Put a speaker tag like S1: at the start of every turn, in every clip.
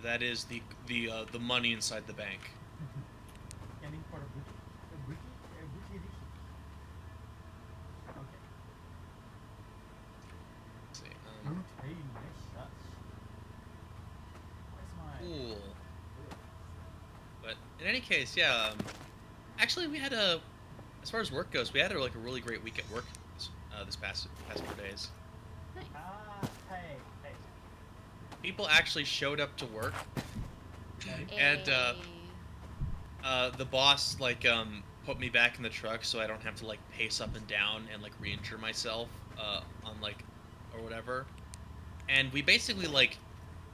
S1: That is the money inside the bank.
S2: Scanning for a witih. Okay.
S1: Let's see.
S2: Witih. Where's my?
S1: Cool. But in any case, yeah. Actually, we had a, as far as work goes, we had like a really great week at work this past 4 days.
S3: Nice.
S2: Hey.
S1: People actually showed up to work, and
S3: A.
S1: the boss like put me back in the truck so I don't have to like pace up and down and like re-injure myself on like or whatever. And we basically like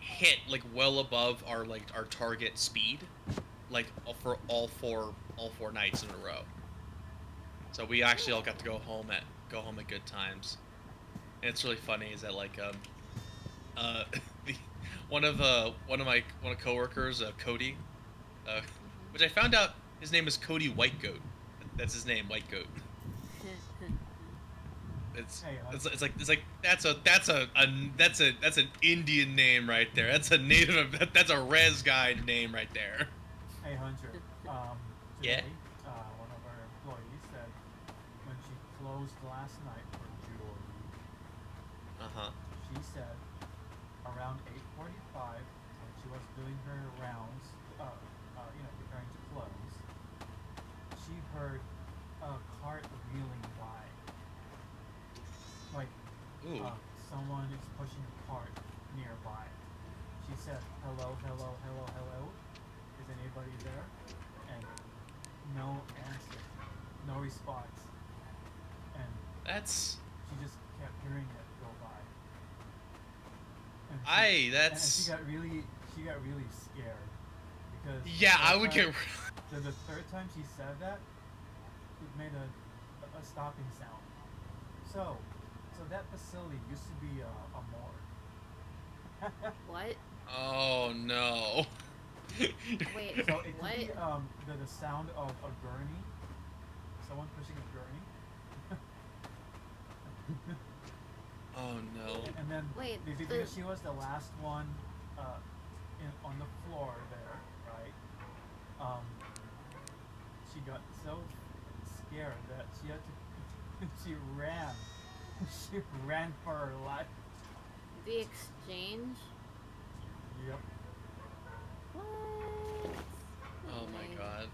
S1: hit like well above our target speed, like for all four nights in a row. So we actually all got to go home at good times. And it's really funny is that like uh the, one of coworkers, Cody, which I found out his name is Cody White Goat. That's his name, White Goat. It's
S2: Hey,
S1: it's like that's an Indian name right there. That's a native that's a res guy name right there.
S2: hey, Hunter.
S1: Yeah.
S2: Today, one of our employees said when she closed last night for jewelry,
S1: Uh-huh.
S2: she said around 8:45 when she was doing her rounds, preparing to close, she heard a cart wheeling by. Like,
S1: Ooh.
S2: someone is pushing a cart nearby. She said, "Hello, hello, hello, hello. Is anybody there?" And no answer, no response, and
S1: That's
S2: she just kept hearing it go by. And
S1: I
S2: she
S1: that's
S2: got really scared because
S1: yeah, I would get
S2: the third time she said that, it made a stopping sound. So, so that facility used to be a morgue.
S3: What?
S1: Oh no.
S3: Wait,
S2: So it could
S3: what?
S2: be the sound of a gurney, someone pushing a gurney.
S1: Oh no.
S2: And then
S3: Wait,
S2: because she was the last one uh, on the floor there, right? Um, she got so scared that she had to she ran. She ran for her life.
S3: the exchange?
S2: Yep.
S3: What?
S1: Oh my
S3: Wait,
S1: god.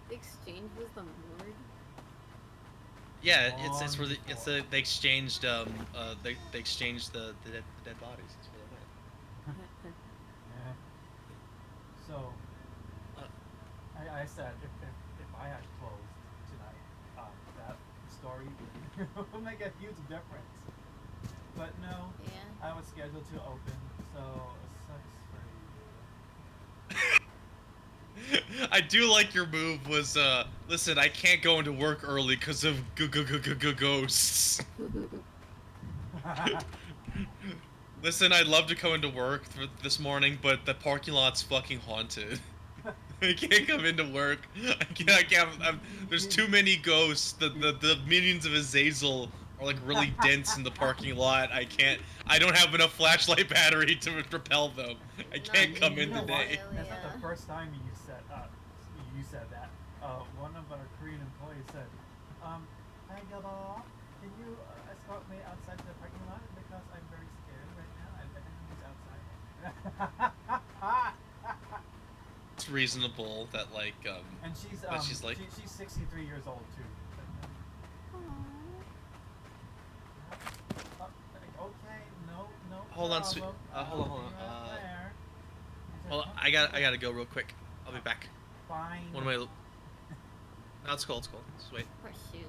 S3: the exchange was the morgue?
S1: Yeah, it's
S2: Long
S1: where it's
S2: before.
S1: they exchanged they exchanged the dead bodies. That's where they went.
S2: Yeah. So
S1: Uh,
S2: I said if I had closed tonight, that story would make a huge difference. But no,
S3: Yeah.
S2: I was scheduled to open, so it sucks for
S1: I do like your move was listen, I can't go into work early because of ghosts.
S2: you.
S1: Listen, I'd love to come into work this morning, but the parking lot's fucking haunted. I can't come into work. There's too many ghosts. The minions of Azazel are like really dense in the parking lot. I can't. I don't have enough flashlight battery to repel them. I
S3: Not
S1: can't come
S3: in
S2: You
S1: in
S2: know what?
S1: today.
S2: That's not the
S3: Australia.
S2: first time you said that. One of our Korean employees said, "Hi, Gabo, can you escort me outside the parking lot because I'm very scared right now. I think he's outside."
S1: It's reasonable that like
S2: And she's
S1: but she's like,
S2: she's 63 years old too.
S3: Aww.
S2: Okay, no
S1: hold on, sweet.
S2: problem.
S1: Hold on,
S2: See
S1: hold
S2: you
S1: on.
S2: out there. He said,
S1: Hold on. I gotta go real quick. I'll be back.
S2: Fine.
S1: One of my. No, it's cool. It's cool. Just wait.
S3: Horseshoe.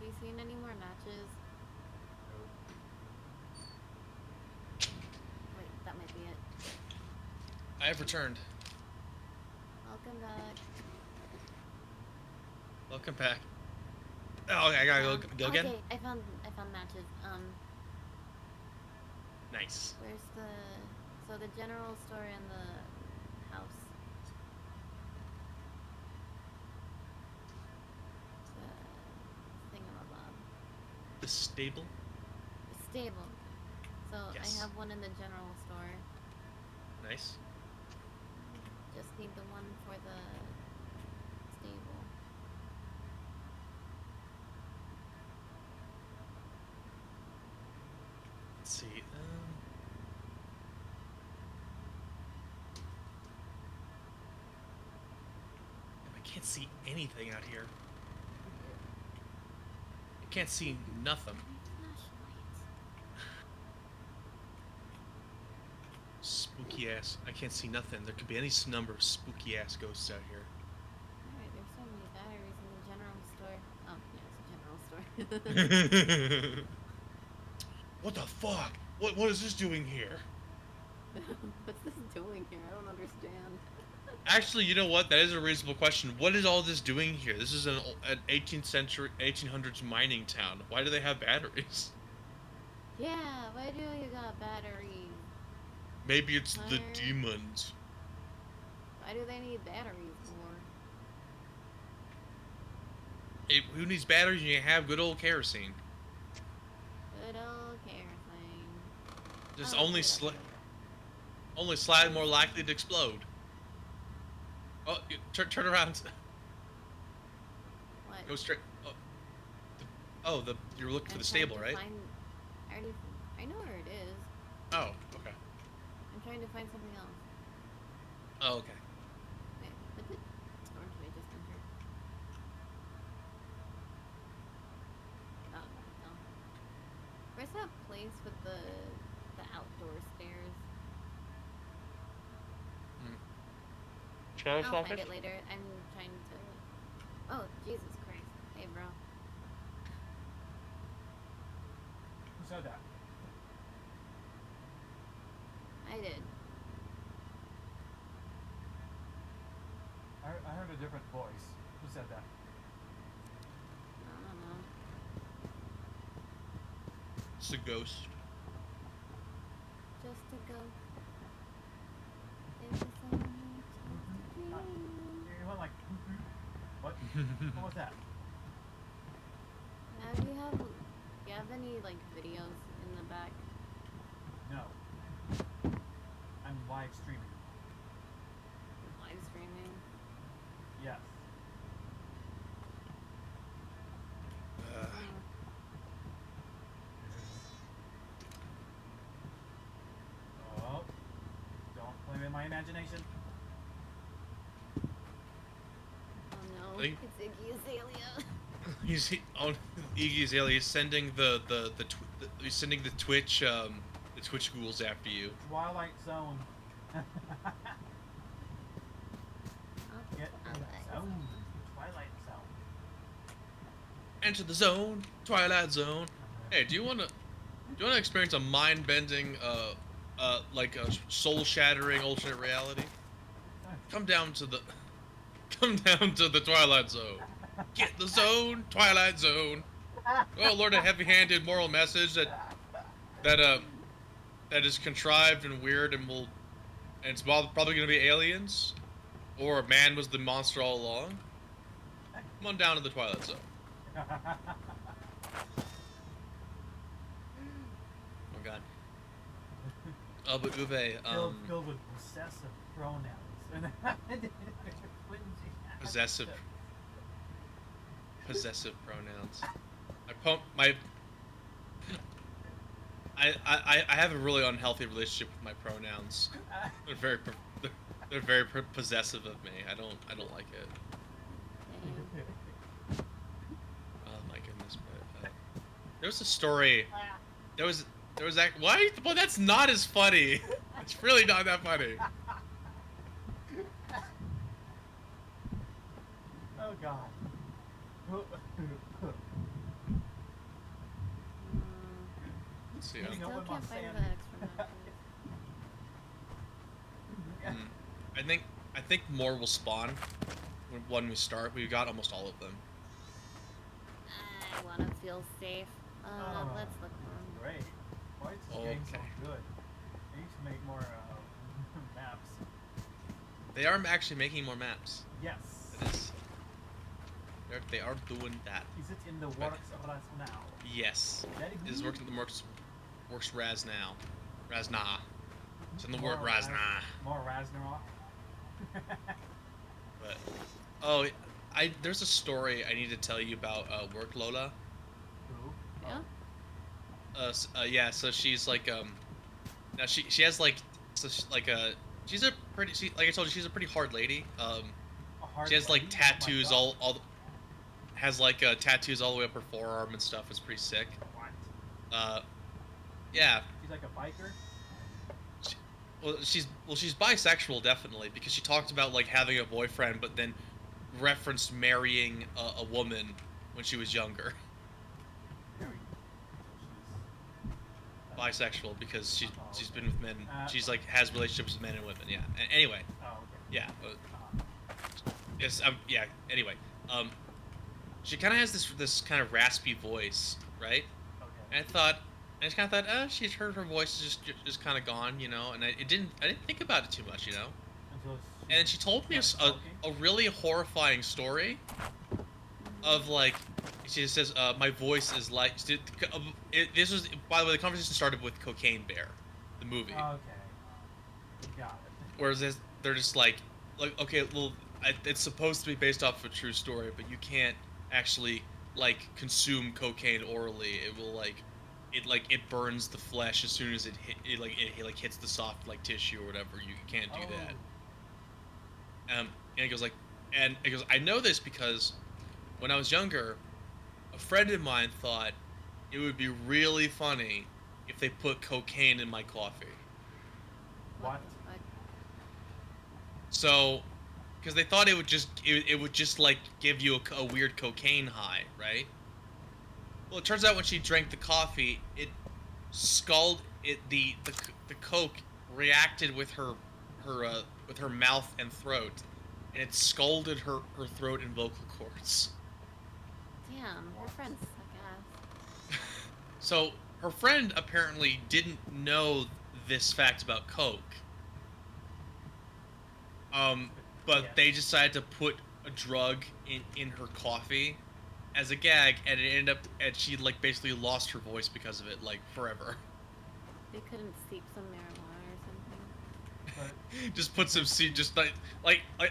S3: you seen any more matches? Wait, that might be it.
S1: I have returned.
S3: Welcome back.
S1: Welcome back. Oh, I gotta go again?
S3: Okay, I found matches.
S1: Nice.
S3: Where's so the general store and the house. The thingamabob.
S1: The stable?
S3: The stable. So
S1: Yes.
S3: I have one in the general store.
S1: Nice.
S3: Just need the one for the stable.
S1: Let's see. I can't see anything out here. I can't see nothing.
S3: Flashlight.
S1: Spooky ass. I can't see nothing. There could be any number of spooky ass ghosts out here.
S3: Alright, there's so many batteries in the general store. Oh, yeah, it's a general store.
S1: What the fuck? What is this doing here?
S3: What's this doing here? I don't understand.
S1: Actually, you know what? That is a reasonable question. What is all this doing here? This is an 18th century, 1800s mining town. Why do they have batteries?
S3: Yeah, why do you got batteries?
S1: Maybe it's the
S3: Fire.
S1: demons.
S3: Why do they need batteries for?
S1: Hey, who needs batteries when you have good old kerosene?
S3: Good old kerosene.
S1: Just
S3: Oh,
S1: only
S3: okay,
S1: only slightly more likely to explode. Oh, turn around.
S3: What?
S1: Go straight. Oh, you're looking for the stable, right?
S3: I know where it is.
S1: Oh, okay.
S3: I'm trying to find something else.
S1: Oh, okay.
S3: Wait, what did store did I just enter? Oh, no. Where's that place with the outdoor stairs? I'll find it later. I'm trying to... Oh, Jesus Christ. Hey, bro.
S2: Who said that?
S3: I did.
S2: I heard a different voice. Who said that?
S3: I don't know.
S1: It's a ghost.
S3: Just to go. It was only just a dream.
S2: You went like, what? What was that?
S3: Now, do you have any, like, videos in the back?
S2: No. I'm live streaming.
S3: Live streaming?
S2: Yes. Oh. Don't play with my imagination.
S3: Oh no,
S1: Think-
S3: it's Iggy Azalea.
S1: He's Iggy Azalea. He's sending he's sending the Twitch ghouls after you.
S2: Twilight Zone. Get in the zone. Twilight Zone.
S1: Enter the zone, Twilight Zone. Hey, do you wanna experience a mind-bending, like a soul-shattering alternate reality? Come down to the Twilight Zone. Get the zone, Twilight Zone. Oh Lord, a heavy-handed moral message that is contrived and weird and it's probably gonna be aliens, or man was the monster all along. Come on down to the Twilight Zone. Oh God. Oh, but Uwe,
S2: filled with possessive pronouns.
S1: possessive pronouns. I have a really unhealthy relationship with my pronouns. They're very possessive of me. I don't like it. Oh my goodness, but there was a story. There was that. Why? Well, that's not as funny. It's really not that funny.
S2: Oh God.
S1: see.
S2: Hanging out
S3: Still
S2: with my
S3: can't find
S2: Sandy.
S3: the extra matches.
S1: Mm. I think more will spawn when we start. We got almost all of them.
S3: I want to feel safe.
S2: Oh,
S3: Let's look for 'em.
S2: great. Why is this game so
S1: Okay.
S2: good? They need to make more maps.
S1: They are actually making more maps.
S2: Yes.
S1: It is. They are doing that.
S2: Is it in the
S1: Right.
S2: works right now?
S1: Yes.
S2: Very
S1: It is
S2: good.
S1: working. The works Raz now. Razna. It's in the
S2: More
S1: word Razna.
S2: More Ragnarok.
S1: But there's a story I need to tell you about Work Lola.
S2: Who?
S3: Yeah.
S1: Yeah. So she's like now she has like she's a pretty like I told you she's a pretty hard lady.
S2: A hard
S1: She has like
S2: lady?
S1: tattoos
S2: Oh my God.
S1: has like tattoos all the way up her forearm and stuff. It's pretty sick.
S2: What?
S1: Yeah.
S2: She's like a biker?
S1: She, she's bisexual definitely because she talked about like having a boyfriend, but then referenced marrying a woman when she was younger.
S2: Very.
S1: Bisexual because she's
S2: Oh,
S1: she's
S2: okay.
S1: been with men. She's like has relationships with men and women. Yeah. Anyway.
S2: Oh, okay.
S1: Yeah.
S2: Uh-huh.
S1: Yes. Yeah. Anyway. She kind of has this kind of raspy voice, right?
S2: Okay.
S1: And I just kind of thought, she's heard her voice is just kind of gone, you know. And I didn't think about it too much, you know.
S2: Until
S1: And then she told me
S2: started talking?
S1: a really horrifying story of like she just says my voice is like this was, by the way, the conversation started with Cocaine Bear, the movie.
S2: Okay. Got it.
S1: Whereas they're just like okay, well, it's supposed to be based off of a true story, but you can't actually like consume cocaine orally. It will it burns the flesh as soon as it hits the soft like tissue or whatever. You can't do that. And it goes I know this because when I was younger, a friend of mine thought it would be really funny if they put cocaine in my coffee.
S2: What?
S3: the fuck?
S1: So, because they thought it would just like give you a weird cocaine high, right? Well, it turns out when she drank the coffee, it scald it the coke reacted with her mouth and throat, and it scalded her throat and vocal cords.
S3: Damn, your friends suck ass.
S1: So her friend apparently didn't know this fact about coke. But
S2: Yeah.
S1: they decided to put a drug in her coffee as a gag, and it ended up, and she like basically lost her voice because of it, like forever.
S3: They couldn't steep some marijuana or something.
S2: But
S1: Just put some seed, just like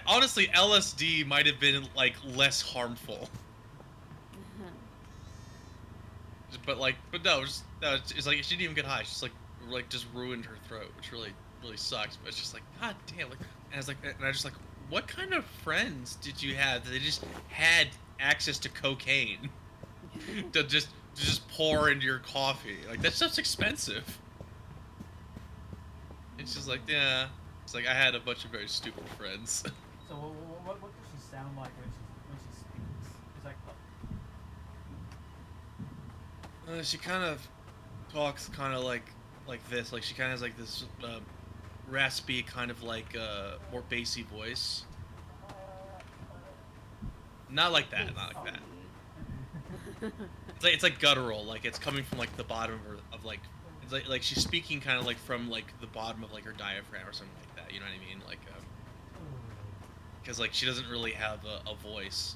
S1: honestly, LSD might have been like less harmful. But no, it's like she didn't even get high. She's like just ruined her throat, which really sucks. But it's just like, god damn, like, and I was like, and I was just like, what kind of friends did you have that they just had access to cocaine to just pour into your coffee? Like that stuff's expensive. It's just like, yeah, it's like I had a bunch of very stupid friends.
S2: so what does she sound like when she speaks? It's like
S1: She kind of talks kind of like this. Like she kind of has like this raspy kind of like more bassy voice. Not like that. Not like that. It's like guttural. Like it's coming from like the bottom of her of like it's like she's speaking kind of like from like the bottom of like her diaphragm or something like that. You know what I mean? Like because like she doesn't really have a voice.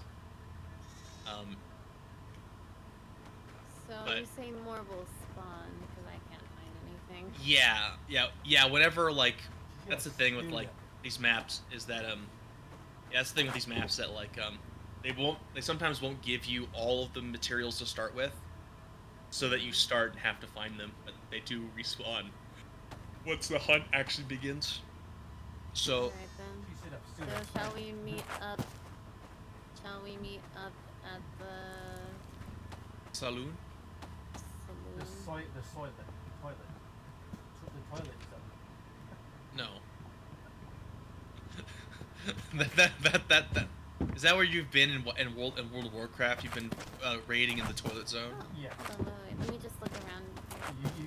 S3: So
S1: But-
S3: you say more will spawn because I can't find anything.
S1: Yeah. Whenever like that's the
S2: Yes,
S1: thing with
S2: do
S1: like
S2: that.
S1: these maps is that yeah, that's the thing with these maps that like they sometimes won't give you all of the materials to start with, so that you start and have to find them, but they do respawn once the hunt actually begins. So
S3: Alright then.
S2: she should have
S3: So
S2: stood up.
S3: shall we meet up? Shall we meet up at the
S1: saloon.
S2: The
S3: saloon?
S2: toilet. The toilet stuff.
S1: No. that is that where you've been in World of Warcraft? You've been raiding in the toilet zone.
S3: Oh,
S2: Yeah.
S3: hold on, wait. Let me just look around.
S2: You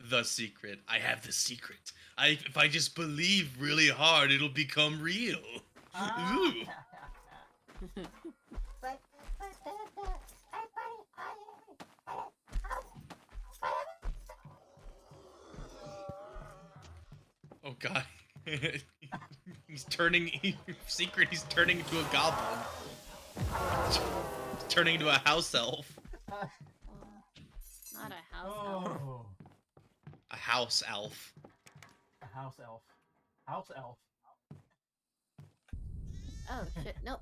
S1: the secret. I have the secret. If I just believe really hard, it'll become real.
S2: Ah.
S1: Ooh. Oh god. He's turning secret, he's turning into a goblin. He's turning into a house elf.
S3: Oh, not a house elf.
S2: Oh.
S1: A house elf.
S2: A house elf. House elf.
S3: Oh shit! Nope.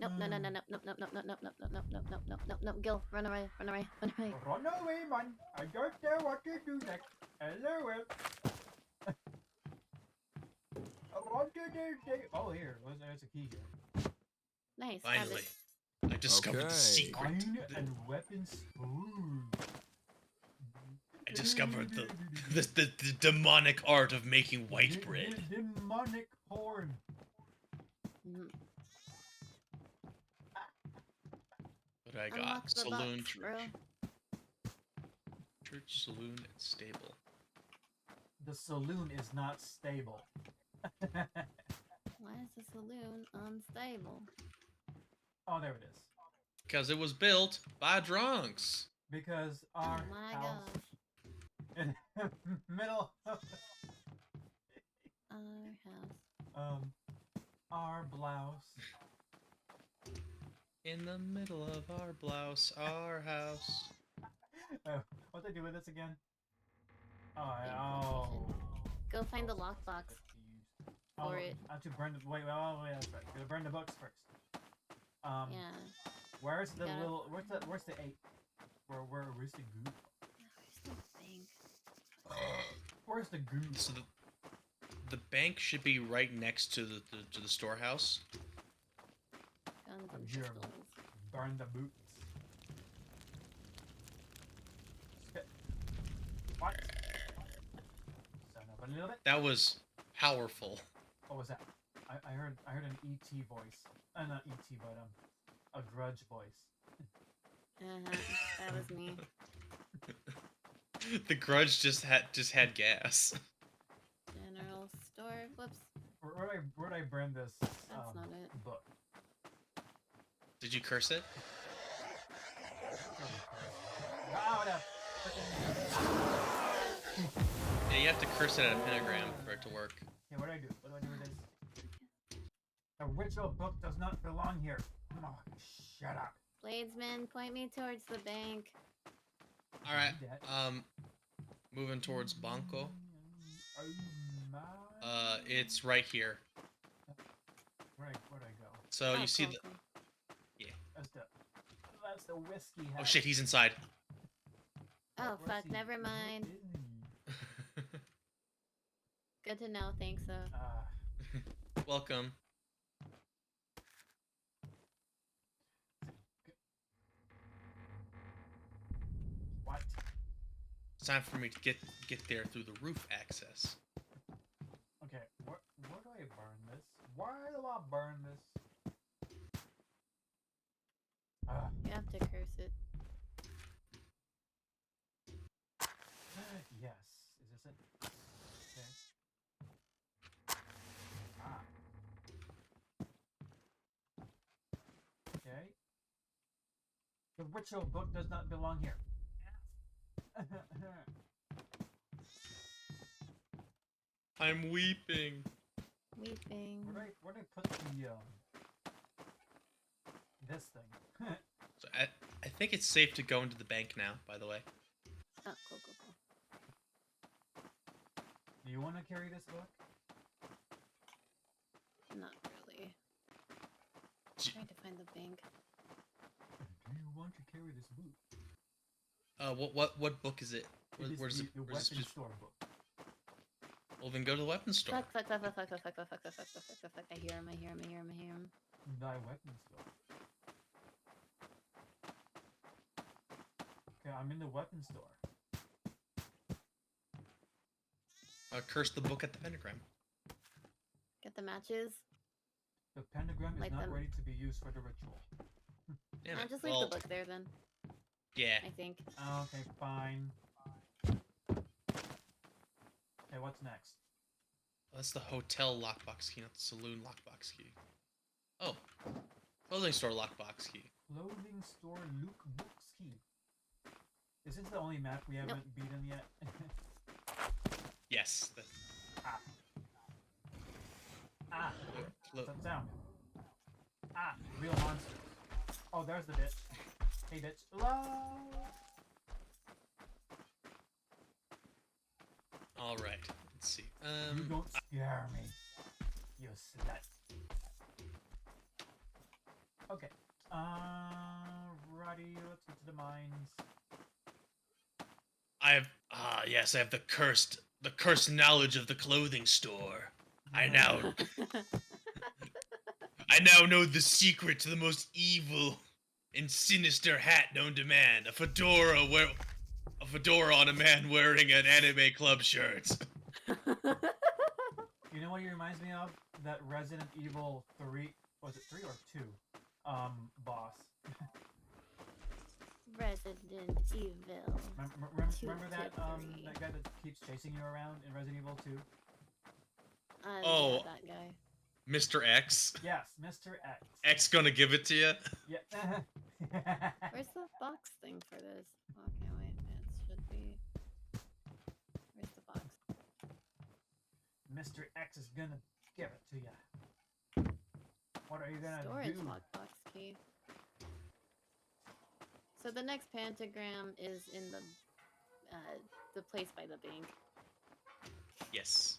S3: Nope. No. No. No. Nope. Nope. Nope. Nope. Nope. Nope. Nope. Nope. Nope. Nope. Nope. Nope. Nope. Nope. Gil, run away. Run away. Run away.
S2: Run away, man. I don't know what to do next. Hello. Run to the Oh, here. There's a key here.
S3: Nice.
S1: Finally. I discovered the
S4: Okay.
S1: secret.
S2: Wine and weapons. Ooh.
S1: I discovered the demonic art of making white bread.
S2: Demonic porn.
S3: Mhm.
S1: What I got?
S3: Unlock the
S1: Saloon,
S3: box, bro.
S1: church, saloon, and stable.
S2: The saloon is not stable.
S3: Why is the saloon unstable?
S2: Oh, there it is.
S1: Because it was built by drunks.
S2: Because
S3: Oh
S2: our
S3: my
S2: house
S3: gosh.
S2: in the middle of
S3: Our house.
S2: our blouse.
S1: In the middle of our blouse, our house.
S2: What they do with this again? Oh,
S3: Infiltration. Go find the
S2: Oh,
S3: lockbox.
S2: confused.
S3: For it.
S2: I have to burn the wait, that's right. Gotta burn the books first.
S3: Yeah.
S2: Where's the
S3: gotta-
S2: little where's the 8? Where's the goo?
S3: Where's the bank?
S2: Where's the goo?
S1: So the bank should be right next to the storehouse.
S3: Guns
S2: I'm
S3: and
S2: here.
S3: pistols.
S2: Burn the boots. What? Son of a little bit.
S1: That was powerful.
S2: What was that? I heard an ET voice. Not ET, but a grudge voice.
S3: That was me.
S1: The grudge just had gas.
S3: General store. Whoops.
S2: Where'd I burn this
S3: That's not it.
S2: book?
S1: Did you curse it?
S2: Oh, the freaking.
S1: Yeah, you have to curse it at a pentagram for it to work.
S2: Yeah, what do I do? What do I do with this? The ritual book does not belong here. Oh, shut up.
S3: Bladesman, point me towards the bank.
S1: All right.
S2: Do that.
S1: Moving towards Banco.
S2: Oh my.
S1: It's right here.
S2: Where'd I go?
S1: So
S3: Oh,
S1: you see
S3: cool,
S1: the.
S3: cool.
S2: That's the whiskey hat.
S1: Oh shit, he's inside.
S3: Oh
S2: Where's
S3: fuck,
S2: he?
S3: never mind.
S2: Where is he?
S3: Good to know, thanks though.
S1: Welcome.
S2: What?
S1: It's time for me to get there through the roof access.
S2: Okay, where do I burn this? Why do I burn this?
S3: You have to curse it.
S2: Yes. Is this it? Okay. Ah. Okay. The ritual book does not belong here.
S1: I'm weeping.
S3: Weeping.
S2: Where'd I put the this thing?
S1: So I think it's safe to go into the bank now. By the way.
S3: Oh, cool.
S2: Do you want to carry this book?
S3: Not really.
S1: J-
S3: Trying to find the bank.
S2: Do you want to carry this book?
S1: What book is it?
S2: It is
S1: Where's
S2: the
S1: it?
S2: weapon
S1: Where's it just?
S2: store book.
S1: Well, then go to the weapons store.
S3: Fuck. I hear him.
S2: Thy weapon store. Okay, I'm in the weapon store.
S1: Curse the book at the pentagram.
S3: Get the matches.
S2: The pentagram is
S3: Light
S2: not
S3: them.
S2: ready to be used for the ritual.
S1: Damn it.
S3: Just leave
S1: Well,
S3: the book there then.
S1: yeah.
S3: I think.
S2: Okay, fine. Okay, what's next?
S1: That's the hotel lockbox key, not the saloon lockbox key. Oh, clothing store lockbox key.
S2: Clothing store Luke Book's key. Is this the only map we haven't beaten yet?
S1: Yes.
S2: Ah. Ah. What's that sound? Ah. Real monsters. Oh, there's the bitch. Hey, bitch. Hello.
S1: All right. Let's see.
S2: You don't scare me. You slut. Okay. Righty, let's get to the mines.
S1: Yes, I have the cursed knowledge of the clothing store. I now know the secret to the most evil and sinister hat known to man. A fedora on a man wearing an anime club shirt.
S2: You know what he reminds me of? That Resident Evil 3, was it 3 or 2? Boss.
S3: Resident Evil.
S2: Remember that that guy that keeps chasing you around in Resident Evil 2?
S1: Oh.
S3: Yeah, that guy.
S1: Mr. X.
S2: Yes, Mr. X.
S1: X gonna give it to you.
S2: Yeah.
S3: Where's the box thing for this? Okay, wait. It should be. Where's the box?
S2: Mr. X is gonna give it to you. What are you gonna
S3: Storage
S2: do?
S3: lockbox key. So the next pentagram is in the place by the bank.
S1: Yes.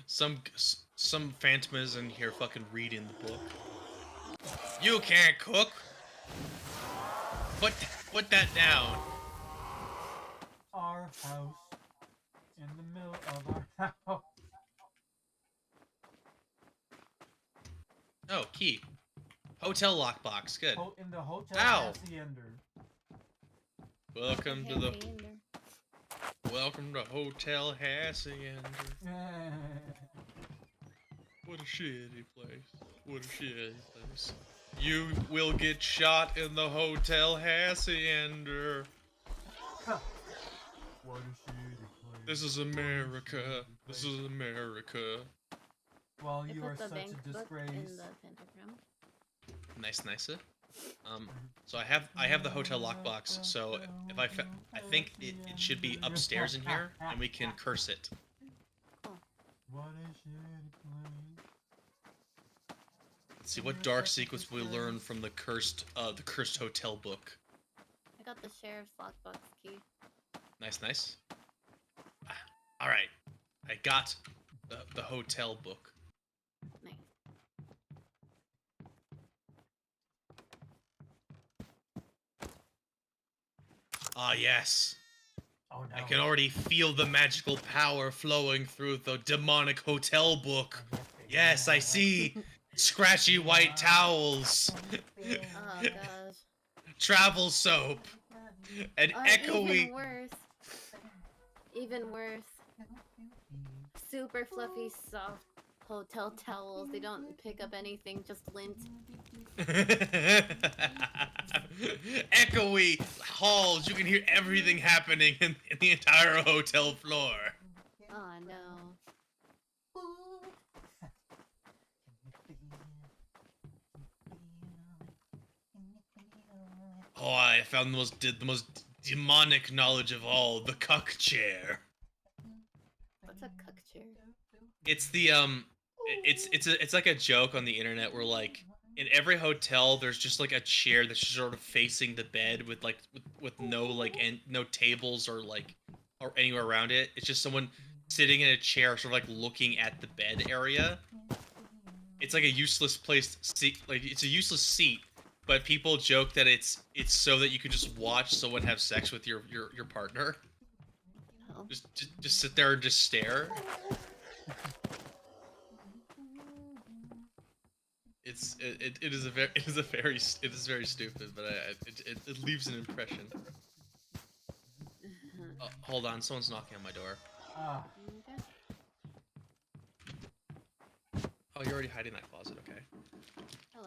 S1: Some phantomas in here fucking reading the book. You can't cook. Put that down.
S2: Our house. In the middle of our house.
S1: Oh, key. Hotel lockbox. Good.
S2: In the hotel
S1: Ow.
S2: hacienda.
S1: Welcome to the
S3: Hacienda.
S1: welcome to Hotel Hacienda. What a shitty place. What a shitty place. You will get shot in the Hotel Hacienda.
S2: What a shitty place.
S1: This is America. This is America.
S2: Well,
S3: They
S2: you
S3: put
S2: are
S3: the
S2: such
S3: bank
S2: a
S3: book
S2: disgrace.
S3: in the pentagram.
S1: Nice. So I have the hotel lockbox. So if I think it should be upstairs in here, and we can curse it.
S3: Cool.
S2: What a shitty place.
S1: Let's see what dark secrets we learn from the cursed hotel book.
S3: I got the sheriff's lockbox key.
S1: Nice. All right, I got the hotel book.
S3: Nice.
S1: Ah, yes.
S2: Oh no.
S1: I can already feel the magical power flowing through the demonic hotel book. Yes, I see. Scratchy white towels.
S3: Oh gosh.
S1: Travel soap. And echoey.
S3: Even worse. Super fluffy, soft hotel towels. They don't pick up anything, just lint.
S1: Echoey halls. You can hear everything happening in the entire hotel floor.
S3: Oh no.
S1: Oh, I found the most demonic knowledge of all, the cuck chair.
S3: What's a cuck chair?
S1: It's the it's like a joke on the internet where like in every hotel there's just like a chair that's just sort of facing the bed with like with no like no tables or like or anywhere around it. It's just someone sitting in a chair sort of like looking at the bed area. It's like a useless place seat, like it's a useless seat, but people joke that it's so that you can just watch someone have sex with your partner.
S3: Oh.
S1: Just sit there and just stare. It is very stupid, but it leaves an impression. Hold on, someone's knocking on my door.
S3: Okay.
S1: Oh, you're already hiding in that closet. Okay.
S3: Hello.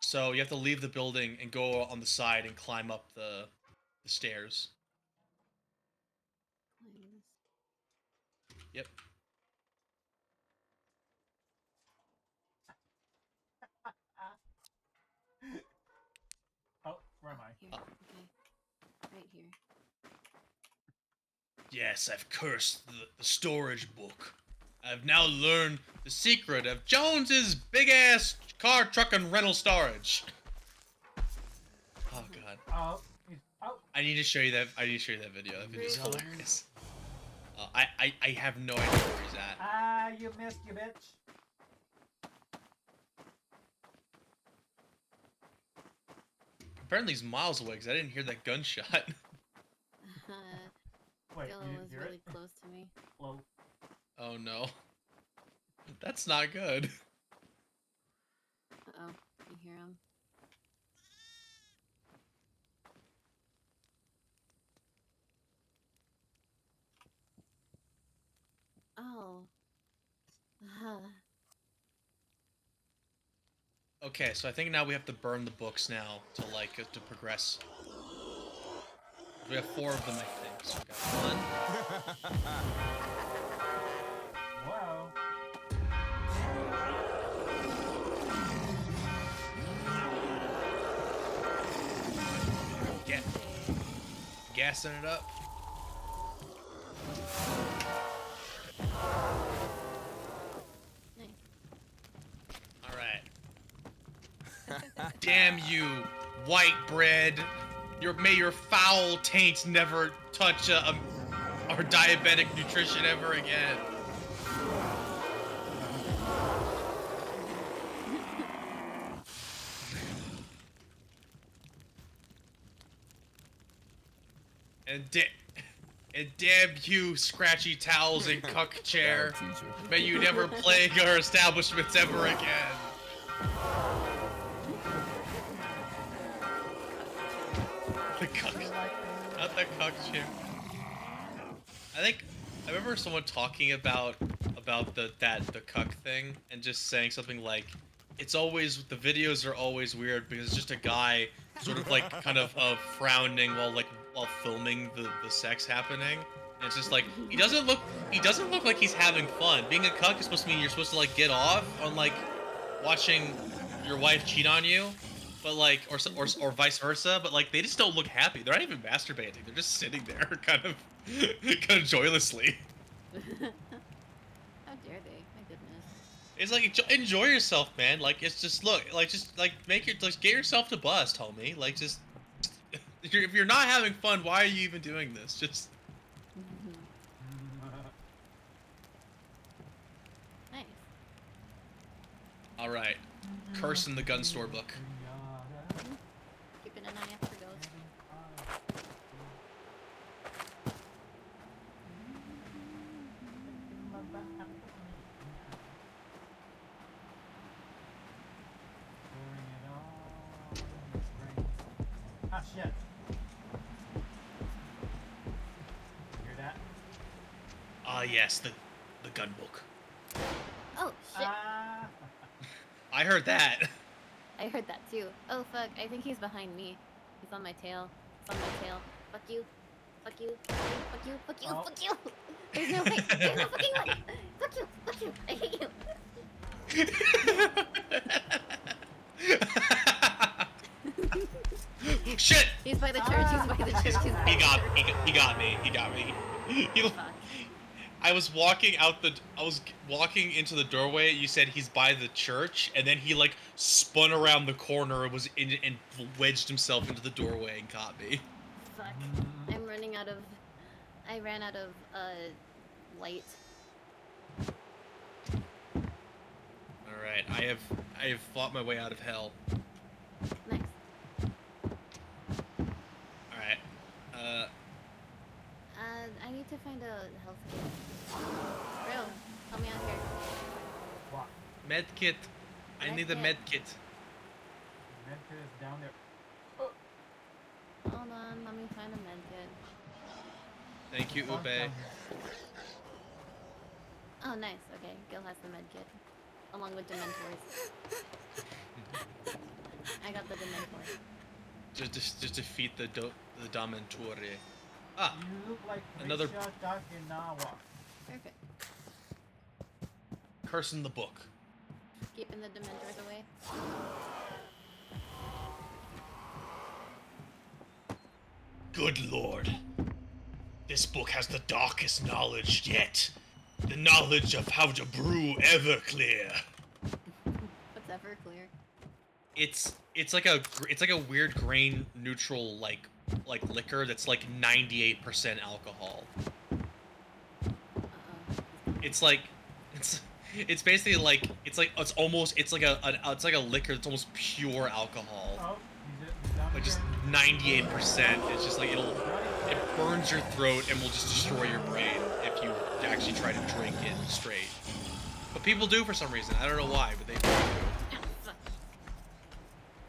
S1: So you have to leave the building and go on the side and climb up the stairs. Yep.
S2: Oh, where am I?
S3: Here. Okay. Right here.
S1: Yes, I've cursed the storage book. I've now learned the secret of Jones's big-ass car, truck, and rental storage. Oh god.
S2: Oh,
S1: I need to show you that. I need to show you that video. That video's
S3: Rude.
S1: hilarious. I have no idea where he's at.
S2: ah, you missed, you bitch.
S1: Apparently he's miles away because I didn't hear that gunshot.
S2: Wait,
S3: Gil
S2: you didn't
S3: was
S2: hear
S3: really
S2: it?
S3: close to me.
S2: Hello.
S1: Oh no. That's not good.
S3: Uh oh, you hear him? Oh.
S1: Okay, so I think now we have to burn the books now to like to progress. We have 4 of them, I think. So we got 1.
S2: Whoa.
S1: Get gassing it up.
S3: Nice.
S1: All right. Damn you, white bread! May your foul taints never touch our diabetic nutrition ever again. And damn you, scratchy towels and cuck chair. May you never plague our establishments ever again. The cuck, not the cuck chair. I remember someone talking about the cuck thing and just saying something like, it's always, the videos are always weird because it's just a guy sort of like kind of frowning while filming the sex happening. And it's just like he doesn't look like he's having fun. Being a cuck is supposed to mean you're supposed to like get off on like watching your wife cheat on you, but like or vice versa. But like they just don't look happy. They're not even masturbating. They're just sitting there, kind of joylessly.
S3: How dare they? My goodness.
S1: It's like enjoy yourself, man. Like it's just just get yourself to bust, homie. Like just if you're not having fun, why are you even doing this? Just
S3: Nice.
S1: all right. Curse in the gun store book.
S3: Keeping an eye out for ghosts.
S2: Ah, shit. Hear that?
S1: Ah, yes, the gun book.
S3: Oh shit!
S2: Ah.
S1: I heard that.
S3: I heard that too. Oh fuck! I think he's behind me. He's on my tail. He's on my tail. Fuck you. Fuck you. Fuck you. Fuck you.
S2: Oh.
S3: Fuck you. There's no way. There's no fucking way. Fuck you. Fuck you. I hate you.
S1: Shit!
S3: He's by the church. He's by the church. He's by
S1: He
S3: the
S1: got
S3: church.
S1: he got me. He got me.
S3: Fuck.
S1: I was walking into the doorway. You said he's by the church, and then he like spun around the corner and and wedged himself into the doorway and caught me.
S3: Fuck. I'm running out of. I ran out of light.
S1: All right, I have fought my way out of hell.
S3: Nice.
S1: All right,
S3: I need to find a health kit. Bro, help me out here.
S2: What?
S1: med kit. I need a med kit.
S2: Medkit is down there.
S3: Hold on, let me find a med kit.
S1: Thank you,
S2: Fuck
S1: Ube.
S2: down
S3: Oh, nice. Okay, Gil has the med kit. Along with Dementors. I got the Dementor.
S1: Just defeat the Dementore. Ah,
S2: You look like
S1: another
S2: Risha Takinawa.
S3: Perfect.
S1: curse in the book.
S3: Keeping the Dementors away.
S1: Good lord. This book has the darkest knowledge yet. The knowledge of how to brew Everclear.
S3: What's Everclear?
S1: It's like a weird grain neutral like liquor that's like 98% alcohol. It's like it's basically like it's like a liquor that's almost pure alcohol.
S2: Oh, he's down
S1: Like
S2: here.
S1: just 98%. It's just like it burns your throat and will just destroy your brain if you actually try to drink it straight. But people do for some reason. I don't know why, but they do.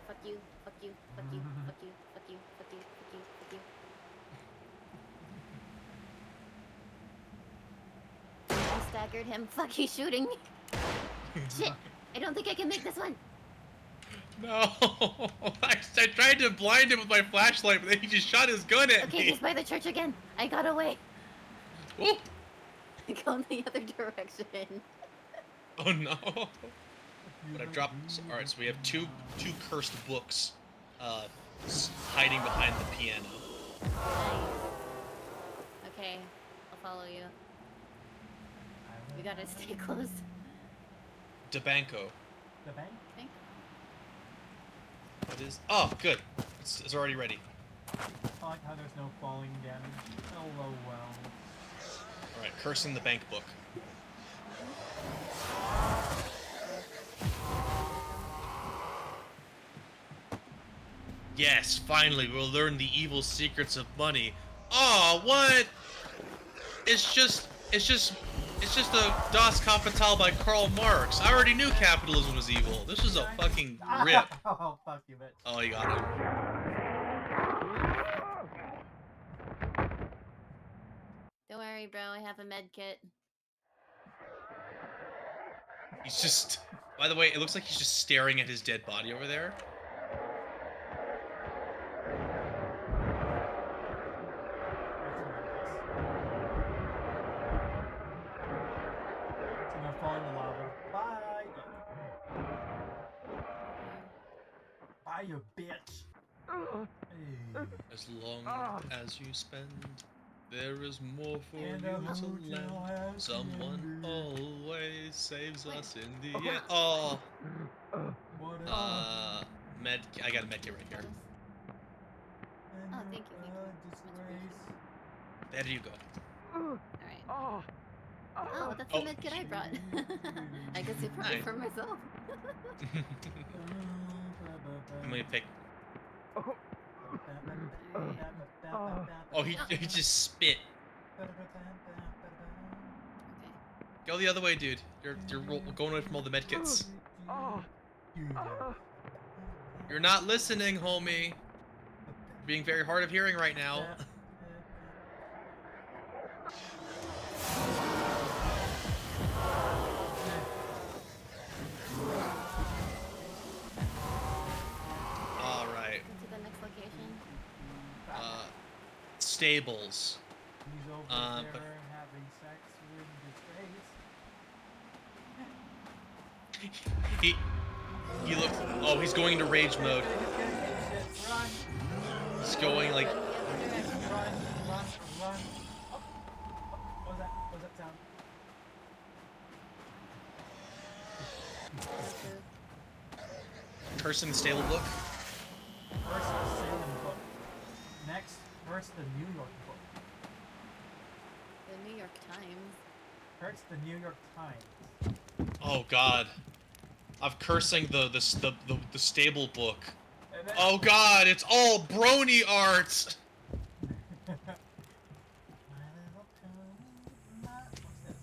S3: Fuck you, fuck you, fuck you, fuck you, fuck you, fuck you, fuck you, fuck you. I staggered him. Fuck, he's shooting me. Shit, I don't think I can make this one.
S1: No, I tried to blind him with my flashlight, but then he just shot his gun at
S3: Okay,
S1: me.
S3: he's by the church again. I got away.
S1: Ooh.
S3: Go in the other direction.
S1: Oh no. But I've dropped. All right, so we have two cursed books, hiding behind the piano.
S3: Nice. Okay, I'll follow you. We gotta stay close.
S1: DeBanco.
S2: The bank?
S3: Okay.
S1: What is? Oh, good. It's already ready.
S2: I like how there's no falling damage. Hello, well.
S1: All right, cursing the bank book. Yes, finally, we'll learn the evil secrets of money. Oh, what? It's just a Das Kapital by Karl Marx. I already knew capitalism was evil. This was a fucking rip.
S2: Oh, fuck you, bitch.
S1: Oh, you got him.
S3: Don't worry, bro. I have a med kit.
S1: He's just... By the way, it looks like he's just staring at his dead body over there.
S2: It's gonna fall in the lava. Bye! Bye, you bitch! Hey.
S1: As long as you spend, there is more for
S2: And
S1: you
S2: a
S1: to
S2: hotel
S1: lend.
S2: has
S1: Someone
S2: the
S1: always saves us in the end. Oh,
S2: What a
S1: I got a med kit right here.
S3: Oh, thank you, thank you. Much
S2: disgrace.
S1: There you go.
S3: Alright. Oh, that's
S1: Oh.
S3: the med kit I brought. I guess I brought it
S1: Nice.
S3: for myself.
S1: I'm gonna pick. Oh, he just spit.
S3: Okay.
S1: Go the other way, dude. You're going away from all the medkits. You're not listening, homie. You're being very hard of hearing right now. All right.
S3: To the next location.
S1: Stables.
S2: He's over
S1: but-
S2: there having sex with disgrace.
S1: He looks. Oh, he's going into rage mode.
S2: Run!
S1: He's going like.
S3: Go in the other direction.
S2: Run! Run! Run! Oh. What was that? What was that sound?
S1: Cursing the stable book.
S2: First the Salem book. Next, first the New York book.
S3: The New York Times.
S2: First the New York Times.
S1: Oh God. I'm cursing the stable book.
S2: And then,
S1: Oh God, it's all brony art.
S2: My little pony, what's this?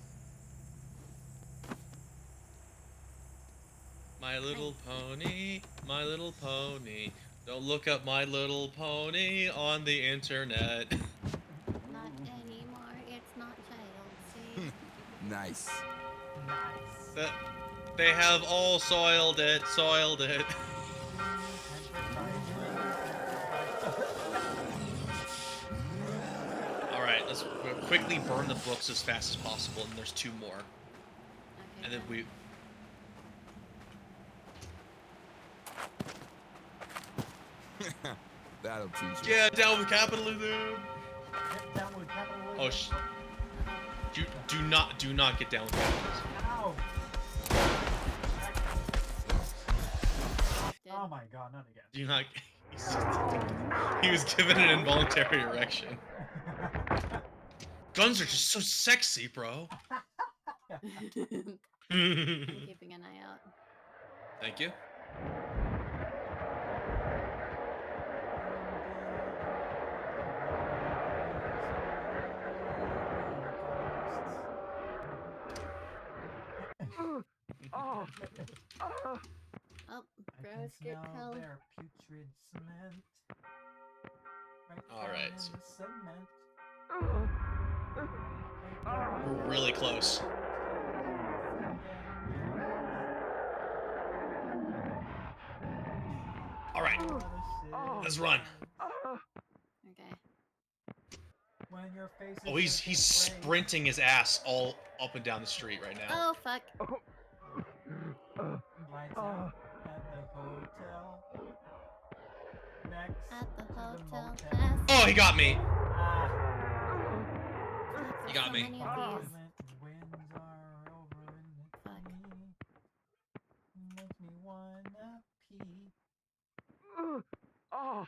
S1: My little pony, my little pony. Don't look up My Little Pony on the internet.
S3: Not anymore. It's not child safe.
S4: Nice.
S2: Nice.
S1: They have all soiled it.
S2: You
S1: quickly burn the books as fast as possible, and there's 2 more.
S3: Okay.
S1: And then we...
S4: That'll teach you.
S1: Yeah, down with capitalism!
S2: Get down with capitalism.
S1: Oh, do not get down with capitalism.
S2: Ow!
S3: Dead.
S2: Oh my god, not again.
S1: Do not... He was given an involuntary erection. Guns are just so sexy, bro.
S3: I'm
S1: Thank
S3: keeping an eye out.
S1: you.
S3: Oh,
S2: I
S3: bros,
S2: can
S3: get
S2: smell
S3: hell.
S2: their putrid cement. Right
S1: All
S2: down
S1: right.
S2: in the cement.
S1: We're really close. All right, let's run.
S3: Okay.
S2: When your face is
S1: Oh, he's sprinting his ass all up and down the street right now.
S3: Oh, fuck.
S2: Lights out at the hotel. Next
S3: At the
S2: to
S3: hotel.
S2: motel.
S3: Pass.
S1: Oh, he got me.
S2: Ah.
S3: Fuck,
S1: You
S3: there's
S1: got
S3: so
S1: me.
S3: many of these.
S2: Violent winds are over in the
S3: Fuck.
S2: sea. Makes me wanna pee.
S3: Oh,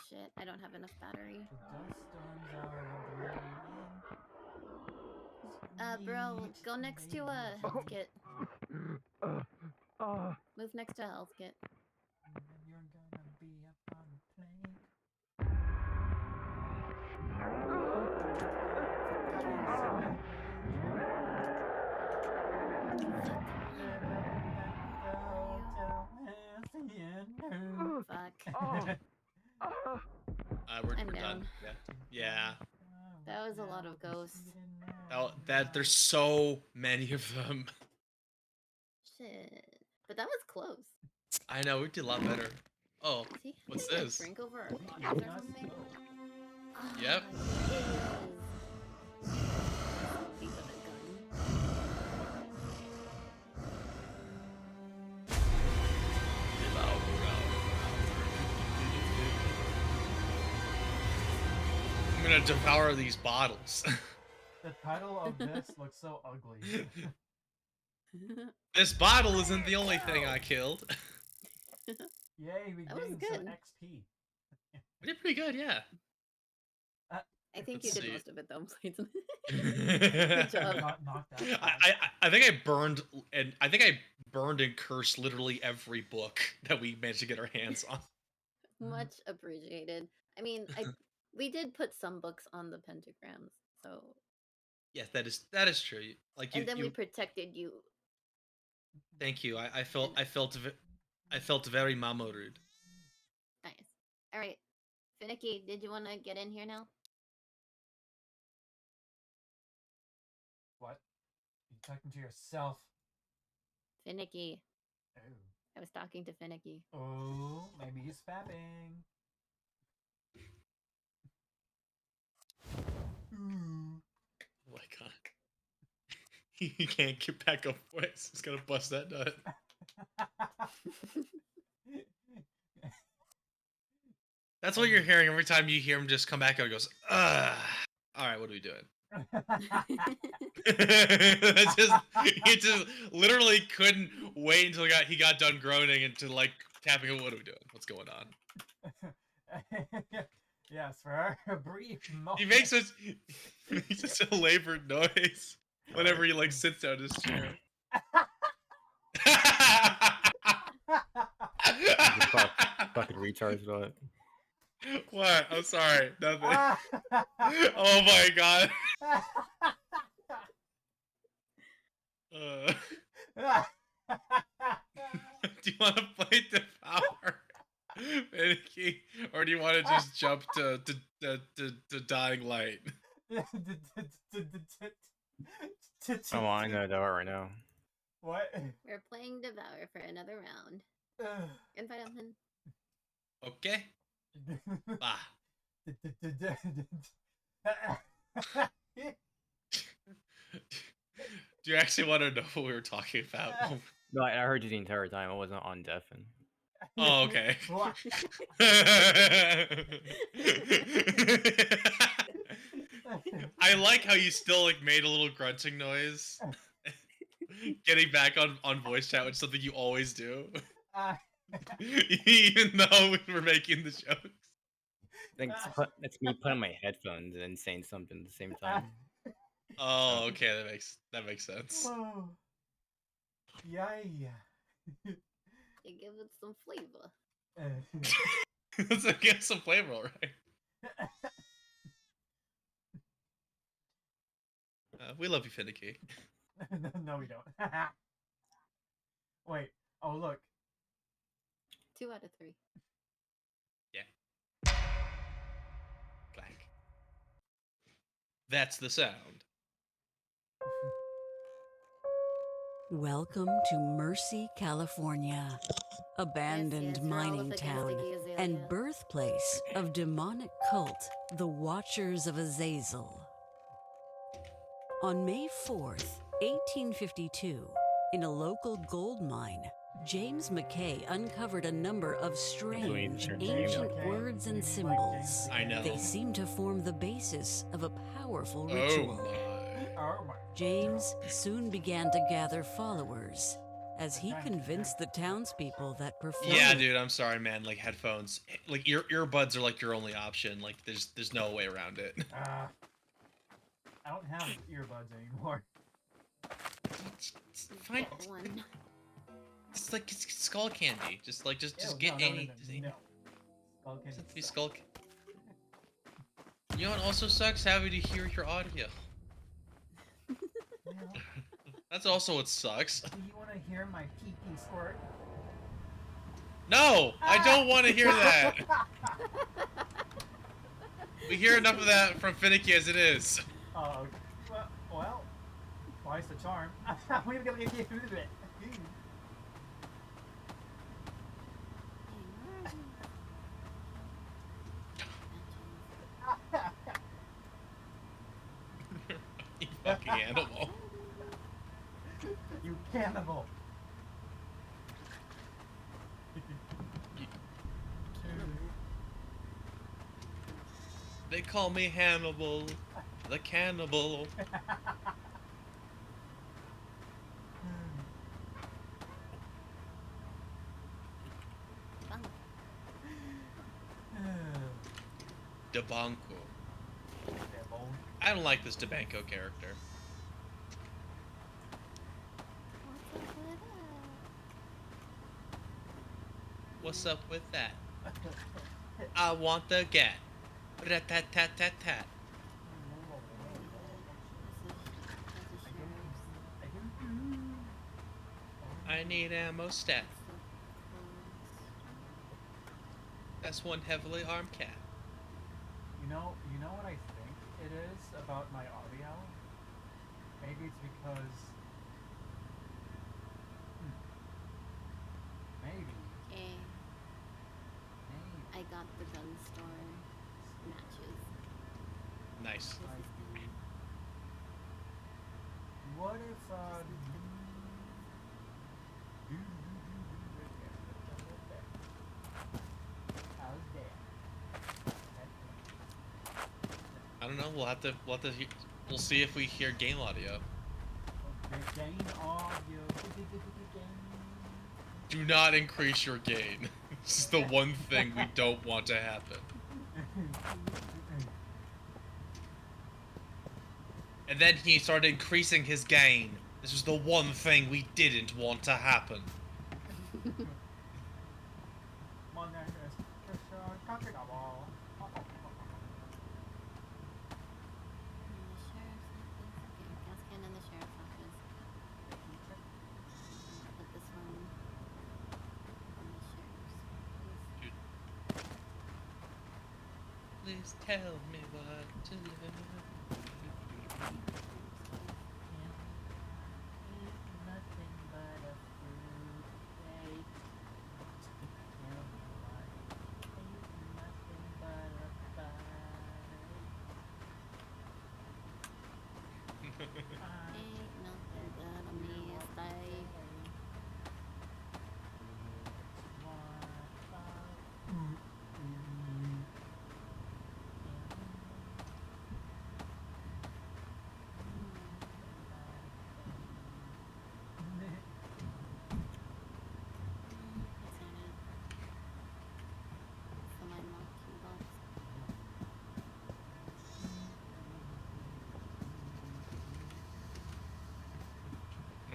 S3: shit. I don't have enough battery.
S2: The dust storms are brewing.
S3: Bro, go next to a health kit. Move next to a health kit.
S2: And you're gonna be up on the plane.
S3: Fuck.
S1: We're
S3: I'm
S1: done.
S3: down.
S1: Yeah.
S3: That was a lot of ghosts.
S1: There's so many of them.
S3: Shit. But that was close.
S1: I know, we did a lot better. Oh,
S3: See?
S1: what's
S3: Did I
S1: this?
S3: drink over our pants or something? Oh,
S1: Yep.
S3: it is. Piece of a gun.
S1: I'm gonna devour these bottles.
S2: The title of this looks so ugly.
S1: This bottle isn't the only thing I killed.
S2: Yay, we
S3: That was
S2: gained some
S3: good.
S2: XP.
S1: We did pretty good, yeah.
S3: I think you
S1: Let's
S3: did
S1: see.
S3: most of it though, Blades.
S1: Good
S3: job.
S2: Got knocked out.
S1: I think I burned and cursed literally every book that we managed to get our hands on.
S3: Much appreciated. I mean, we did put some books on the pentagrams, so
S1: Yes, that is true. Like
S3: and then we
S1: you
S3: protected you.
S1: thank you. I felt very mamorude.
S3: Nice. All right, Finicky, did you want to get in here now?
S2: What? You're talking to yourself.
S3: Finicky.
S2: Oh.
S3: I was talking to Finicky.
S2: Oh, maybe he's fapping. Ooh.
S1: Oh my god. He can't get back up voice. He's gonna bust that nut. That's what you're hearing every time you hear him just come back and goes, ugh. Alright, what are we doing? He just literally couldn't wait until he got done groaning and to like tapping him. What are we doing? What's going on?
S2: Yes, for a brief moment.
S1: He makes such a labored noise whenever he like sits down in his chair.
S5: Fucking retards on it.
S1: What? I'm sorry. Nothing. Oh my god. Do you want to play Devour, Finicky, or do you want to just jump to Dying Light?
S5: I'm on that right now.
S2: What?
S3: We're playing Devour for another round. Invite him in.
S1: Okay. Ah. Do you actually want to know what we were talking about?
S5: No, I heard you the entire time. I wasn't on deafen.
S1: Oh, okay.
S2: What?
S1: I like how you still like made a little grunting noise. Getting back on voice chat, which is something you always do.
S2: Uh,
S1: Even though we were making the jokes.
S5: That's me putting my headphones and then saying something at the same time.
S1: Oh, okay, that makes sense.
S2: oh. Yay.
S3: They give it some flavor.
S1: Let's get some flavor, all right? We love you, Finicky.
S2: No, we don't. Wait. Oh, look.
S3: 2 out of 3.
S1: Clack. That's the sound.
S4: Welcome to Mercy, California, abandoned
S3: yes, you're all
S4: mining
S3: up against
S4: town
S3: Iggy Azalea.
S4: and birthplace of demonic cult, the Watchers of Azazel. On May 4th, 1852, in a local gold mine, James McKay uncovered a number of strange,
S5: your name.
S4: ancient
S2: Okay.
S4: words and
S2: You mean like
S4: symbols.
S2: James
S1: I know.
S4: They seem to form the basis of a powerful
S1: Oh
S4: ritual.
S1: my.
S2: Oh my.
S4: James soon began to gather followers as he convinced the townspeople that performing.
S1: Yeah, dude, I'm sorry, man. Like headphones, like earbuds are like your only option. Like there's no way around it.
S2: I don't have earbuds anymore.
S1: Fine.
S3: Get one.
S1: It's like it's skull candy. Just
S2: Ew,
S1: get
S2: no,
S1: any.
S2: No. Okay.
S1: Doesn't have to be skull. You know what also sucks? Having to hear your audio.
S2: You know,
S1: That's also what sucks.
S2: do you want to hear my pee-pee squirt?
S1: No, I don't want to hear that. We hear enough of that from Finicky as it is.
S2: Oh, well, twice the charm. We're gonna get through it.
S1: You fucking animal.
S2: You cannibal.
S1: They call me Hannibal, the cannibal. Debanco. I don't like this Debanco character. What's up with that? I want the gat. Rat-tat-tat-tat-tat. I need ammo stat. That's one heavily armed cat.
S2: You know what I think it is about my audio? Maybe it's because... Maybe.
S3: Okay,
S2: Maybe.
S3: I got the gun store matches.
S1: Nice.
S3: This is done.
S2: What if, how's that?
S1: I don't know. We'll see if we hear game audio.
S2: Gain audio.
S1: Do not increase your gain. This is the one thing we don't want to happen. And then he started increasing his gain. This was the one thing we didn't want to happen.
S3: Gas can in the sheriff's office. Put this one on the sheriff's.
S1: Please tell me what to do.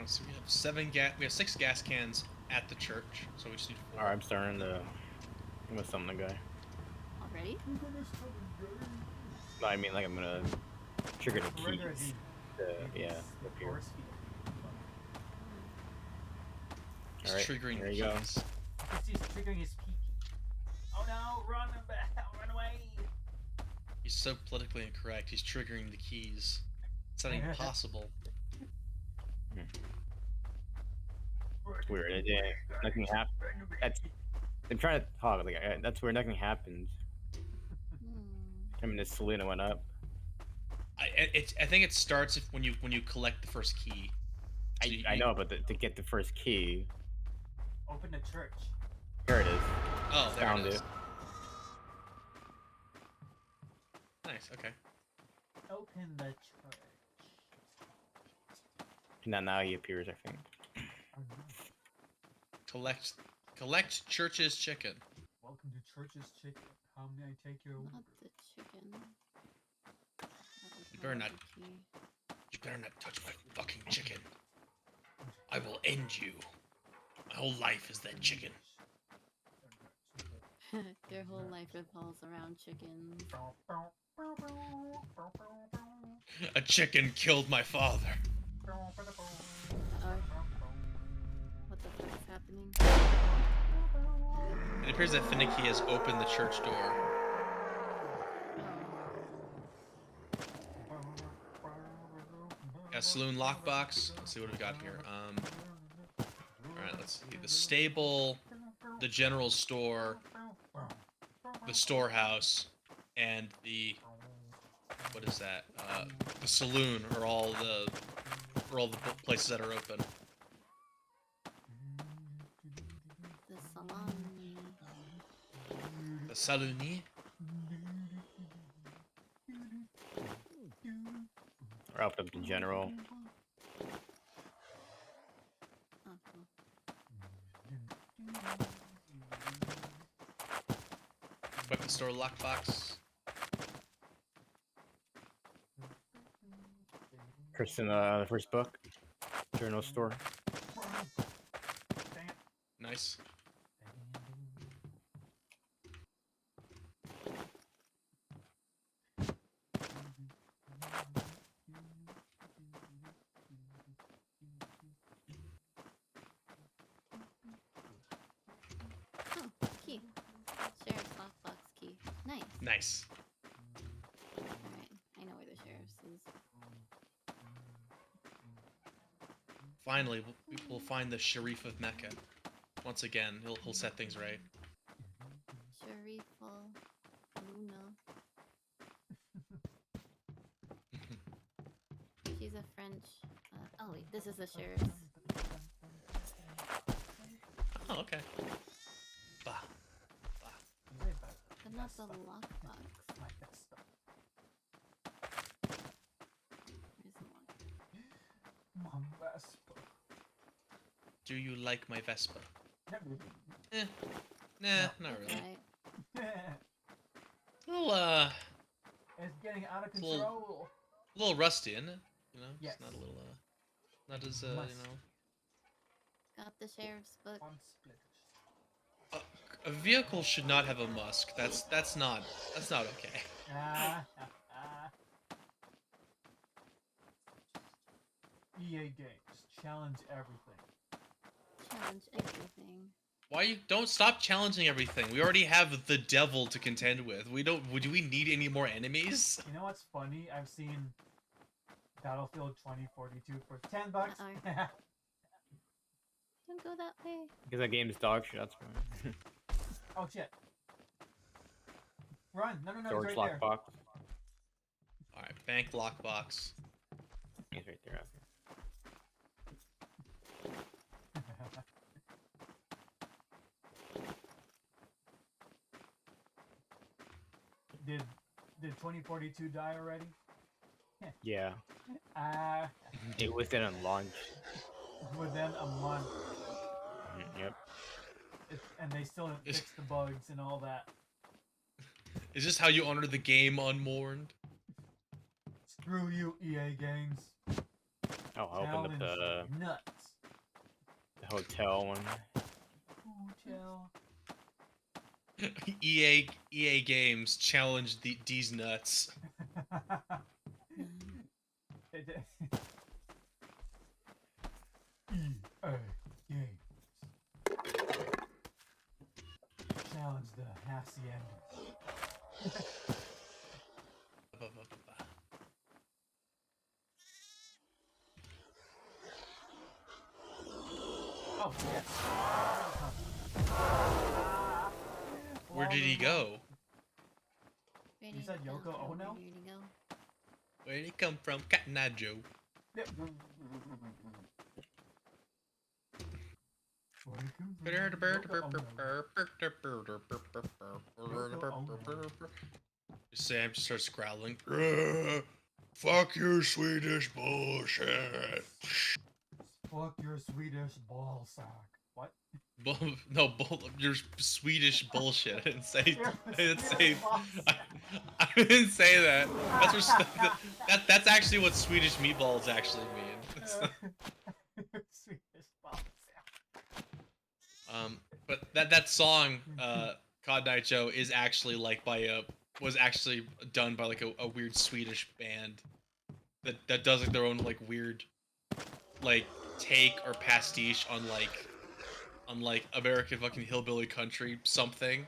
S1: So we have 6 gas cans at the church, so we just need 4.
S5: Alright, I'm starting to. I'm gonna summon the guy.
S3: Already?
S5: No, I mean, like, I'm gonna trigger the
S2: Trigger
S5: keys.
S2: the
S5: Yeah,
S2: the
S5: up here.
S2: force field.
S1: He's
S5: Alright,
S1: triggering
S5: there
S1: the
S5: you go.
S1: keys.
S2: He's triggering his peaky. Oh no! Run back! Run away!
S1: He's so politically incorrect. He's triggering the keys. It's not even possible.
S5: It's weird. Nothing happened. I'm trying to talk. Like, that's where nothing happens. I mean, the Selena went up.
S1: I think it starts when you collect the first key. So
S5: I know, but to get the first key.
S2: Open the church.
S5: Here it is.
S1: Oh, there
S5: Found
S1: it is.
S5: it.
S1: Nice. Okay.
S2: Open the church.
S5: Now he appears, I think.
S2: Oh, no.
S1: Collect church's chicken.
S2: Welcome to Church's Chicken. How may I take your order?
S3: Not the chicken.
S1: You better not. You better not touch my fucking chicken. I will end you. My whole life is that chicken.
S3: Their whole life revolves around chickens.
S1: A chicken killed my father.
S3: What the fuck is happening?
S1: It appears that Finicky has opened the church door. Got a saloon lockbox. Let's see what we got here. Alright, let's see. The stable, the general store, the storehouse, and the what is that? The saloon are all the places that are open.
S3: The salami.
S1: The saluni.
S5: Or up in general.
S3: Oh, cool.
S1: Weapon store lockbox.
S5: Person, the first book. Journal store.
S1: Nice.
S3: Oh, key. Sheriff's lockbox key. Nice.
S1: Nice.
S3: Alright, I know where the sheriff's is.
S1: Finally, we'll find the Sharif of Mecca. Once again, he'll set things right.
S3: Sharifal Luna. She's a French. Oh wait, this is the sheriff's.
S1: Oh, okay. Bah.
S3: But not the lockbox. Where's the lockbox?
S1: Do you like my Vespa? Eh. Nah,
S2: No.
S1: not really.
S3: Right.
S1: Little,
S2: It's getting out of
S1: Little-
S2: control.
S1: a little rusty, isn't it? You know?
S2: Yes.
S1: It's not a little, not as, you
S2: Must.
S1: know.
S3: Got the sheriff's book.
S2: One split.
S1: A vehicle should not have a musk. That's not okay.
S2: EA Games, challenge everything.
S3: Challenge everything.
S1: Why you don't stop challenging everything? We already have the devil to contend with. Do we need any more enemies?
S2: You know what's funny? I've seen Battlefield 2042 for $10.
S3: Don't go that way.
S5: Because that game's dog shit, that's why.
S2: Oh shit. Run! No,
S5: George
S2: it's right there.
S5: lockbox.
S1: Alright, bank lockbox.
S5: He's right there.
S2: Did 2042 die already?
S5: Yeah.
S2: Ah,
S5: It was in on launch.
S2: within a month,
S5: Yep.
S2: and they still didn't fix the bugs and all that.
S1: Is this how you honor the game unmourned?
S2: Screw you, EA Games.
S5: I'll open up
S2: Challenge nuts.
S5: the hotel one.
S2: Hotel.
S1: EA Games challenge these nuts.
S2: EA Games. Challenge the hacienda. Oh, yes.
S1: Where did he go?
S3: Where
S2: You
S3: did
S2: said
S3: it come
S2: Yoko
S3: from?
S2: Ono?
S3: Where did it go?
S1: Where did he come from? Cotton Eye Joe.
S2: Yep.
S1: Sam just starts growling. Fuck your Swedish bullshit.
S2: Fuck your Swedish ball sack. What?
S1: Your Swedish bullshit. I didn't say.
S2: Your
S1: I didn't say.
S2: Swedish ball
S1: I didn't say that. That's actually what Swedish meatballs actually mean. It's not-
S2: Swedish ball sack.
S1: But that song, Cod Night Joe, is actually like was actually done by like a weird Swedish band that does like their own like weird like take or pastiche on like American fucking hillbilly country something.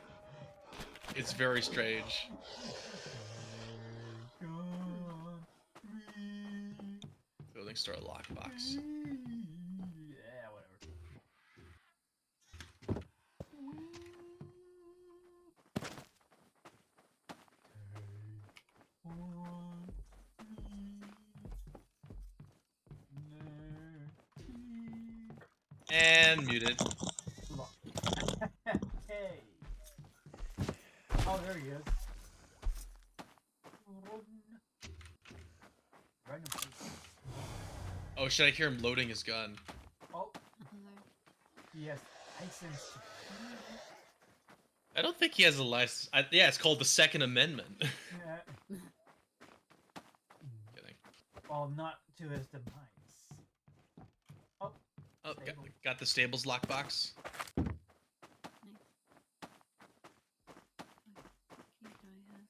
S1: It's very strange. Building store lockbox.
S2: Yeah, whatever.
S1: And muted.
S2: Hey. Oh, there he is. Random place.
S1: Oh, should I hear him loading his gun?
S2: Oh, he has license to
S1: I don't think he has a license. Yeah, it's called the Second Amendment.
S2: yeah.
S1: Kidding.
S2: Well, not to his demise. Oh,
S1: Oh,
S2: stable.
S1: got the stables lockbox.
S3: What keys do I have?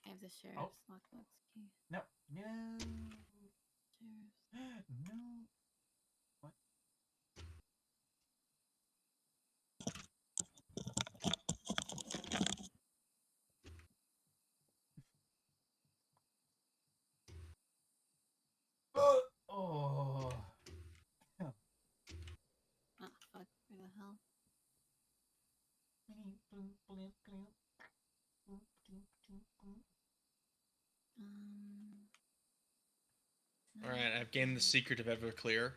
S3: I have the sheriff's
S2: Oh.
S3: lockbox key.
S2: No. No.
S3: Sheriff's.
S2: No. What? Oh.
S3: Oh, fuck. Where the hell? No.
S1: All right, I've gained the secret of Everclear.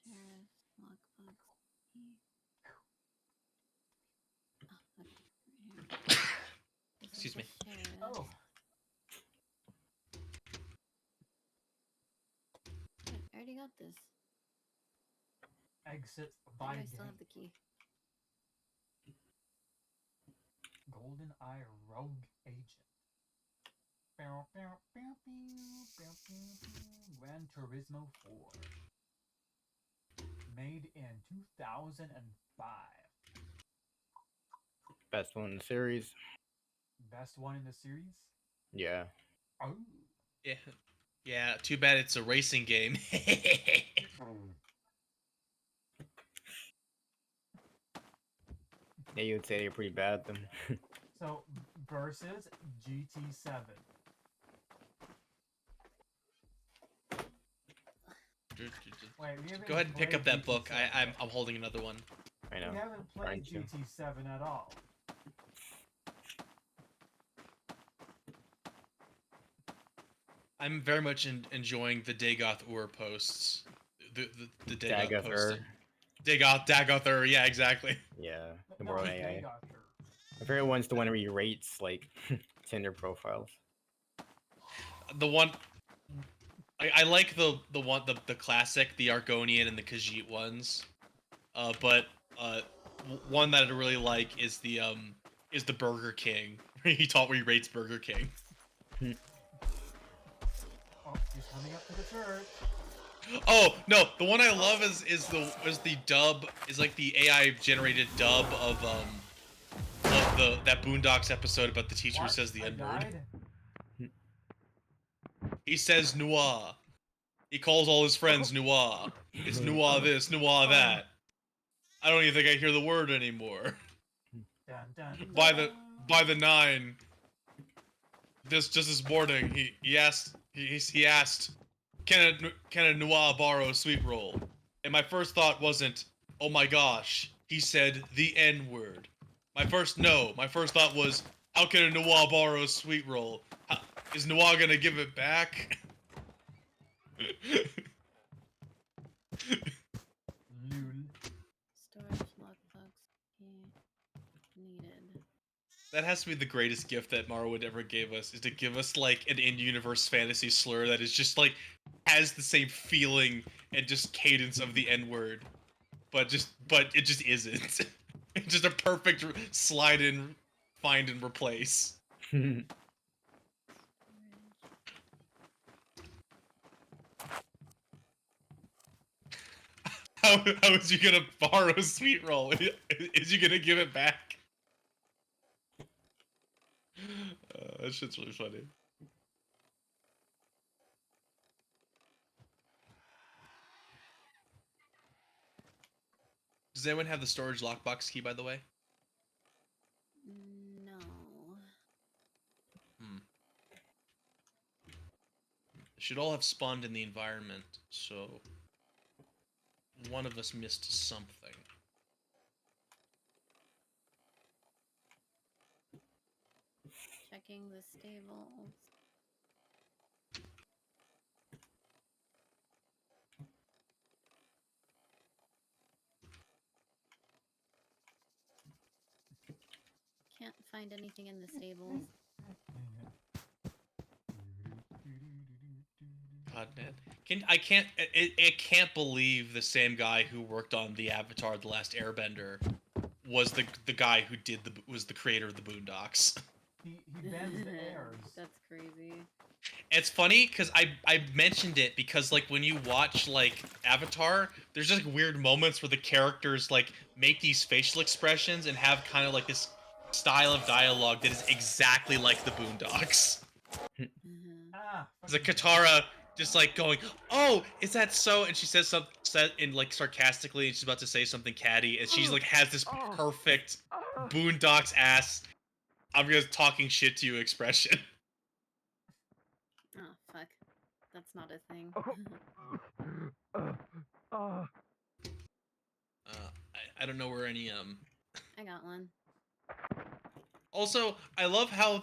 S3: Sheriff's lockbox key. Oh, okay. Right here. This is
S1: Excuse
S3: the
S1: me.
S3: sheriff's.
S2: Oh.
S3: Wait, I already got this.
S2: Exit
S3: Why
S2: by
S3: do I still
S2: gate.
S3: have the key?
S2: Golden Eye Rogue Agent. Pew, pew, pew, pew, pew, pew, pew. Gran Turismo 4. Made in 2005.
S5: Best one in the series.
S2: Best one in the series?
S5: Yeah.
S2: Oh.
S1: Yeah. Yeah, too bad it's a racing game.
S5: Yeah, you would say they're pretty bad then.
S2: So, versus GT7. Wait, we haven't
S1: Go ahead and pick
S2: played
S1: up that book.
S2: GT7
S1: I'm
S2: yet.
S1: holding another one.
S5: I know.
S2: We haven't
S5: Trying
S2: played
S5: to.
S2: GT7 at all.
S1: I'm very much enjoying the Dagoth posts. The Dagoth
S5: Dagoth
S1: posting. Dagoth, yeah, exactly.
S5: Yeah. The
S2: No,
S5: more
S2: it's
S5: AI.
S2: Dagoth.
S5: My favorite one's the one where he rates like Tinder profiles.
S1: The one I like the classic, the Argonian and the Khajiit ones. But one that I really like is the Burger King. Where he rates Burger King.
S2: Coming up to the church.
S1: Oh no, the one I love is the dub is like the AI generated dub of the that Boondocks episode about the teacher who
S2: What?
S1: says the
S2: I
S1: N word.
S2: died?
S1: He says noir. He calls all his friends noir. It's noir this, noir that. I don't even think I hear the word anymore.
S2: Dun, dun,
S1: By
S2: dun.
S1: the 9. Just this morning, he asked can a noir borrow a sweet roll? And my first thought wasn't, oh my gosh, he said the N word. My first thought was, how can a noir borrow a sweet roll? Is noir gonna give it back?
S2: Loon.
S3: Storage lockbox key needed.
S1: That has to be the greatest gift that Mara would ever give us, is to give us like an in-universe fantasy slur that is just like has the same feeling and just cadence of the N-word, but it just isn't. It's just a perfect slide in, find and replace. How is you gonna borrow a sweet roll? Is you gonna give it back? That shit's really funny. Does anyone have the storage lockbox key, by the way?
S3: No.
S1: Should all have spawned in the environment, so one of us missed something.
S3: Checking the stables. Can't find anything in the stables.
S1: God, man. I can't believe the same guy who worked on the Avatar: The Last Airbender was the guy who was the creator of the Boondocks.
S2: He bends the airs.
S3: That's crazy.
S1: It's funny because I mentioned it because like when you watch like Avatar, there's just like, weird moments where the characters like make these facial expressions and have kind of like this style of dialogue that is exactly like the Boondocks. It's like Katara just like going, "Oh, is that so?" And she says something in like sarcastically, and she's about to say something catty, and she's like has this perfect Boondocks ass, I'm just talking shit to you expression.
S3: Oh, fuck. That's not a thing.
S1: I don't know where any
S3: I got one.
S1: Also, I love how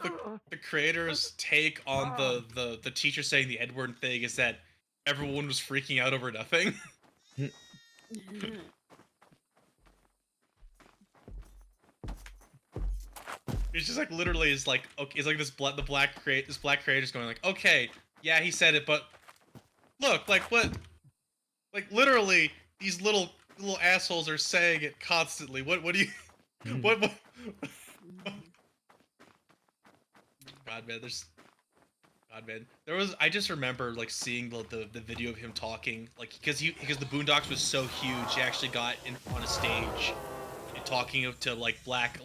S1: the creators take on the teacher saying the N-word thing is that everyone was freaking out over nothing. It's just like literally is like okay, it's like this black creator's going like, okay, yeah, he said it, but look, like what, like literally these little assholes are saying it constantly. What do you what God man, I just remember like seeing the video of him talking, like because the Boondocks was so huge, he actually got on a stage and talking to like black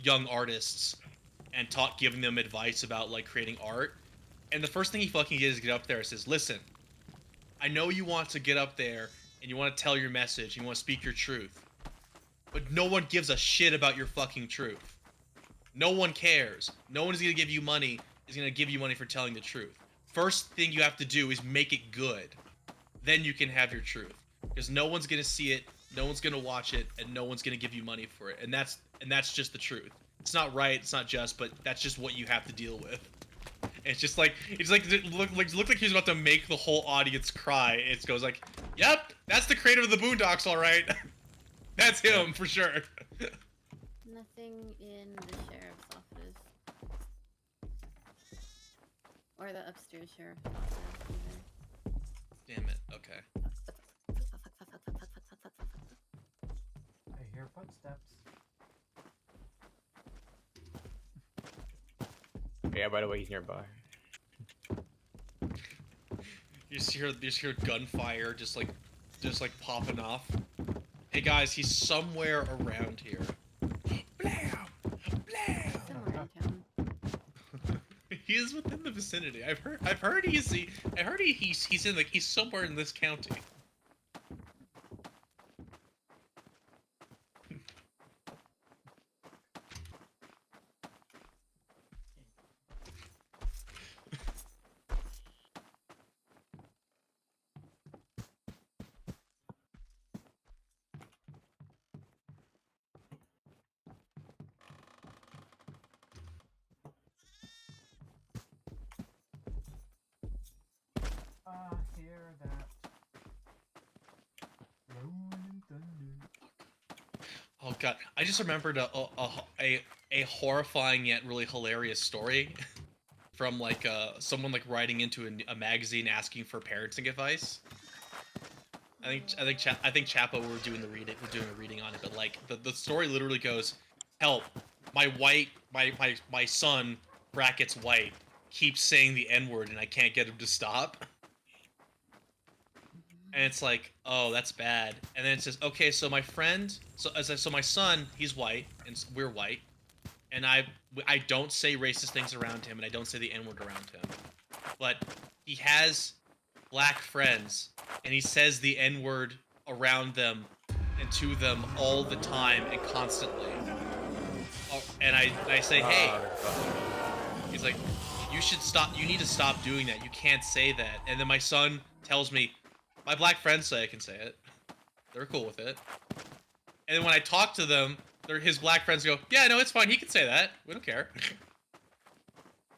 S1: young artists and giving them advice about like creating art. And the first thing he fucking did is get up there and says, "Listen, I know you want to get up there and you want to tell your message, you want to speak your truth, but no one gives a shit about your fucking truth. No one cares. No one's gonna give you money. Is gonna give you money for telling the truth. First thing you have to do is make it good. Then you can have your truth, because no one's gonna see it, no one's gonna watch it, and no one's gonna give you money for it. And that's just the truth. It's not right. It's not just, but that's just what you have to deal with." It's just like it looked like he was about to make the whole audience cry. It goes like, "Yep, that's the creator of the Boondocks, all right. That's him for sure."
S3: Nothing in the sheriff's office. Or the upstairs sheriff's office either.
S1: Damn it. Okay.
S2: I hear footsteps.
S5: Yeah, by the way, he's nearby.
S1: You just hear gunfire just like popping off. Hey guys, he's somewhere around here. Blam! Blam!
S3: Somewhere in town.
S1: He is within the vicinity. I've heard he's in like he's somewhere in this county.
S2: Hear that rolling thunder.
S1: Oh god, I just remembered a horrifying yet really hilarious story from like someone like writing into a magazine asking for parenting advice. I think Chapo were doing a reading on it, but like the story literally goes, "Help! My son brackets white keeps saying the N-word and I can't get him to stop." And it's like, oh, that's bad. And then it says, okay, so my friend, so my son, he's white, and we're white, and I don't say racist things around him, and I don't say the N-word around him, but he has black friends, and he says the N-word around them and to them all the time and constantly. Oh, and I say, hey, he's like, you should stop. You need to stop doing that. You can't say that. And then my son tells me, my black friends say I can say it. They're cool with it. And then when I talk to them, his black friends go, yeah, no, it's fine. He can say that. We don't care.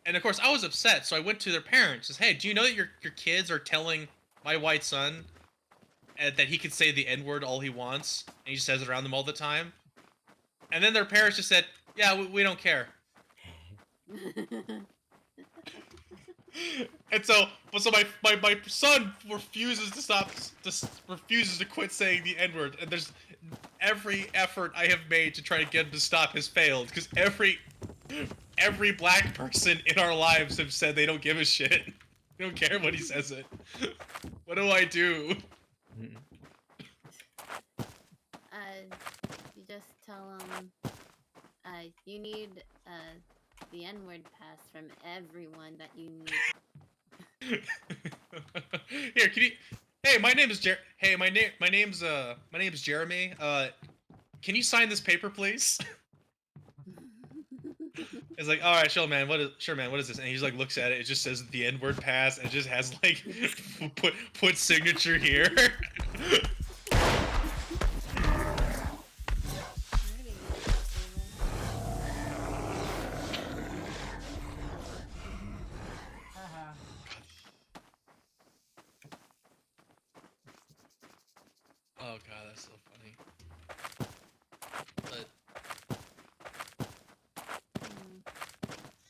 S1: And of course, I was upset, so I went to their parents. Says, hey, do you know that your kids are telling my white son that he can say the N-word all he wants, and he says it around them all the time? And then their parents just said, yeah, we don't care. And so my son refuses to quit saying the N-word, and there's every effort I have made to try to get him to stop has failed, because every black person in our lives have said they don't give a shit. They don't care when he says it. What do I do?
S3: You just tell them, you need, the N-word pass from everyone that you meet.
S1: Here, can you? Hey, my name is my name's Jeremy. Can you sign this paper, please? It's like, all right, sure, man. What is this? And he just like looks at it. It just says the N-word pass, and it just has like put signature here. Oh god, that's so funny. But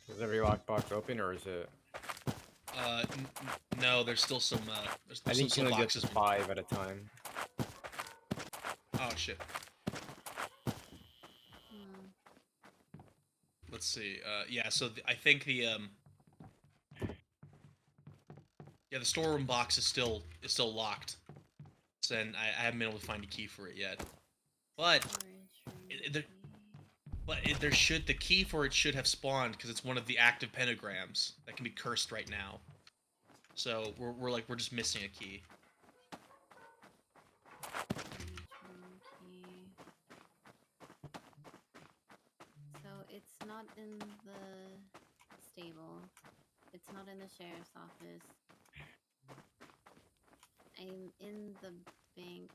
S5: is every lockbox open, or is it?
S1: no, there's still some. There's
S5: I think
S1: some
S5: you only get
S1: boxes.
S5: 5 at a time.
S1: Oh shit. Let's see. Yeah. So I think the yeah, the storeroom box is still locked. And I haven't been able to find a key for it yet. But the key for it should have spawned because it's one of the active pentagrams that can be cursed right now. So we're just missing a key.
S3: So it's not in the stable. It's not in the sheriff's office. I'm in the bank.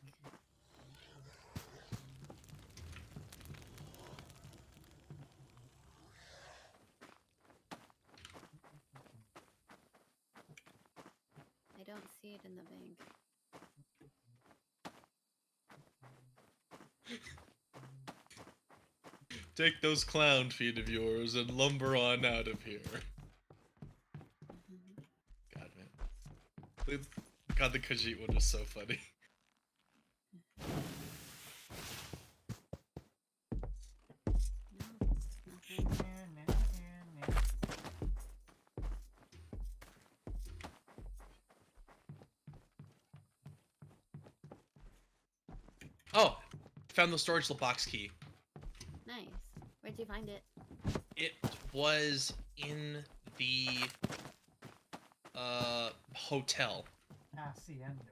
S3: I don't see it in the bank.
S1: Take those clown feet of yours and lumber on out of here. God, man. God, the Khajiit one was so funny. Oh, found the storage box key.
S3: Nice. Where'd you find it?
S1: It was in the hotel.
S2: Hacienda.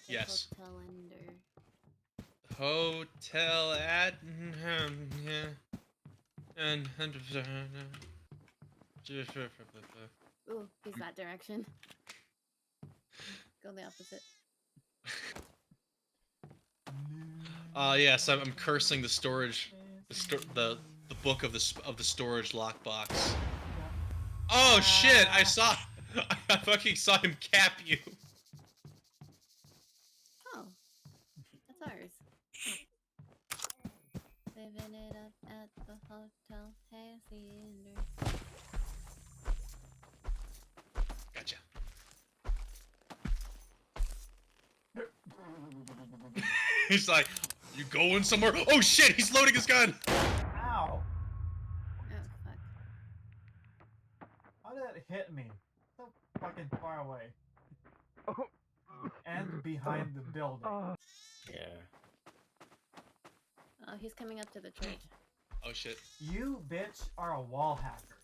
S1: Yes.
S3: Hotel Ender.
S1: Hotel at and
S3: Ooh, he's that direction. Go the opposite.
S1: yes, I'm cursing the storage, the book of the storage lockbox. Oh shit! I fucking saw him cap you.
S3: Oh, that's ours. Living it up at the Hotel Hacienda.
S1: Gotcha. He's like, you going somewhere? Oh shit! He's loading his gun.
S2: Ow!
S3: Oh, fuck.
S2: How did that hit me? So fucking far away. And behind the building.
S5: Yeah.
S3: Oh, he's coming up to the church.
S1: Oh shit.
S2: You bitch are a wall hacker.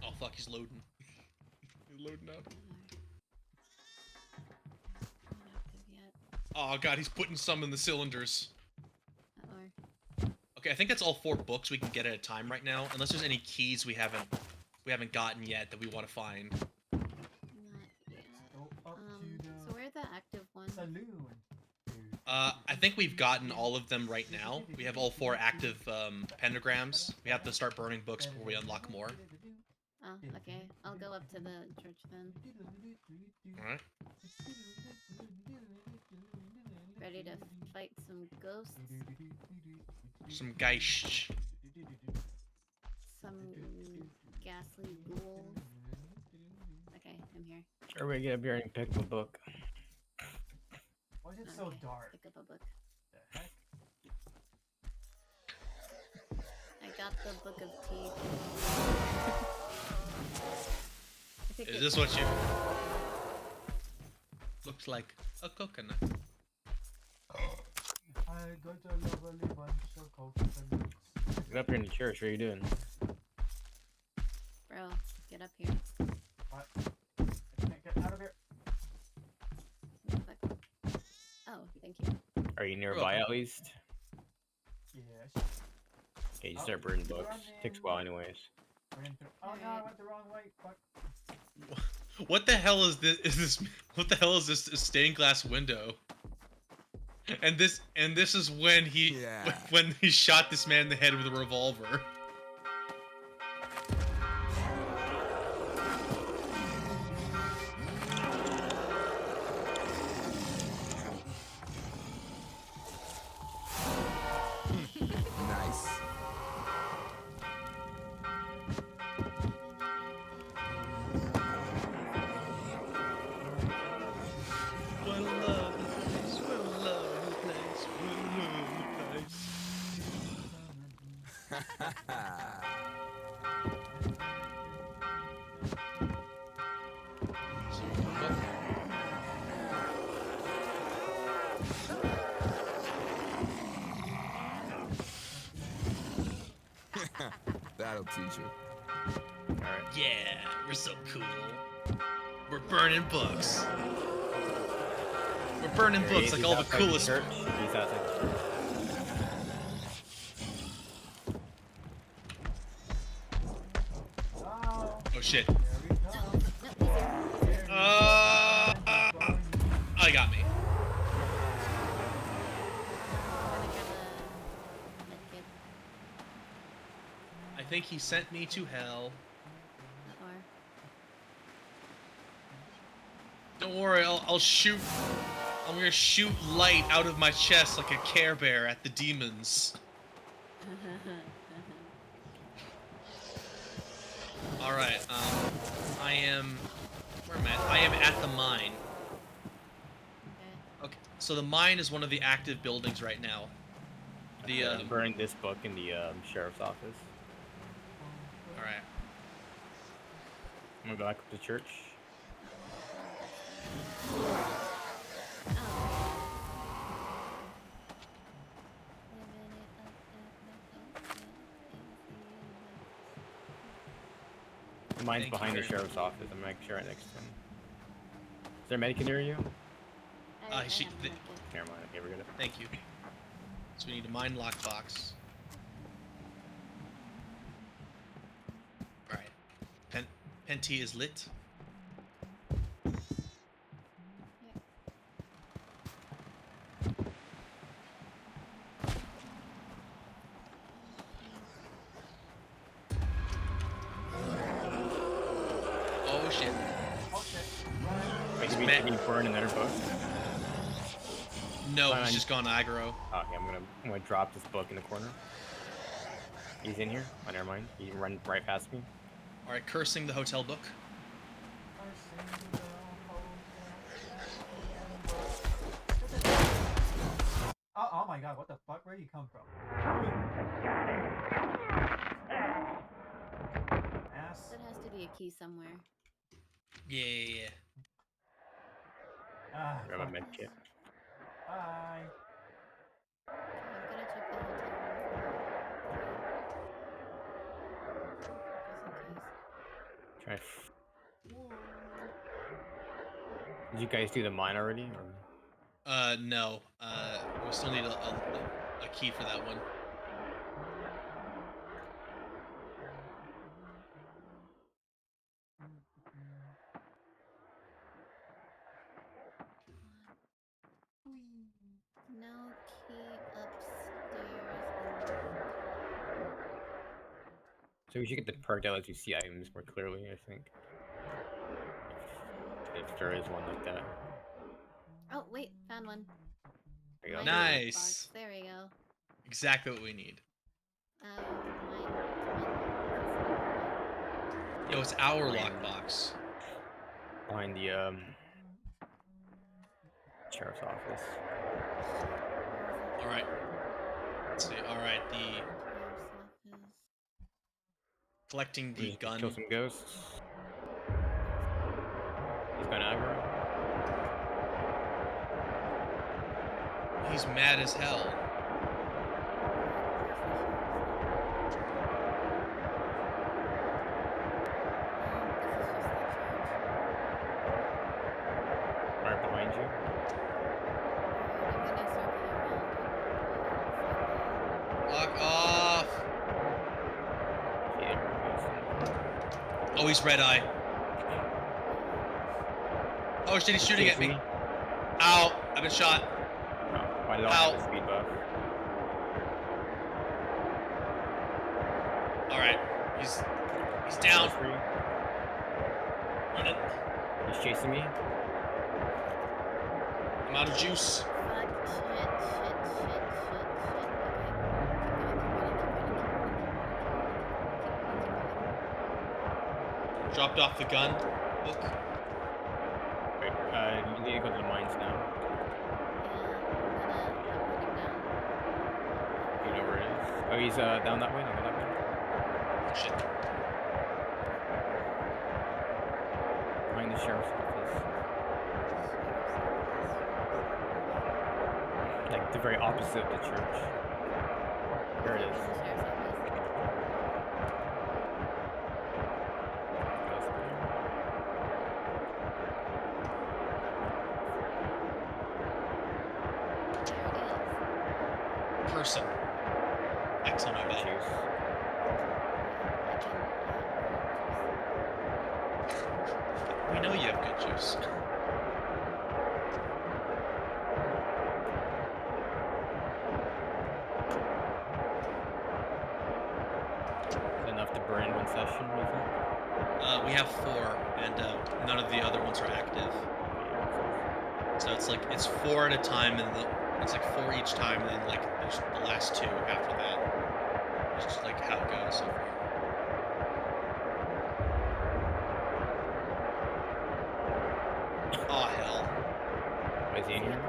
S1: Oh fuck, he's loading. He's loading up.
S3: Not active yet.
S1: Oh god, he's putting some in the cylinders.
S3: Or
S1: Okay, I think that's all 4 books we can get at a time right now, unless there's any keys we haven't gotten yet that we want to find.
S3: not yet.
S2: Go up to
S3: So where's the active one?
S2: the saloon.
S1: I think we've gotten all of them right now. We have all 4 active pentagrams. We have to start burning books before we unlock more.
S3: Oh, okay. I'll go up to the church then.
S1: Alright.
S3: Ready to fight some ghosts?
S1: Some geish.
S3: Some ghastly ghouls? Okay, I'm here.
S5: Everybody get up here and pick up a book.
S2: Why is it so
S3: Okay,
S2: dark?
S3: Pick up a book.
S2: The heck?
S3: I got the Book of Teeth. I think
S1: Is
S3: it-
S1: this what you... Looks like a coconut.
S2: I got a lovely bunch of coconuts.
S5: Get up here in the church. What are you doing?
S3: Bro, get up here.
S2: What? I can't get out of here.
S3: Fuck. Oh, thank you.
S5: Are you nearby at least?
S2: Yes.
S5: Okay, you start burning books. Takes a while anyways.
S2: Oh no, I went the wrong way. Fuck.
S1: What the hell is this? What the hell is this stained glass window? And this is when he shot this man in the head with a revolver.
S6: Nice.
S1: What a lovely place, what a lovely place, what a lovely place.
S6: That'll teach you.
S5: Alright.
S1: Yeah, we're so cool. We're burning books. We're burning books like all the coolest.
S5: He's outside the church.
S2: Oh,
S1: Oh shit.
S2: there we go.
S1: I got me. I think he sent me to hell. Don't worry, I'll shoot. I'm gonna shoot light out of my chest like a Care Bear at the demons. All right. I am. Where am I? I am at the mine. Okay. So the mine is one of the active buildings right now. The
S5: burning this book in the sheriff's office.
S1: All right.
S5: I'm gonna go back up to church. Mine's
S1: Thank you
S5: behind the
S1: very
S5: sheriff's office. I'm like right next to him. Is there a medic near you? Never mind. Okay, we're good.
S1: Thank you. So we need to mine lockbox. All right. Penti is lit. Oh shit.
S2: Oh shit.
S5: Wait,
S1: He's
S5: did
S1: mad.
S5: we burn another book?
S1: No,
S5: Fine.
S1: he's just gone aggro.
S5: Oh, okay, I'm gonna drop this book in the corner. He's in here. Oh, never mind. He run right past me.
S1: All right, cursing the hotel book.
S2: Oh my god, what the fuck? Where did you come from? Ass.
S3: There has to be a key somewhere.
S1: Yeah.
S2: Ah,
S5: Grab a
S2: fuck.
S5: med kit.
S2: Bye.
S3: Okay, I'm gonna check the hotel room just in case.
S5: Did you guys do the mine already? Or?
S1: No. We still need a key for that one.
S3: No key upstairs.
S5: So we should get the perk that lets you see items more clearly, I think. If there is one like that.
S3: Oh wait, found one.
S5: There you go.
S3: Mine
S1: Nice.
S3: box. There we go.
S1: Exactly what we need.
S3: Mine.
S1: Yo, it's our lockbox.
S5: Behind the sheriff's office.
S1: All right. Let's see. All right, the collecting the
S5: Just
S1: gun.
S5: Kill some ghosts. He's gone aggro.
S1: He's mad as hell.
S5: Right behind you.
S1: Lock off.
S5: Yeah.
S1: Oh, he's red eye. Oh shit, he's shooting at me. Ow! I've been shot.
S5: Oh, why did I have a speed buff?
S1: All right, he's down.
S5: For you.
S1: Run it.
S5: He's chasing me.
S1: I'm out of juice.
S3: Fuck, shit.
S1: Dropped off the gun. Book.
S5: Wait, you need to go to the mines now. You know where it is? Oh, he's down that way. I'll go that way.
S1: Shit.
S5: Behind the sheriff's office. Like the very opposite of the church. There it is.
S1: Person. X on my back.
S5: Juice.
S1: We know you have good juice.
S5: Enough to burn in one session, do you think?
S1: We have 4, and none of the other ones are active. So it's like it's 4 at a time, and it's like 4 each time, and then like there's the last 2 after that. It's just like how it goes so far. Oh hell!
S5: Is he in here?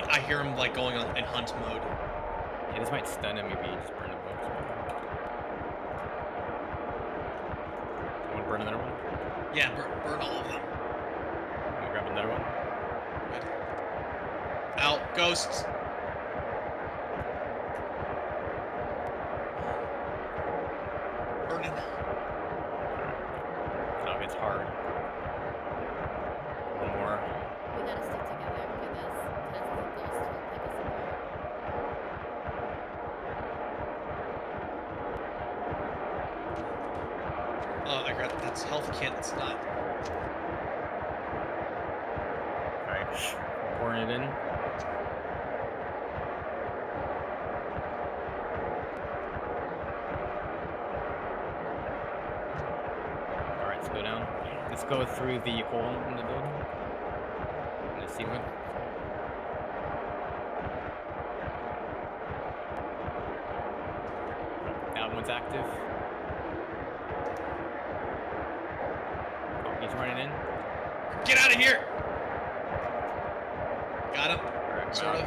S1: I hear him like going in hunt mode.
S5: Yeah, this might stun him. Maybe he just burn the books. burn another one.
S1: Yeah, burn all of them.
S5: I'm gonna grab another one.
S1: Good. Ow, ghosts. Burning.
S5: Oh, it's hard. One more.
S3: We gotta stick together after this, because the ghost will pick us apart.
S1: Oh, I got that's health kit. It's not.
S5: Alright. Pouring it in. Alright, let's go down. Let's go through the hole in the building. In the ceiling. That one's active. Oh, he's running in.
S1: Get out of here! Got him.
S5: Alright,
S1: Sort of.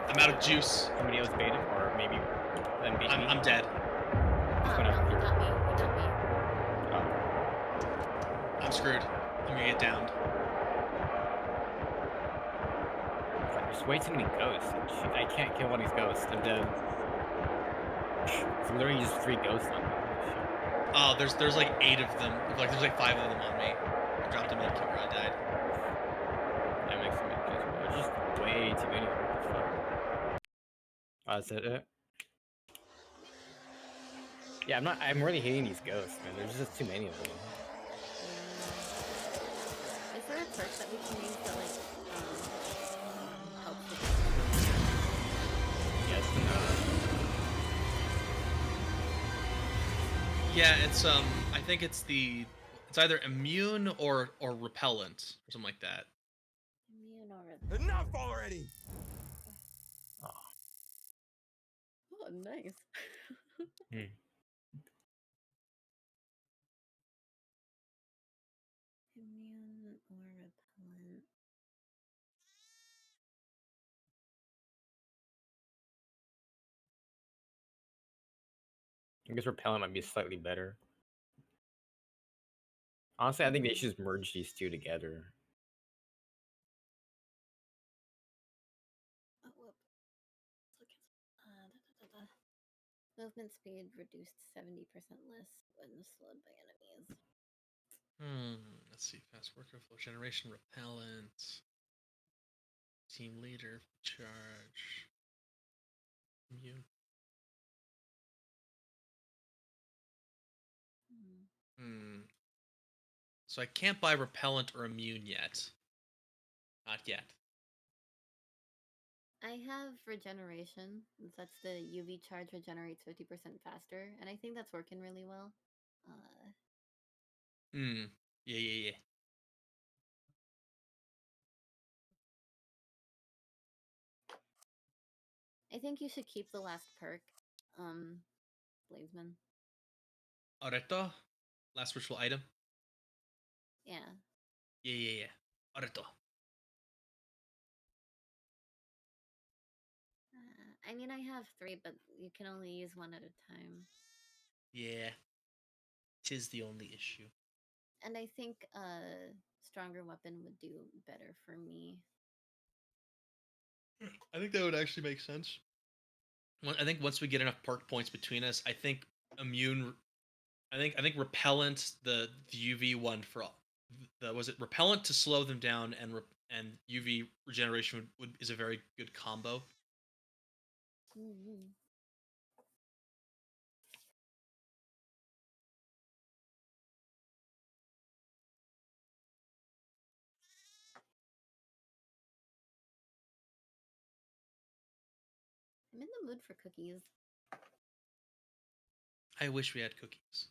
S1: I'm out of juice.
S5: Somebody else bait him, or maybe them beat me.
S1: I'm dead.
S3: Oh,
S5: gonna-
S3: no, he got me. He got me.
S5: Oh.
S1: I'm screwed. I'm gonna get downed.
S5: There's way too many ghosts. I can't kill all these ghosts. I'm dead. It's literally just 3 ghosts on me.
S1: Oh, there's like 8 of them. Like there's like 5 of them on me. I dropped a medkit where I died.
S5: That makes me just, bro. It's just way too many. What the fuck? Oh, is that it? Yeah, I'm really hating these ghosts, man. There's just too many of them.
S3: Is there a perk that we can use that like helps with
S5: Yes and no.
S1: Yeah, it's I think it's either immune or repellent or something like that.
S3: immune or repellent?
S6: Enough already!
S3: Oh, nice.
S5: Hmm.
S3: Immune or repellent.
S5: I guess repellent might be slightly better. Honestly, I think they should just merge these two together.
S3: Oh, whoop. Look at movement speed reduced 70% less when slowed by enemies.
S1: Let's see. Fast worker flow generation repellent. Team leader charge. Immune. So I can't buy repellent or immune yet. Not yet.
S3: I have regeneration. That's the UV charge regenerates 50% faster, and I think that's working really well.
S1: Yeah.
S3: I think you should keep the last perk, Bladesman.
S1: Areto. Last ritual item.
S3: Yeah.
S1: Yeah. Areto.
S3: I mean, I have 3, but you can only use 1 at a time.
S1: Yeah. Tis the only issue.
S3: And I think a stronger weapon would do better for me.
S1: I think that would actually make sense. I think once we get enough perk points between us, I think immune. I think repellent, the UV one for all. Was it repellent to slow them down and UV regeneration is a very good combo.
S3: Mm-hmm. I'm in the mood for cookies.
S1: I wish we had cookies.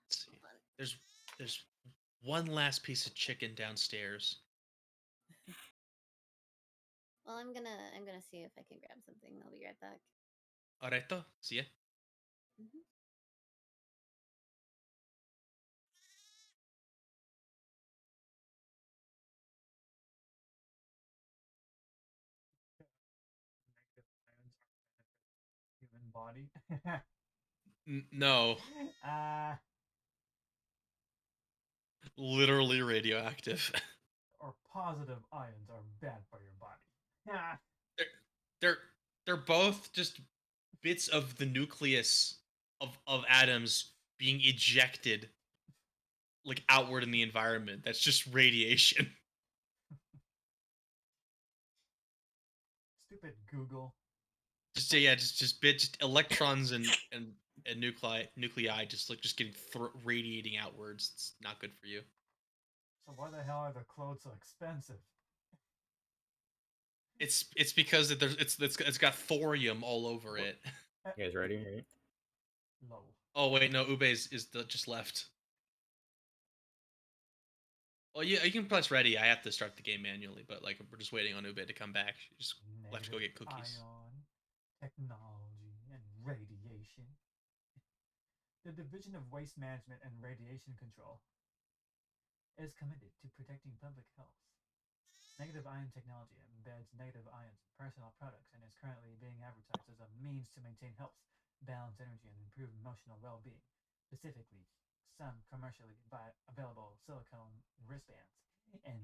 S1: Let's see.
S3: Hold on.
S1: There's one last piece of chicken downstairs.
S3: Well, I'm gonna see if I can grab something. I'll be right back.
S1: Alrighto, see ya.
S3: Mm-hmm.
S2: Negative ions are bad for the human body.
S1: No, literally radioactive.
S2: Or positive ions are bad for your body.
S1: they're they're they're both just bits of the nucleus of atoms being ejected like outward in the environment. That's just radiation.
S2: Stupid Google.
S1: Just yeah, just electrons and nuclei just getting radiating outwards. It's not good for you.
S2: So why the hell are the clothes so expensive?
S1: It's because it's got thorium all over it.
S5: You guys ready? Right?
S2: Low.
S1: Oh wait, no, Ube is just left. Well, yeah, you can press ready. I have to start the game manually, but like we're just waiting on Ube to come back. She just left to go get cookies.
S2: Ion, technology, and radiation. The Division of Waste Management and Radiation Control is committed to protecting public health. Negative ion technology embeds negative ions in personal products and is currently being advertised as a means to maintain health, balance energy, and improve emotional well-being. Specifically, some commercially available silicone wristbands and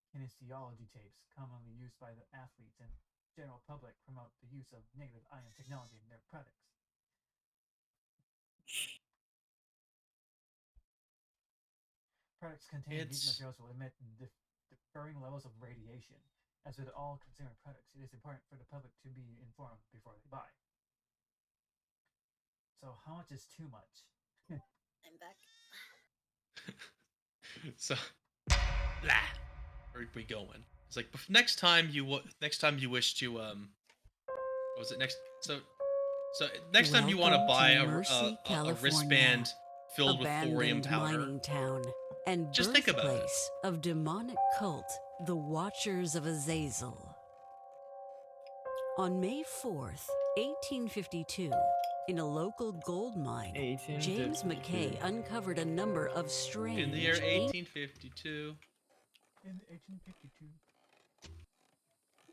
S2: kinesiology tapes commonly used by the athletes and general public promote the use of negative ion technology in their products. Products containing these materials will emit differing levels of radiation. As with all consumer products, it is important for the public to be informed before they buy. So, how much is too much?
S3: I'm back.
S1: So, blah. Where are we going? It's like next time you wish to what was it next? So next time you want to buy a wristband filled with thorium powder,
S4: mining town and
S1: just think about it.
S4: Birthplace of demonic cult, the Watchers of Azazel. On May 4th, 1852, in a local gold mine, James
S5: 1852.
S4: McKay uncovered a number of strange.
S1: In the year 1852.
S2: In 1852.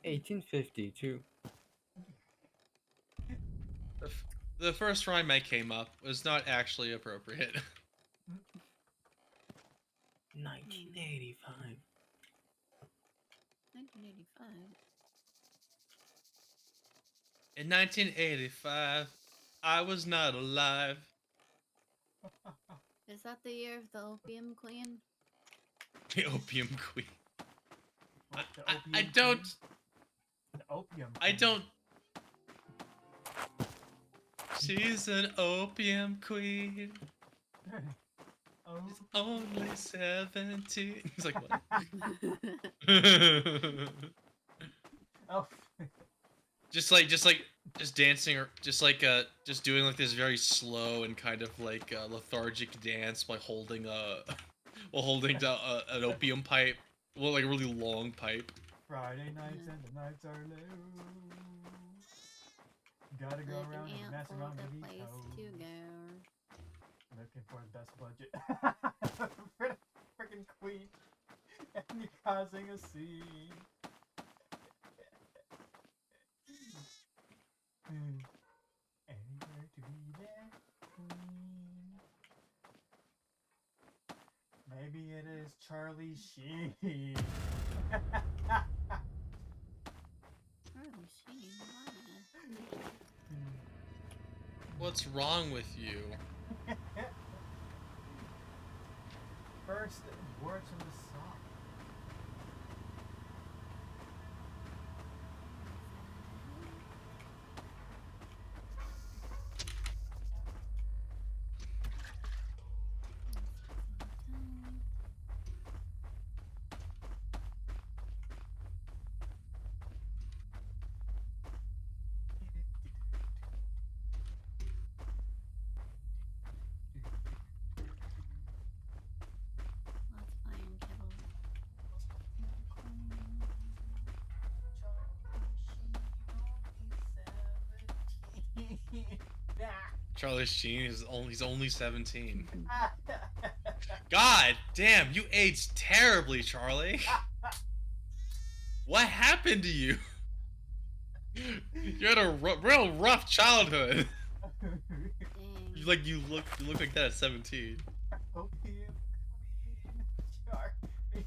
S5: 1852.
S1: The first rhyme I came up was not actually appropriate.
S5: 1985.
S3: 1985.
S1: In 1985, I was not alive.
S3: Is that the year of the Opium Queen?
S1: The Opium Queen.
S2: I
S1: don't.
S2: The Opium Queen.
S1: I don't. She's an opium queen.
S2: Oh.
S1: She's only 17. He's like, what?
S2: Oh.
S1: just dancing or just doing like this very slow and kind of like lethargic dance by holding an opium pipe. Well, like a really long pipe.
S2: Friday nights and the nights are low. Gotta go
S3: Like
S2: around
S3: an
S2: and mess
S3: ant
S2: around
S3: for
S2: with
S3: the
S2: these
S3: place
S2: toes.
S3: to go.
S2: Looking for the best budget. For the freaking queen. And you're causing a scene. Anywhere to be there, queen. Maybe it is Charlie Sheen.
S3: Charlie Sheen, why?
S1: What's wrong with you?
S2: First words from the song.
S3: Lots of iron kettle.
S1: Charlie Sheen is only 17. God damn, you aged terribly, Charlie. What happened to you? You had a real rough childhood.
S3: Dang.
S1: you look like that at 17.
S2: Hope you clean shark fish.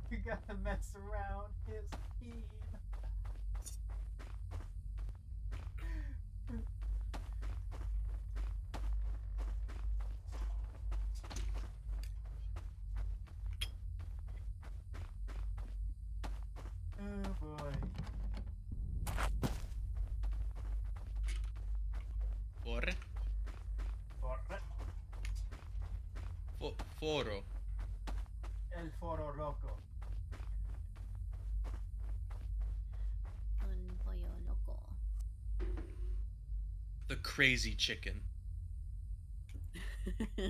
S2: You gotta mess around his peen. Oh boy.
S1: Porre? Foro.
S2: El foro loco.
S3: Un pollo loco.
S1: The crazy chicken.
S3: Why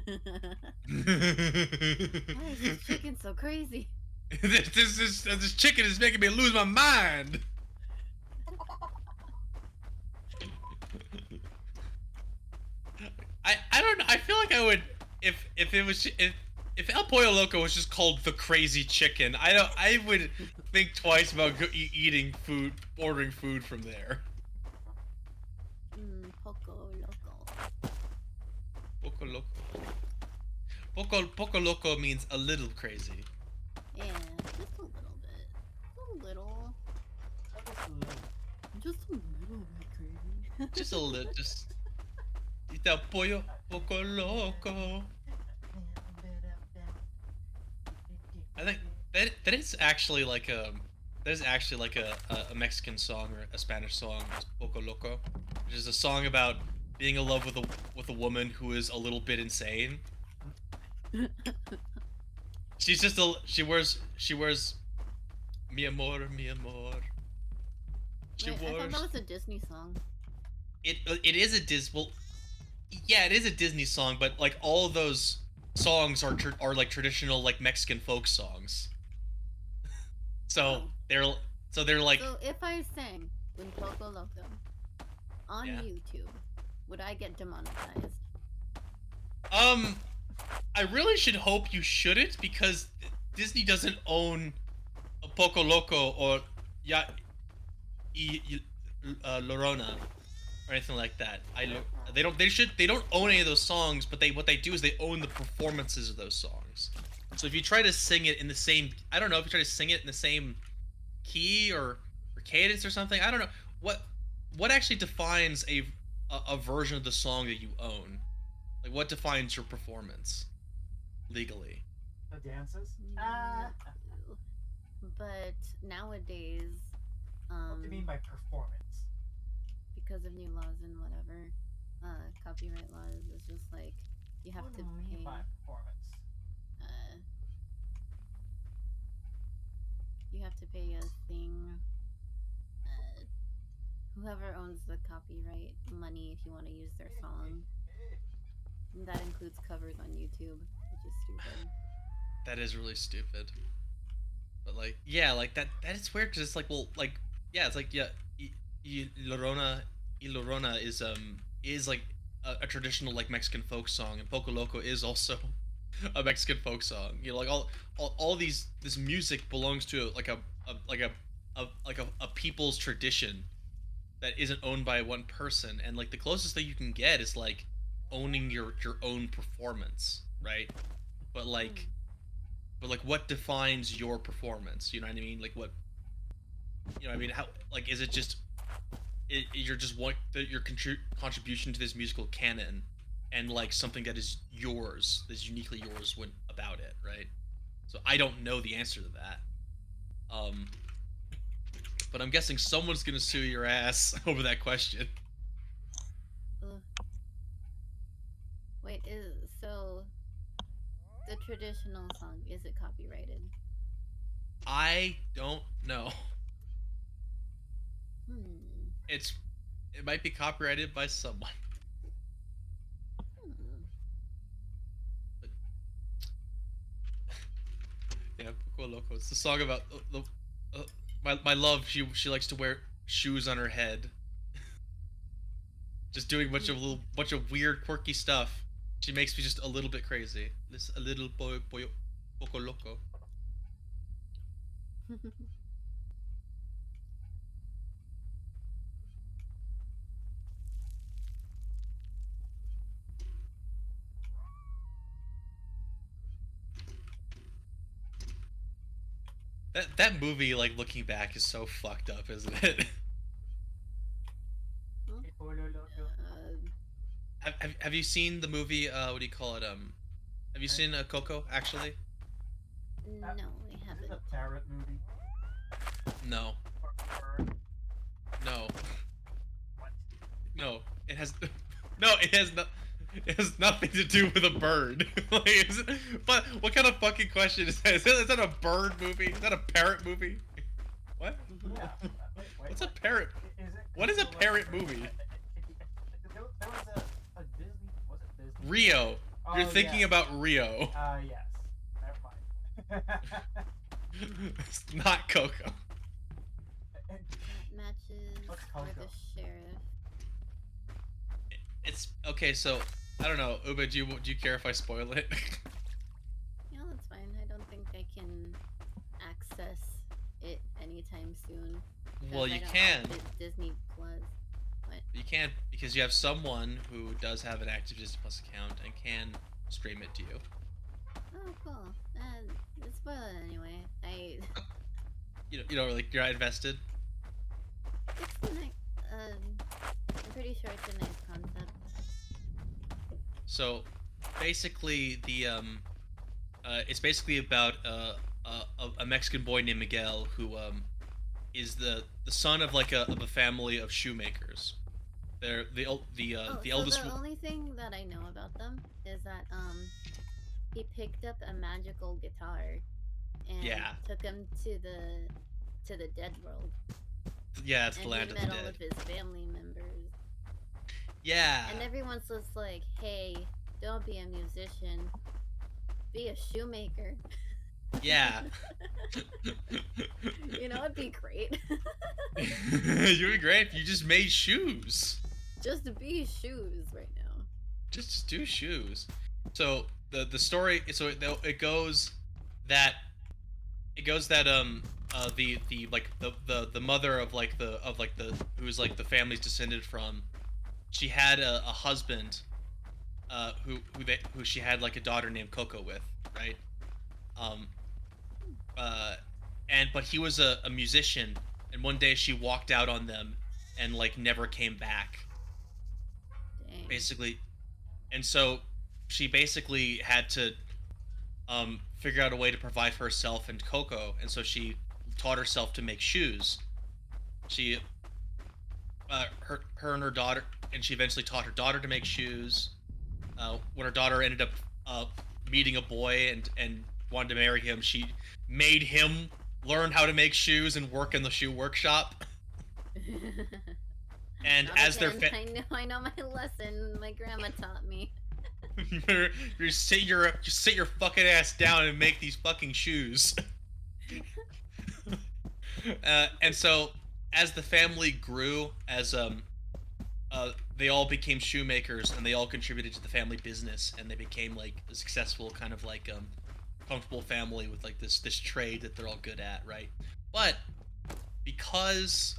S3: is this chicken so crazy?
S1: this chicken is making me lose my mind. I don't know. I feel like I would if it was if El Pollo Loco was just called the crazy chicken. I would think twice about eating food, ordering food from there.
S3: Poco loco.
S1: Poco Loco. Poco Loco means a little crazy.
S3: Yeah, just a little bit. A little.
S2: Just a little.
S3: Just a little bit crazy.
S1: Just a little. Just eat that pollo Poco Loco. I think that is actually like a Mexican song or a Spanish song, Poco Loco, which is a song about being in love with a woman who is a little bit insane. She wears mi amor, mi amor. She
S3: Wait, I thought
S1: wears.
S3: that was a Disney song.
S1: It is a Well, yeah, it is a Disney song, but like all of those songs are like traditional like Mexican folk songs. So they're like
S3: So if I sang Un Poco Loco on
S1: Yeah.
S3: YouTube, would I get demonetized?
S1: I really should hope you shouldn't, because Disney doesn't own a Poco Loco or Lorona or anything like that. They don't own any of those songs, but what they do is they own the performances of those songs. So if you try to sing it in the same, I don't know, if you try to sing it in the same key or cadence or something, I don't know what actually defines a version of the song that you own. Like, what defines your performance legally?
S2: The dances?
S3: No clue. But nowadays,
S2: What do you mean by performance?
S3: because of new laws and whatever, copyright laws, it's just like you have
S2: What
S3: to
S2: do you
S3: pay.
S2: mean by performance?
S3: You have to pay a thing. Whoever owns the copyright money if you want to use their song. And that includes covers on YouTube, which is stupid.
S1: That is really stupid. But like, yeah, like that is weird, because it's like, well, like, yeah, it's like, yeah, Lorona is like a traditional like Mexican folk song, and Poco Loco is also a Mexican folk song. You know, like all this music belongs to like a people's tradition that isn't owned by one person, and like the closest thing you can get is like owning your own performance, right? But like what defines your performance? You know what I mean? Like what, you know what I mean? How, like, is it just you're just your contribution to this musical canon, and like something that is yours, that's uniquely yours about it, right? So I don't know the answer to that. But I'm guessing someone's gonna sue your ass over that question.
S3: Ugh. Wait, so the traditional song, is it copyrighted?
S1: I don't know. It might be copyrighted by someone. Yeah, Poco Loco. It's the song about my love. She likes to wear shoes on her head. Just doing a bunch of weird, quirky stuff. She makes me just a little bit crazy. This a little Poco Loco. That movie, like looking back, is so fucked up, isn't it? Have you seen the movie? What do you call it? Have you seen Coco? Actually,
S3: No, I
S2: Is
S3: haven't.
S2: it a parrot movie?
S1: no,
S2: Or
S1: no,
S2: what?
S1: no. It has no. It has nothing to do with a bird. Like, but what kind of fucking question is that? Is that a bird movie? Is that a parrot movie? What?
S2: Yeah. Wait,
S1: What's a
S2: what?
S1: parrot?
S2: Is it
S1: What is a
S2: Coco, like,
S1: parrot movie?
S2: There was a Disney. Was it Disney?
S1: Rio. You're
S2: Oh,
S1: thinking
S2: yeah.
S1: about Rio.
S2: Yes. Never mind.
S1: It's not Coco.
S3: Matches
S2: What's
S3: for the
S2: Coco?
S3: sheriff.
S1: It's okay. So I don't know. Uba, do you care if I spoil it?
S3: Yeah, that's fine. I don't think I can access it anytime soon.
S1: Well,
S3: because I
S1: you
S3: don't
S1: can.
S3: have Disney Plus. What?
S1: You can't because you have someone who does have an active Disney Plus account and can stream it to you.
S3: Oh, cool. Let's spoil it anyway.
S1: You don't really you're not invested.
S3: It's a nice. I'm pretty sure it's a nice concept.
S1: So basically, it's basically about a Mexican boy named Miguel who is the son of like of a family of shoemakers. They're the eldest.
S3: The only thing that I know about them is that he picked up a magical guitar and
S1: Yeah.
S3: took him to the dead world.
S1: Yeah, it's the
S3: And
S1: land
S3: he
S1: of the
S3: met all
S1: dead.
S3: of his family members.
S1: Yeah.
S3: And everyone's just like, hey, don't be a musician. Be a shoemaker.
S1: Yeah.
S3: You know, it'd be great.
S1: You'd be great if you just made shoes.
S3: Just to be shoes right now.
S1: Just do shoes. So the story it goes that the mother of the who's like the family's descended from, she had a husband who she had like a daughter named Coco with, right? But he was a musician, and one day she walked out on them and like never came back,
S3: Dang.
S1: basically. And so she basically had to figure out a way to provide for herself and Coco, and so she taught herself to make shoes. She her and her daughter, and she eventually taught her daughter to make shoes. When her daughter ended up meeting a boy and wanted to marry him, she made him learn how to make shoes and work in the shoe workshop. And
S3: Not
S1: as
S3: again. I know my lesson. My grandma taught me.
S1: you better sit your fucking ass down and make these fucking shoes. And so as the family grew, as they all became shoemakers and they all contributed to the family business, and they became like a successful kind of like comfortable family with like this trade that they're all good at, right? But because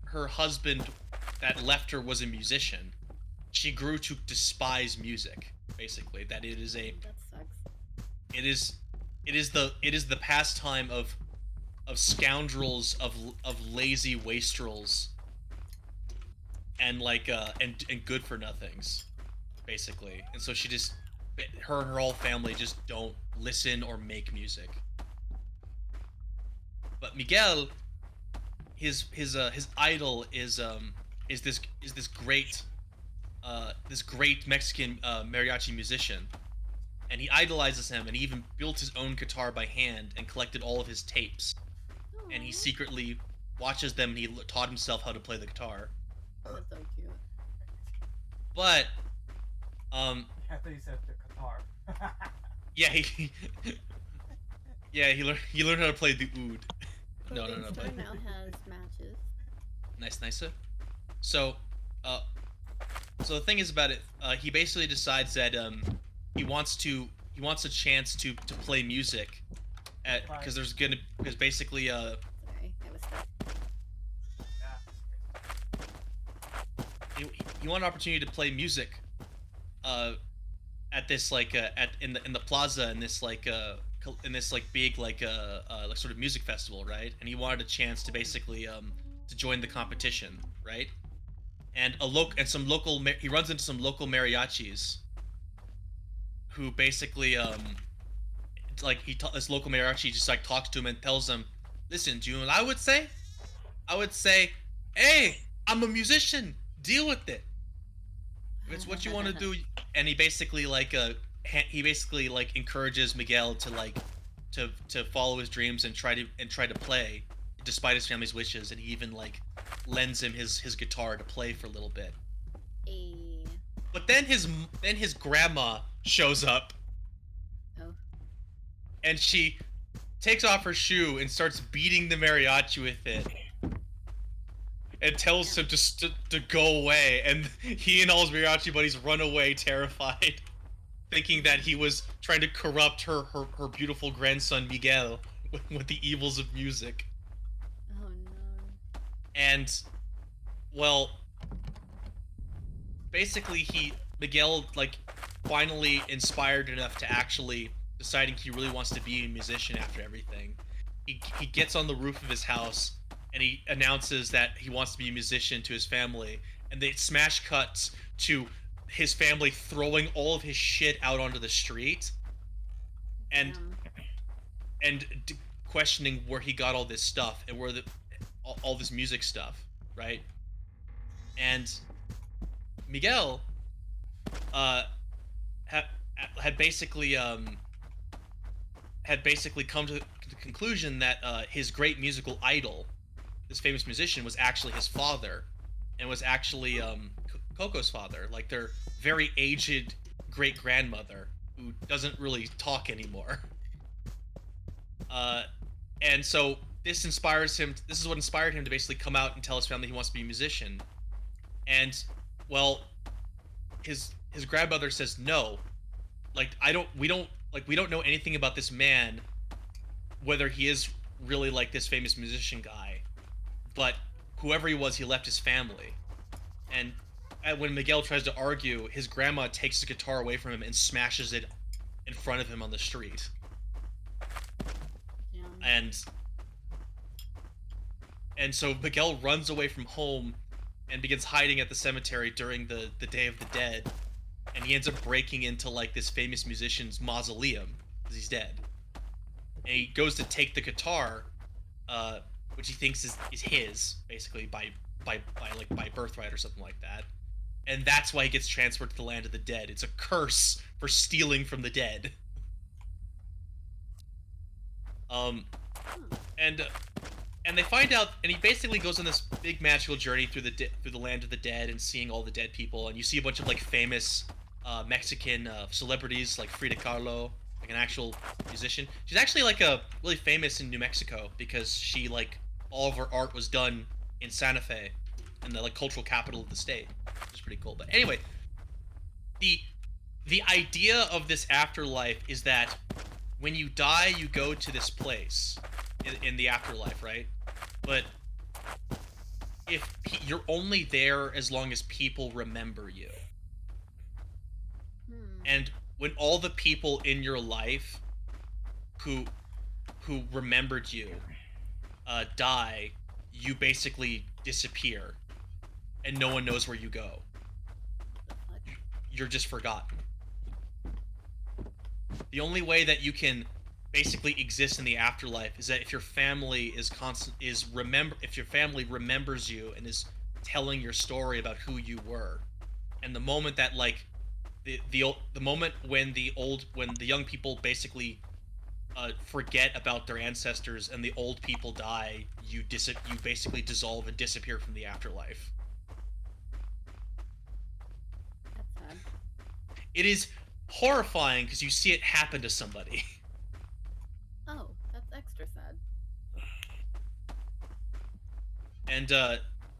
S1: her husband that left her was a musician, she grew to despise music. Basically, that it is
S3: That sucks.
S1: it is the pastime of scoundrels, of lazy wastrels, and like and good for nothings, basically. And so she just her and her whole family just don't listen or make music. But Miguel, his idol is this great Mexican mariachi musician, and he idolizes him, and he even built his own guitar by hand and collected all of his tapes, and he
S3: Aw,
S1: secretly watches them, and he taught himself how to play the guitar.
S3: that's so cute.
S1: But
S2: I thought you said the guitar.
S1: yeah, he learned how to play the oud. No,
S3: Clothing
S1: but
S3: store now has matches.
S1: nice. So the thing is about it, he basically decides that he wants a chance to play music because basically
S3: Sorry, I was stuck.
S1: he wanted an opportunity to play music at this like in the plaza in this like in this like big like sort of music festival, right? And he wanted a chance to basically to join the competition, right? And he runs into some local mariachis who basically like this local mariachi just like talks to him and tells him, listen, do you know what I would say? I would say, hey, I'm a musician, deal with it. If it's what you want to do. And he basically like encourages Miguel to like to follow his dreams and try to play despite his family's wishes, and he even like lends him his guitar to play for a little bit.
S3: Eh.
S1: But then his grandma shows up.
S3: Oh.
S1: And she takes off her shoe and starts beating the mariachi with it. And tells him to go away, and he and all his mariachi buddies run away terrified, thinking that he was trying to corrupt her beautiful grandson Miguel with the evils of music.
S3: Oh no.
S1: And, well, basically Miguel like finally inspired enough to actually deciding he really wants to be a musician after everything. He gets on the roof of his house and he announces that he wants to be a musician to his family, and they smash cuts to his family throwing all of his shit out onto the street and questioning where he got all this stuff and where all this music stuff, right? And Miguel had basically come to the conclusion that his great musical idol, this famous musician, was actually his father, and was actually Coco's father, like their very aged great grandmother who doesn't really talk anymore. And so this inspires him. This is what inspired him to basically come out and tell his family he wants to be a musician. And well, his grandmother says no. Like we don't know anything about this man, whether he is really like this famous musician guy, but whoever he was, he left his family. And when Miguel tries to argue, his grandma takes his guitar away from him and smashes it in front of him on the street.
S3: Yeah.
S1: And so Miguel runs away from home and begins hiding at the cemetery during the Day of the Dead, and he ends up breaking into like this famous musician's mausoleum because he's dead. And he goes to take the guitar, which he thinks is his, basically by birthright or something like that. And that's why he gets transferred to the land of the dead. It's a curse for stealing from the dead. And they find out, and he basically goes on this big magical journey through the land of the dead and seeing all the dead people. And you see a bunch of like famous Mexican celebrities like Frida Kahlo, like an actual musician. She's actually like a really famous in New Mexico because she like all of her art was done in Santa Fe, in the like cultural capital of the state, which is pretty cool. But anyway, the idea of this afterlife is that when you die, you go to this place in the afterlife, right? But you're only there as long as people remember you. And when all the people in your life who remembered you die, you basically disappear, and no one knows where you go. You're just forgotten. The only way that you can basically exist in the afterlife is that if your family if your family remembers you and is telling your story about who you were. And the moment that like the moment when the young people basically forget about their ancestors and the old people die, you basically dissolve and disappear from the afterlife.
S3: That's sad.
S1: It is horrifying because you see it happen to somebody.
S3: Oh, that's extra sad.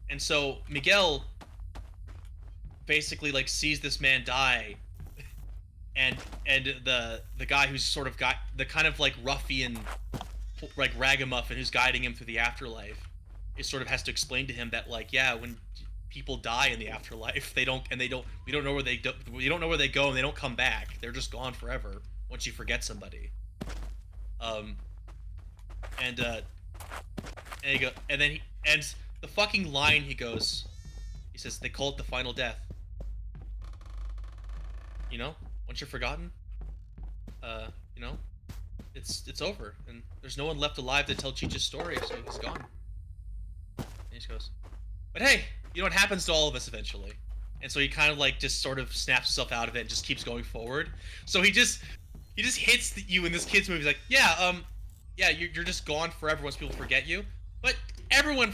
S1: And so Miguel basically like sees this man die, and the guy who's sort of got the kind of like ruffian, like ragamuffin who's guiding him through the afterlife, is sort of has to explain to him that like, yeah, when people die in the afterlife, we don't know where they go, and they don't come back. They're just gone forever once you forget somebody. Um, and he go, and then the fucking line he says, they call it the final death. You know, once you're forgotten, you know, it's over, and there's no one left alive to tell Cheech's story, so he's gone. And he just goes, but hey, you know what happens to all of us eventually. And so he kind of like just sort of snaps himself out of it and just keeps going forward. So he just hits you in this kid's movie. He's like, yeah, yeah, you're just gone forever once people forget you. But everyone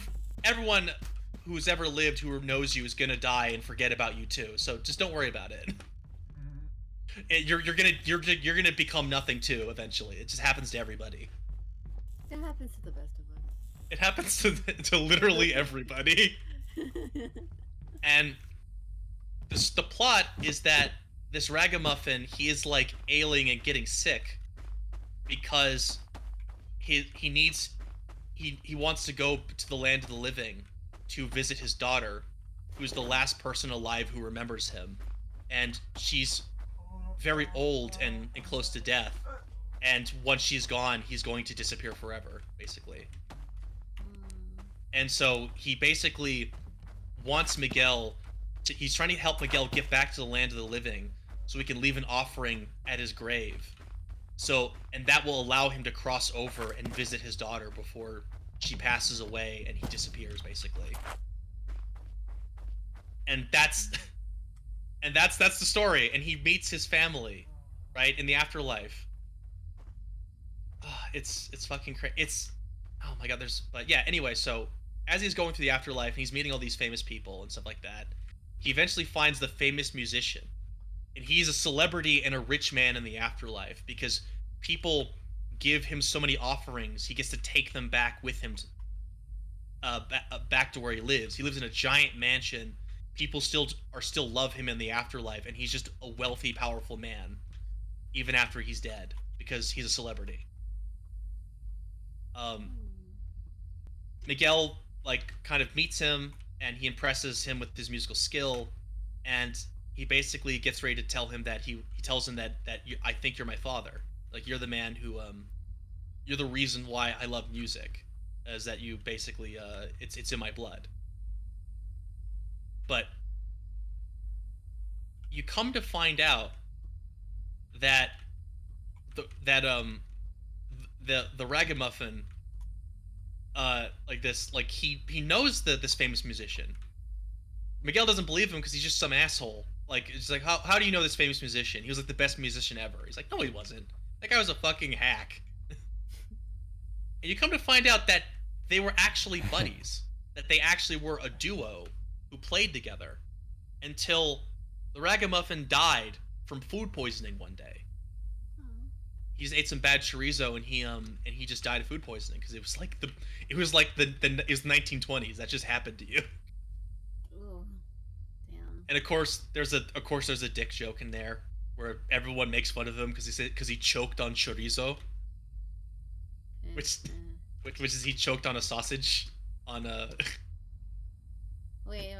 S1: who's ever lived who knows you is gonna die and forget about you too. So just don't worry about it. And you're gonna become nothing too eventually. It just happens to everybody.
S3: It happens to the best of us.
S1: It happens to literally everybody. And the plot is that this ragamuffin, he is like ailing and getting sick because he wants to go to the land of the living to visit his daughter, who's the last person alive who remembers him, and she's very old and close to death, and once she's gone, he's going to disappear forever, basically. And so he basically wants Miguel he's trying to help Miguel get back to the land of the living so he can leave an offering at his grave. So, and that will allow him to cross over and visit his daughter before she passes away and he disappears, basically. And that's the story. And he meets his family, right, in the afterlife. It's fucking crazy. Oh my god, but yeah, anyway, so as he's going through the afterlife and he's meeting all these famous people and stuff like that, he eventually finds the famous musician. And he's a celebrity and a rich man in the afterlife because people give him so many offerings, he gets to take them back with him back to where he lives. He lives in a giant mansion. People still love him in the afterlife, and he's just a wealthy, powerful man even after he's dead because he's a celebrity. Miguel like kind of meets him and he impresses him with his musical skill, and he basically gets ready to tell him that he tells him that I think you're my father. Like, you're the man who you're the reason why I love music, is that you basically it's in my blood. But you come to find out that the ragamuffin he knows this famous musician. Miguel doesn't believe him because he's just some asshole. Like, it's like, how do you know this famous musician? He was like the best musician ever. He's like, no, he wasn't. That guy was a fucking hack. And you come to find out that they were actually buddies. That they actually were a duo who played together until the ragamuffin died from food poisoning one day. He just ate some bad chorizo and he just died of food poisoning because it was the 1920s. That just happened to you.
S3: Ooh, damn.
S1: And of course there's a dick joke in there where everyone makes fun of him because he choked on chorizo, which is he choked on a sausage on a.
S3: Wait.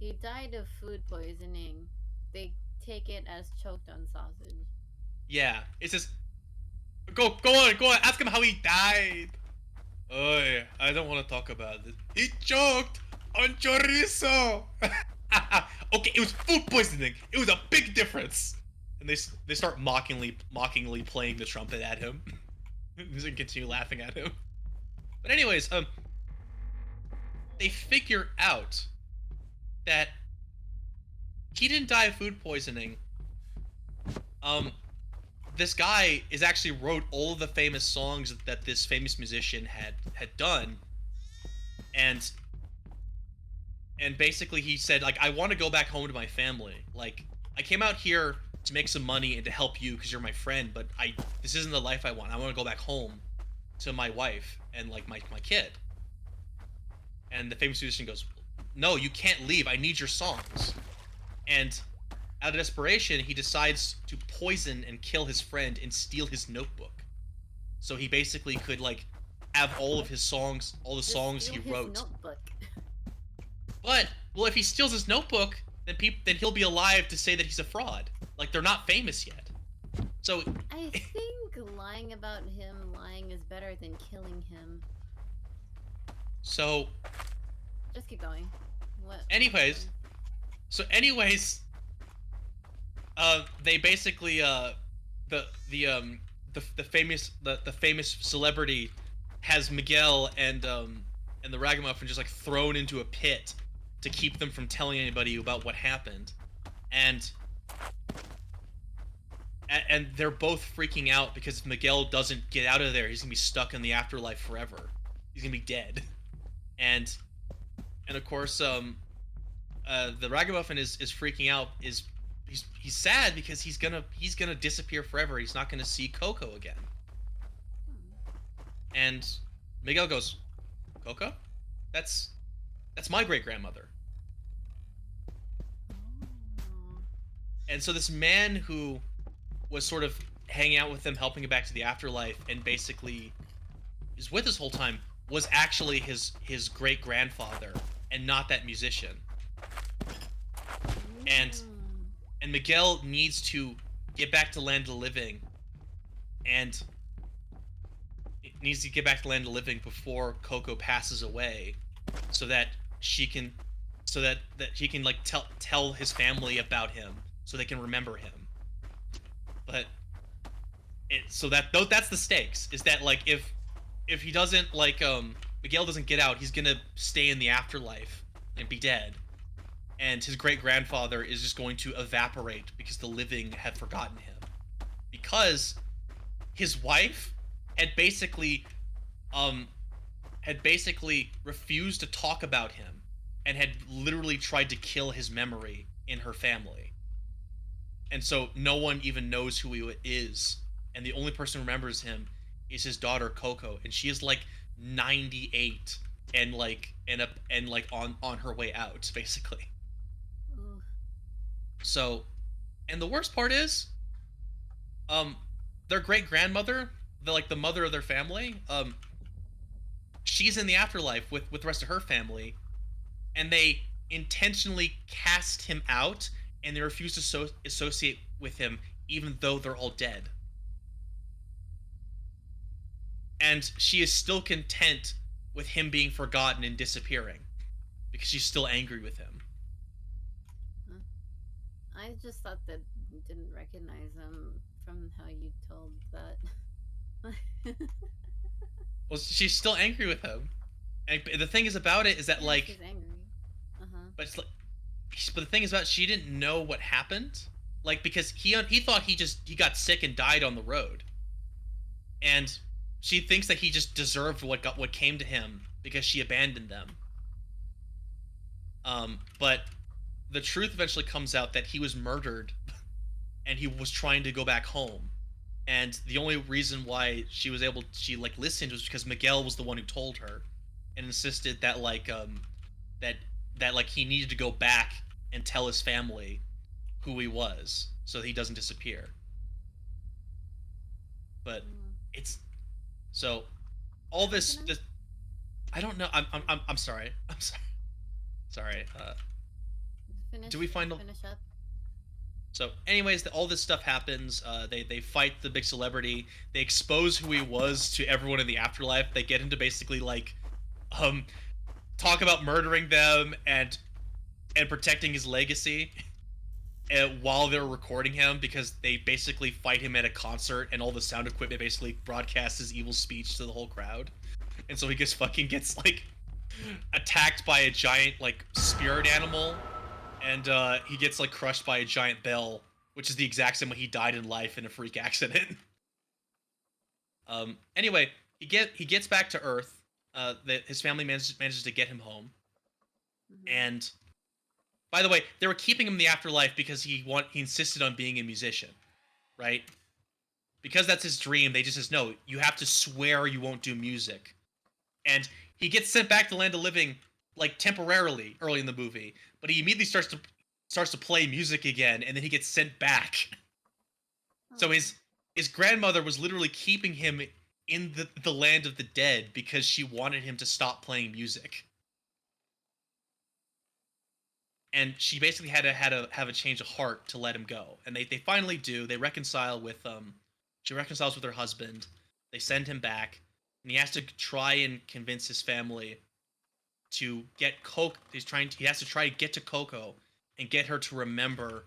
S3: He died of food poisoning. They take it as choked on sausage.
S1: Yeah, it's just. Go on. Ask him how he died. Oh, I don't want to talk about it. He choked on chorizo. Okay, it was food poisoning. It was a big difference. And they start mockingly playing the trumpet at him. And continue laughing at him. But anyways, they figure out that he didn't die of food poisoning. This guy actually wrote all of the famous songs that this famous musician had done, and basically he said, like, I want to go back home to my family. Like, I came out here to make some money and to help you because you're my friend, but this isn't the life I want. I want to go back home to my wife and like my kid. And the famous musician goes, no, you can't leave. I need your songs. And out of desperation, he decides to poison and kill his friend and steal his notebook. So he basically could, like, have all of his songs, all the songs he wrote.
S3: Notebook.
S1: But, well, if he steals his notebook, then he'll be alive to say that he's a fraud. Like, they're not famous yet. So
S3: I think lying about him lying is better than killing him.
S1: so
S3: Just keep going. What?
S1: anyways, they basically the the um the famous celebrity has Miguel and the Ragamuffin just like thrown into a pit to keep them from telling anybody about what happened, and and they're both freaking out because if Miguel doesn't get out of there, he's gonna be stuck in the afterlife forever. He's gonna be dead, and of course the Ragamuffin is freaking out. He's sad because he's gonna disappear forever. He's not gonna see Coco again. And Miguel goes, Coco? That's my great grandmother.
S3: Oh.
S1: And so this man who was sort of hanging out with him, helping him back to the afterlife, and basically is with this whole time, was actually his great grandfather, and not that musician. And Miguel needs to get back to land of the living, and it needs to get back to land of the living before Coco passes away, so that she can, that he can like tell his family about him, so they can remember him. But that's the stakes. Is that like if he doesn't like Miguel doesn't get out, he's gonna stay in the afterlife and be dead. And his great-grandfather is just going to evaporate because the living have forgotten him. Because his wife had basically refused to talk about him and had literally tried to kill his memory in her family. And so no one even knows who he is, and the only person who remembers him is his daughter Coco, and she is like 98 and like on her way out basically.
S3: Ooh.
S1: So, and the worst part is, their great grandmother, the mother of their family, she's in the afterlife with the rest of her family, and they intentionally cast him out, and they refuse to associate with him, even though they're all dead. And she is still content with him being forgotten and disappearing, because she's still angry with him.
S3: I just thought that you didn't recognize him from how you told that.
S1: Well, she's still angry with him, and the thing is about it is that
S3: Yeah,
S1: like,
S3: she's angry.
S1: but it's like, but the thing is about she didn't know what happened, like because he thought he got sick and died on the road, and she thinks that he just deserved what came to him because she abandoned them. But the truth eventually comes out that he was murdered, and he was trying to go back home, and the only reason why she listened was because Miguel was the one who told her, and insisted that like he needed to go back and tell his family who he was so that he doesn't disappear. But it's so all this I don't know. I'm sorry. I'm sorry. Sorry. Do we find
S3: finish up?
S1: So, anyways, all this stuff happens. They fight the big celebrity. They expose who he was to everyone in the afterlife. They get him to basically like, talk about murdering them and protecting his legacy, while they're recording him, because they basically fight him at a concert, and all the sound equipment basically broadcasts his evil speech to the whole crowd, and so he gets like attacked by a giant like spirit animal. And he gets like crushed by a giant bell, which is the exact same way he died in life in a freak accident. Anyway, he gets back to Earth. His family manages to get him home. And by the way, they were keeping him in the afterlife because he insisted on being a musician, right? Because that's his dream. They just says, no, you have to swear you won't do music. And he gets sent back to Land of Living like temporarily early in the movie, but he immediately starts to play music again, and then he gets sent back. So his grandmother was literally keeping him in the land of the dead because she wanted him to stop playing music. and she basically had to have a change of heart to let him go. And they finally do. They reconcile with she reconciles with her husband. They send him back, and he has to try and convince his family to get Coco. He has to try to get to Coco and get her to remember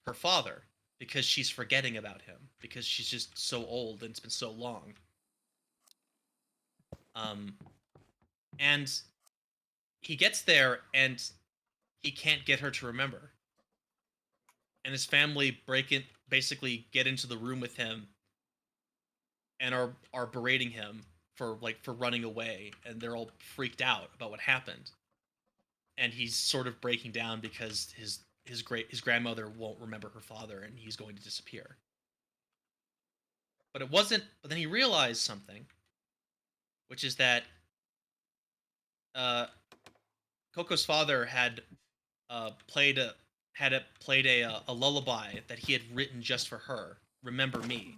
S1: her father because she's forgetting about him because she's just so old and it's been so long. And he gets there and he can't get her to remember. And his family basically get into the room with him and are berating him for running away, and they're all freaked out about what happened. And he's sort of breaking down because his grandmother won't remember her father and he's going to disappear. But then he realized something, which is that uh, Coco's father had played a lullaby that he had written just for her. Remember Me.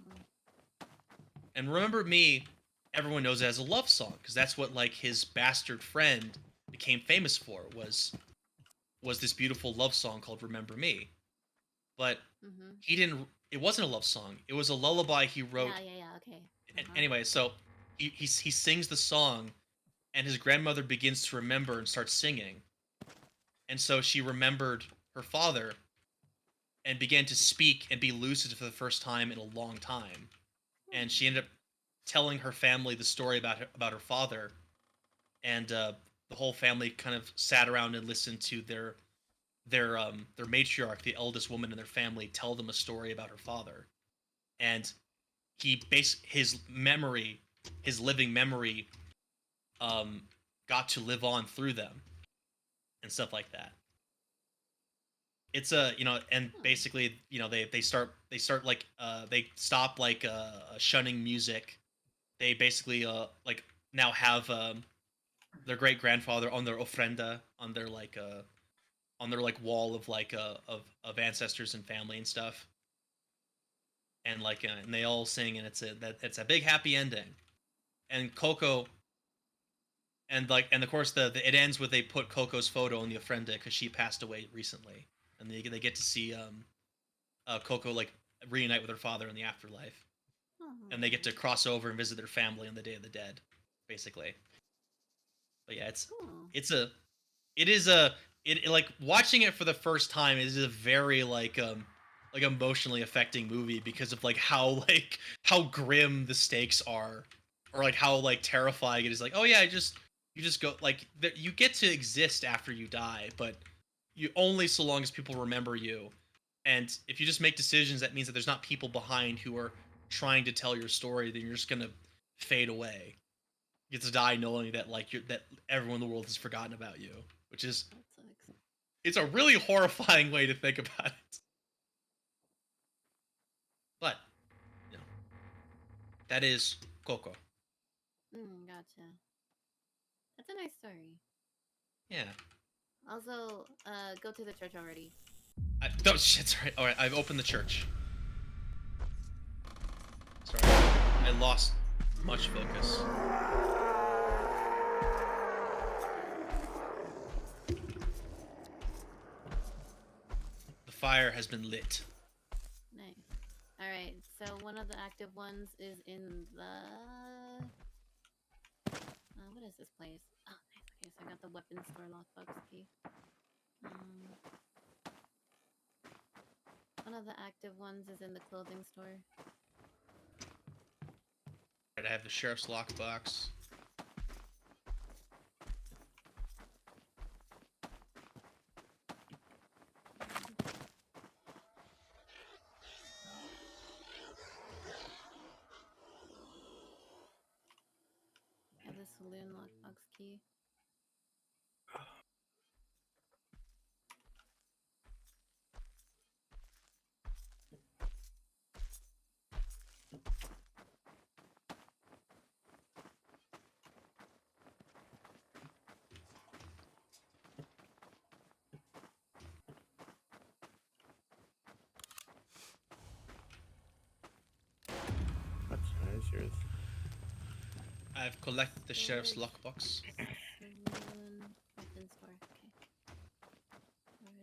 S1: And Remember Me, everyone knows it as a love song because that's what like his bastard friend became famous for was this beautiful love song called Remember Me. But he didn't. It wasn't a love song. It was a lullaby he wrote.
S3: Yeah. Okay.
S1: Anyway, so he sings the song, and his grandmother begins to remember and starts singing, and so she remembered her father, and began to speak and be lucid for the first time in a long time, and she ended up telling her family the story about her father, and the whole family kind of sat around and listened to their matriarch, the eldest woman in their family, tell them a story about her father, and his living memory, got to live on through them, and stuff like that. It's a and basically they start like they stop like shunning music. They basically like now have their great grandfather on their ofrenda on their like wall of like of ancestors and family and stuff, and like and they all sing, and it's a big happy ending. And Coco, and of course it ends with they put Coco's photo in the ofrenda because she passed away recently, and they get to see Coco like reunite with her father in the afterlife, and they get to cross over and visit their family on the Day of the Dead, basically. But yeah, it's a it is a it like watching it for the first time is a very like emotionally affecting movie because of like how grim the stakes are, or like how like terrifying it is. Like, oh yeah, you just go like you get to exist after you die, but you only so long as people remember you. And if you just make decisions, that means that there's not people behind who are trying to tell your story. Then you're just gonna fade away. You get to die knowing that that everyone in the world has forgotten about you, which is it's a really horrifying way to think about it. But you know, that is Coco.
S3: Gotcha. That's a nice story.
S1: Yeah.
S3: Also, go to the church already.
S1: Oh shit! Sorry. All right, I've opened the church. Sorry, I lost much focus. The fire has been lit.
S3: Nice. All right. So one of the active ones is in the. What is this place? Oh, nice. Okay, so I got the weapons store lockbox key. One of the active ones is in the clothing store.
S1: Right, I have the sheriff's lockbox.
S3: I have the saloon lockbox key.
S5: What is yours?
S1: I've collected the sheriff's lockbox.
S3: Saloon weapons store. Okay.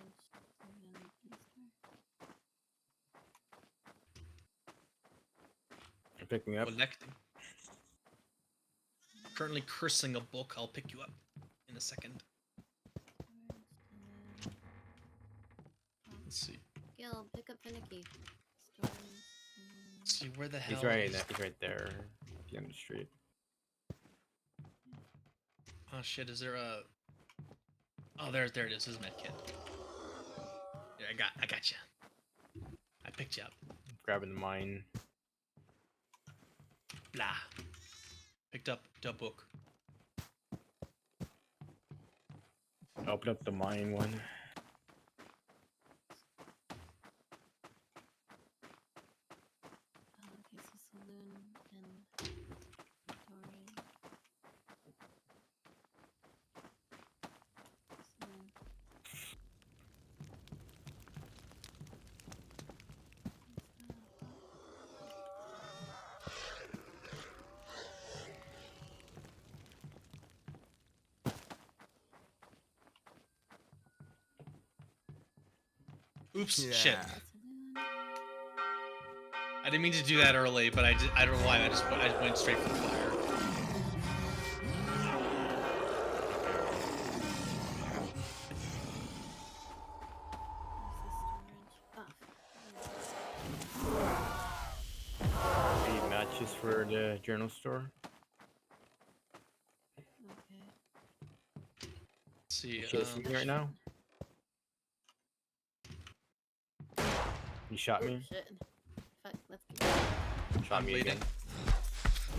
S5: Pick me up.
S1: Collecting. Currently cursing a book. I'll pick you up in a second. Let's see.
S3: Gil, pick up Finicky. Storms.
S1: Let's see where the hell.
S5: He's right.
S1: is-
S5: He's right there. He's on the street.
S1: Oh shit! Is there a? Oh, there it is. His med kit. Yeah, I got you. I picked you up.
S5: Grabbing the mine.
S1: Blah. Picked up the book.
S5: Open up the mine one.
S3: Oh, okay, so saloon and Dory. Saloon.
S1: Oops.
S6: Yeah.
S1: Shit.
S3: Saloon.
S1: I didn't mean to do that early, but I don't know why. I went straight for the fire.
S5: Need matches for the journal store.
S3: Okay.
S1: Let's see.
S5: Chasing me right now. You shot
S3: Oh,
S5: me.
S3: shit. Fuck, let's keep going.
S5: Shot
S1: I'm
S5: me
S1: bleeding.
S5: again.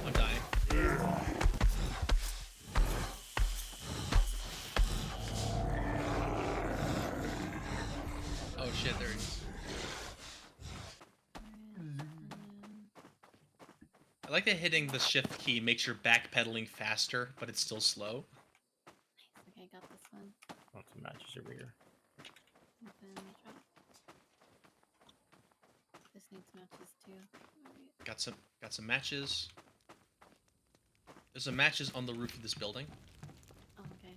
S1: I'm dying. Oh shit! There he is. I like that hitting the shift key makes your backpedaling faster, but it's still slow.
S3: Nice. Okay, got this one.
S5: Want some matches over here.
S3: Open, drop. This needs matches too. Alright.
S1: Got some matches. There's some matches on the roof of this building.
S3: Oh, okay.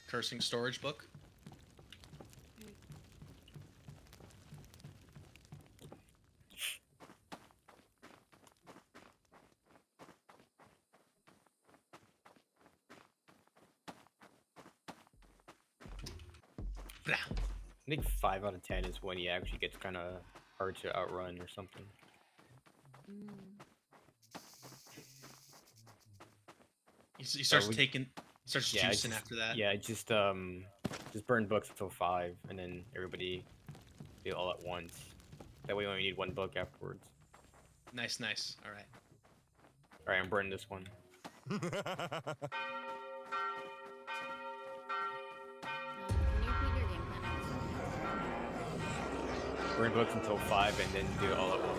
S1: Cursing storage book. Blah.
S5: I think 5 out of 10 is when he actually gets kind of hard to outrun or something.
S3: Mm.
S1: He starts
S5: we-
S1: taking, starts
S5: Yeah,
S1: juicing
S5: just-
S1: after that.
S5: Yeah, just burn books until 5, and then everybody do it all at once. That way, we only need 1 book afterwards.
S1: Nice, nice. All right.
S5: All right, I'm burning this one.
S3: Can you repeat your game plan?
S5: Burn books until 5, and then do it all at once.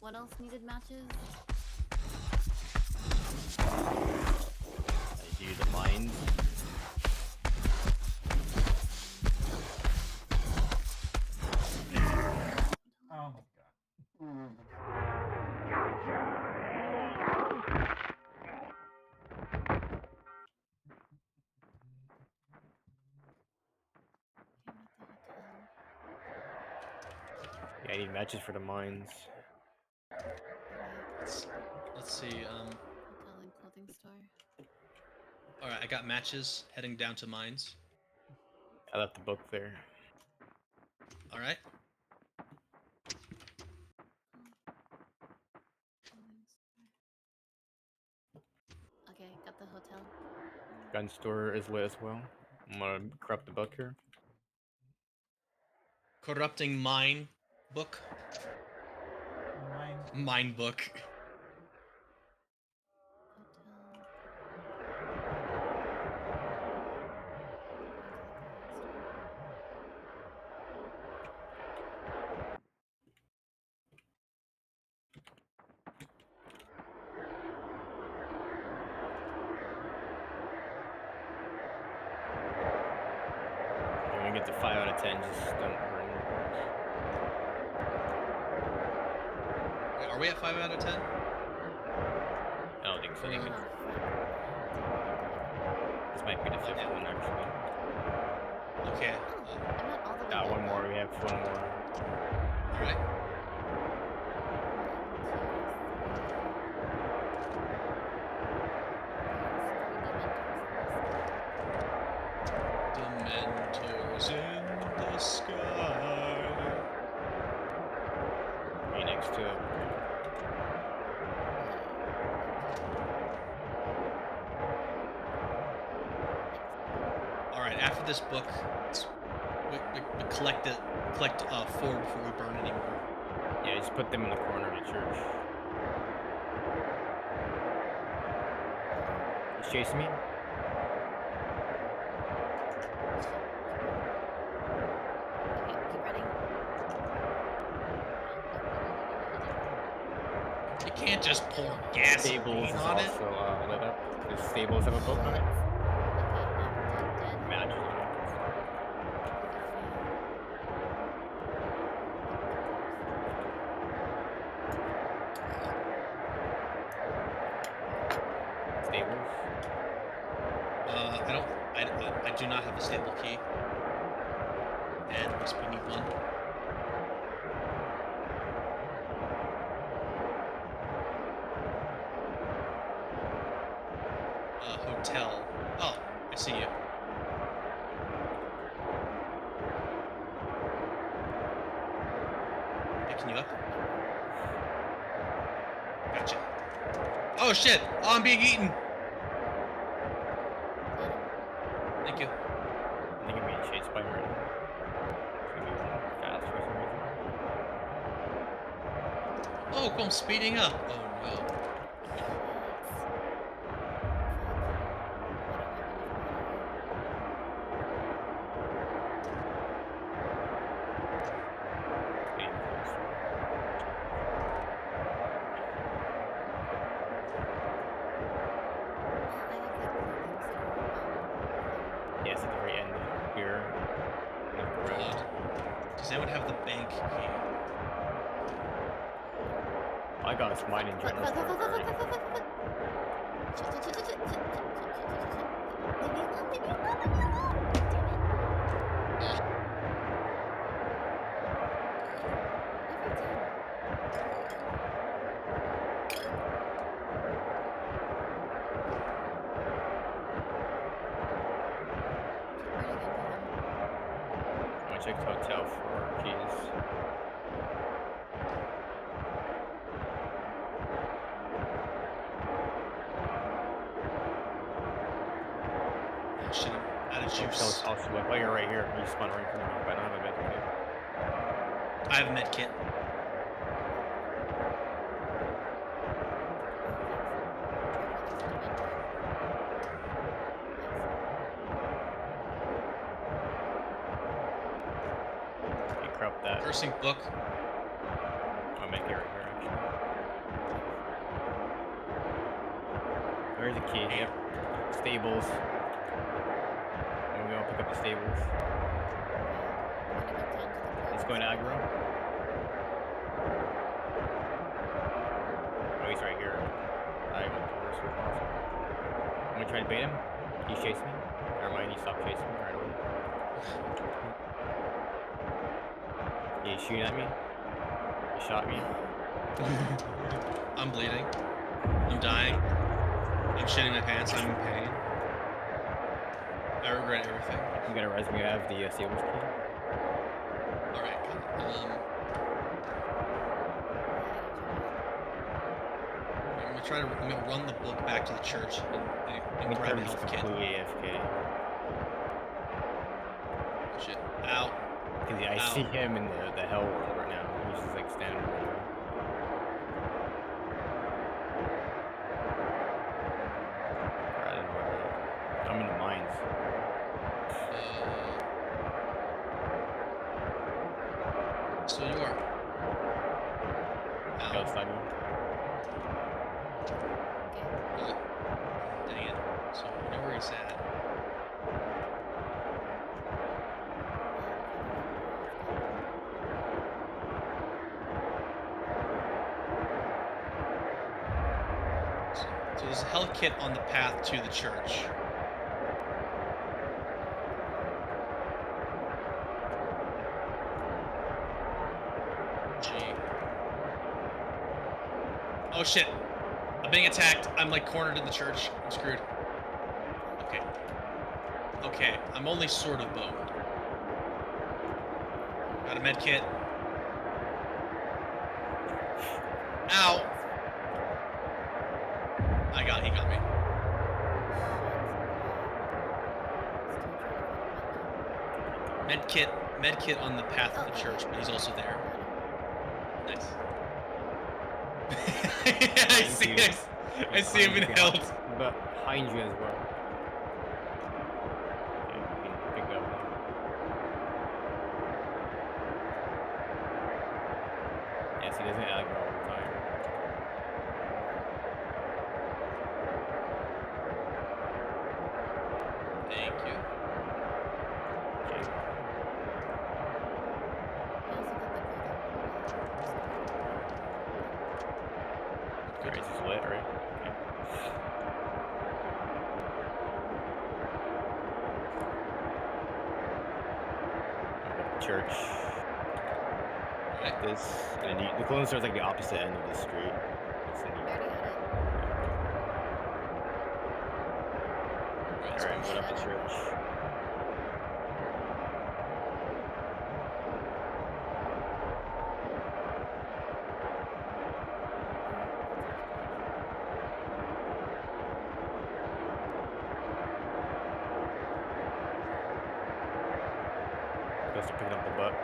S3: What else needed matches?
S5: I do the mines.
S2: Oh my god.
S5: Yeah, I need matches for the mines.
S1: Let's see.
S3: Hotel and clothing store.
S1: All right. I got matches heading down to mines.
S5: I left the book there.
S1: All right.
S3: Clothing store. Okay, got the hotel.
S5: Gun store is lit as well. I'm gonna corrupt the book here.
S1: Corrupting mine book.
S2: Mine.
S1: Mine book.
S3: Hotel.
S5: When we get to 5 out of 10, just don't burn your books.
S1: Wait, are we at 5 out of 10?
S5: I don't think so.
S1: Then you can-
S3: Oh, fuck.
S5: This might be the 5th one, actually.
S1: Okay.
S3: I'm not all the way
S5: Got
S3: done,
S5: one more.
S3: though.
S5: We have one more.
S1: All right. Dementors in the sky.
S5: Right next to it.
S1: All right. After this book, we collect four before we burn anymore.
S5: Yeah, just put them in the corner of the church. He's chasing me.
S3: Okay, keep running.
S1: You can't just pour gasoline
S5: Stables is
S1: on it.
S5: also lit up. The stables have a book on it.
S3: Okay, now protected.
S5: Matches on it. Stables.
S1: I do not have a stable key. And we need one. Hotel. Oh, I see you. Picking you up. Gotcha. Oh shit! Oh, I'm being eaten! Thank you.
S5: I think I'm being chased by her. It's gonna be fast for some reason.
S1: Oh, I'm speeding up. Oh no.
S5: Getting closer. Yeah, it's at the very end here. Up the road.
S1: Does anyone have the bank key?
S5: All I got is mine in general store burning. I'm gonna check the hotel for keys.
S1: Oh shit, I'm out of
S5: Hotel's
S1: juice.
S5: also like, oh, you're right here. You spun right in front of me, but I don't have a med kit.
S1: I have a med kit.
S5: Okay, corrupt that.
S1: Nursing book.
S5: I'll make it right here, actually. Where's the key? Yep. Stables. I'm gonna go pick up the stables. He's going to aggro. Oh, he's right here. I went the worst way possible. I'm gonna try to bait him. He's chasing me. Never mind, he stopped chasing me right away. Yeah, he's shooting at me. He shot me.
S1: I'm bleeding. I'm dying. I'm shitting my pants. I'm in pain. I regret everything.
S5: You got a resume? I have the stables key.
S1: Alright, I'm gonna run the book back to the church and grab a
S5: He's
S1: health kit.
S5: completely AFK.
S1: Shit. Ow.
S5: Cause yeah, I
S1: Ow.
S5: see him in the hell world right now. He's just like standing over there. Or I don't know where that. I'm in the mines.
S1: So you are.
S5: Go
S1: Ow.
S5: outside me.
S1: Dang it. So I know where he's at. So there's a health kit on the path to the church. Oh shit! I'm being attacked. I'm like cornered in the church. I'm screwed. Okay. Okay, I'm only sort of boned. Got a med kit. Ow! He got me. Med kit on the path of the church, but he's also there. Nice. I see him in health.
S5: Behind you as well. Okay, you can pick it up now. Yes, he doesn't aggro all the time.
S1: Thank you.
S5: Okay. Alright, this is lit, right? Okay. Church. Like this, and then the clone starts like the opposite end of the street. Alright, went up the church. Goes to picking up the buck.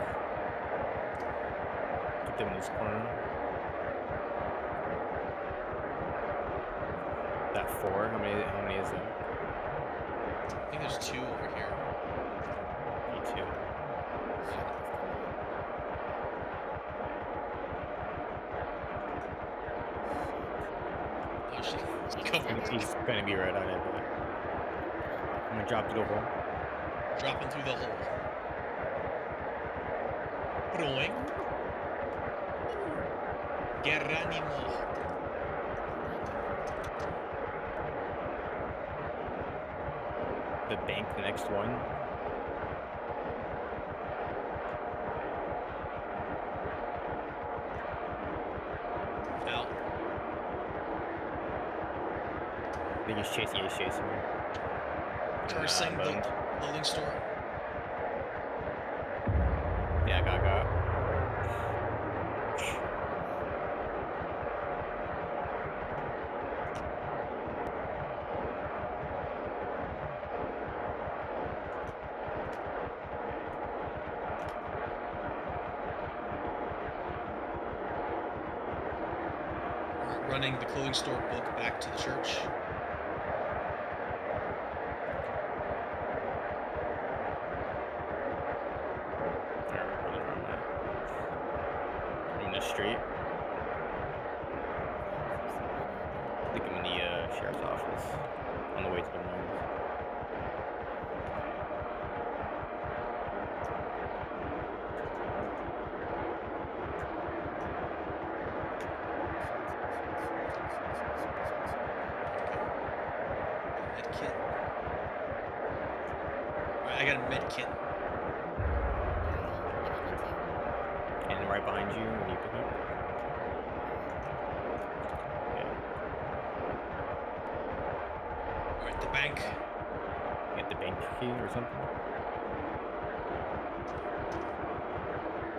S5: Keep them in this corner. That 4, how many is that?
S1: I think there's 2 over here.
S5: Me too.
S1: Oh shit.
S5: He's gonna be right on it, but I'm gonna drop through the hole.
S1: Dropping through the hole. Broing. Geranimo.
S5: The bank, the next one.
S1: Out.
S5: I think he's chasing me.
S1: Cursing the
S5: Boned.
S1: clothing store.
S5: Yeah, got.
S1: Running the clothing store book back to the church.
S5: I'm in the street. I think I'm in the sheriff's office. On the way to the mines.
S1: Med kit. Alright, I got a med kit.
S5: And right behind you when you pick up. Yeah.
S1: Alright, the bank.
S5: Get the bank key or something.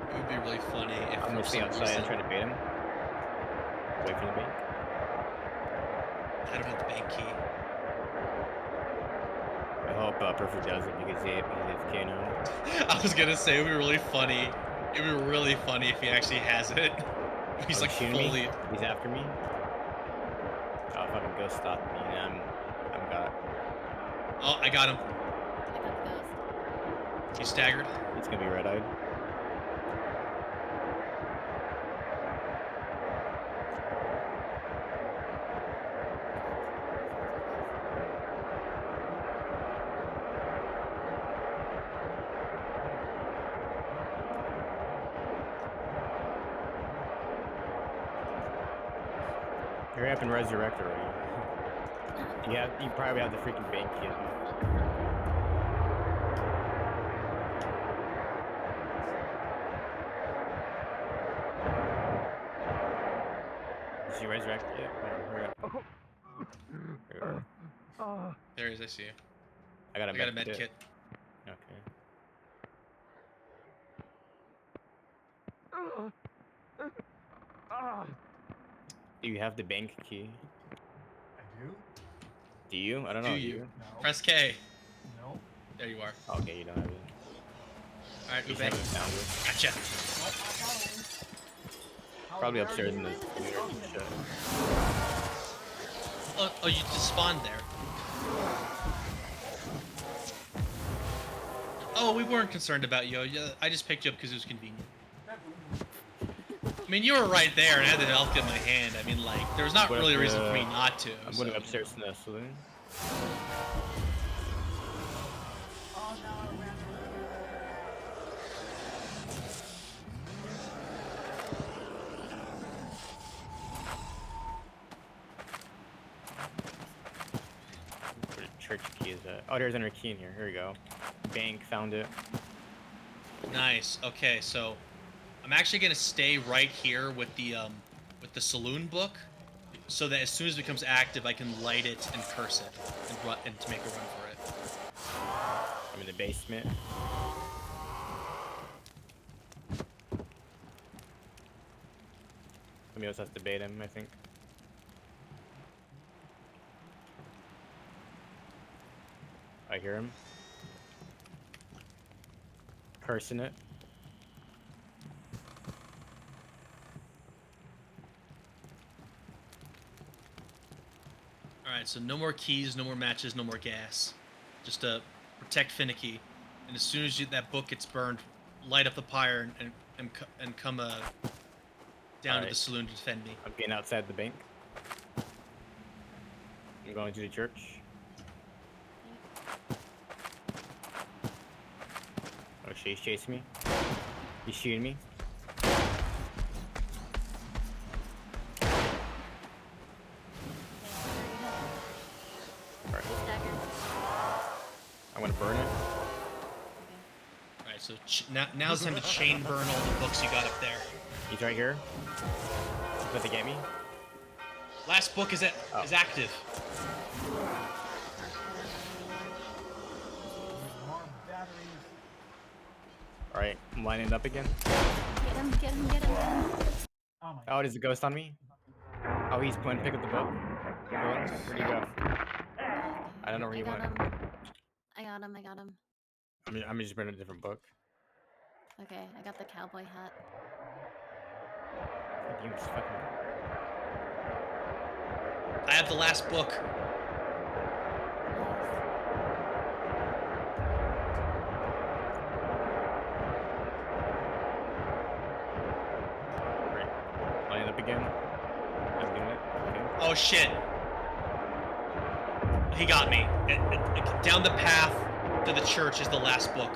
S1: It would be really funny if
S5: I'm gonna
S1: for
S5: stay
S1: some
S5: outside
S1: reason
S5: and try to bait him. Away from the bank.
S1: I don't have the bank key.
S5: I hope Perfect does it because he AFK now.
S1: I was gonna say it would be really funny. It would be really funny if he actually has it. He's like
S5: shooting
S1: fully.
S5: me. He's after me. Oh, fucking ghost stopped me, and I'm got.
S1: Oh, I got him.
S3: I got the ghost.
S1: He's staggered.
S5: He's gonna be red-eyed. Hurry up and resurrect already. You probably have the freaking bank key. Did she resurrect yet? Hurry up. Here we are.
S1: There he is. I see you.
S5: I got a
S1: I got a
S5: med
S1: med
S5: kit.
S1: kit.
S5: Okay. Do you have the bank key?
S2: I do?
S5: Do you? I don't
S1: Do
S5: know.
S1: you?
S2: No.
S1: Press K.
S2: No.
S1: There you are.
S5: Okay, you don't have it.
S1: All right,
S5: You
S1: Ube.
S5: just haven't found it.
S1: Gotcha.
S2: What? I'm following. How
S5: Probably
S2: dare
S5: upstairs
S2: you?
S5: in the weird shit.
S1: Oh, you just spawned there. Oh, we weren't concerned about you. I just picked you up because it was convenient. I mean, you were right there, and I had the health kit in my hand. I mean, like, there was not
S5: What
S1: really a
S5: if,
S1: reason for me not to.
S5: I'm
S1: so,
S5: going
S1: you
S5: upstairs
S1: know.
S5: to the saloon.
S2: Oh, no, I ran
S5: Where the church key is at? Oh, there's another key in here. Here we go. Bank, found it.
S1: Nice. Okay, so I'm actually gonna stay right here with the saloon book, so that as soon as it becomes active, I can light it and curse it and to make a run for it.
S5: I'm in the basement. Somebody else has to bait him, I think. I hear him. Cursing it.
S1: Alright, so no more keys, no more matches, no more gas. Just to protect Finicky. And as soon as that book gets burned, light up the pyre and come down to
S5: Alright.
S1: the saloon to defend me.
S5: I'm getting outside the bank. I'm going to the church. Oh, he's chasing me. He's shooting me. Alright, I'm gonna burn it.
S1: Alright, so now's the time to chain burn all the books you got up there.
S5: He's right here. He's about to get me.
S1: Last book is
S5: Oh.
S1: is active.
S2: more batteries.
S5: Alright, I'm lining it up again.
S3: Get him, get him, get him, get him.
S2: Oh my
S5: Oh, there's a ghost on me. Oh, he's going to pick up the book. Where'd he go? I don't know where
S3: I
S5: he
S3: got
S5: went.
S3: him. I got him, I got him.
S5: I'm just burning a different book.
S3: Okay, I got the cowboy hat.
S5: You just fucking...
S1: I have the last book.
S5: Right. Line it up again. I'm doing it. Okay.
S1: Oh shit. He got me. Down the path to the church is the last book.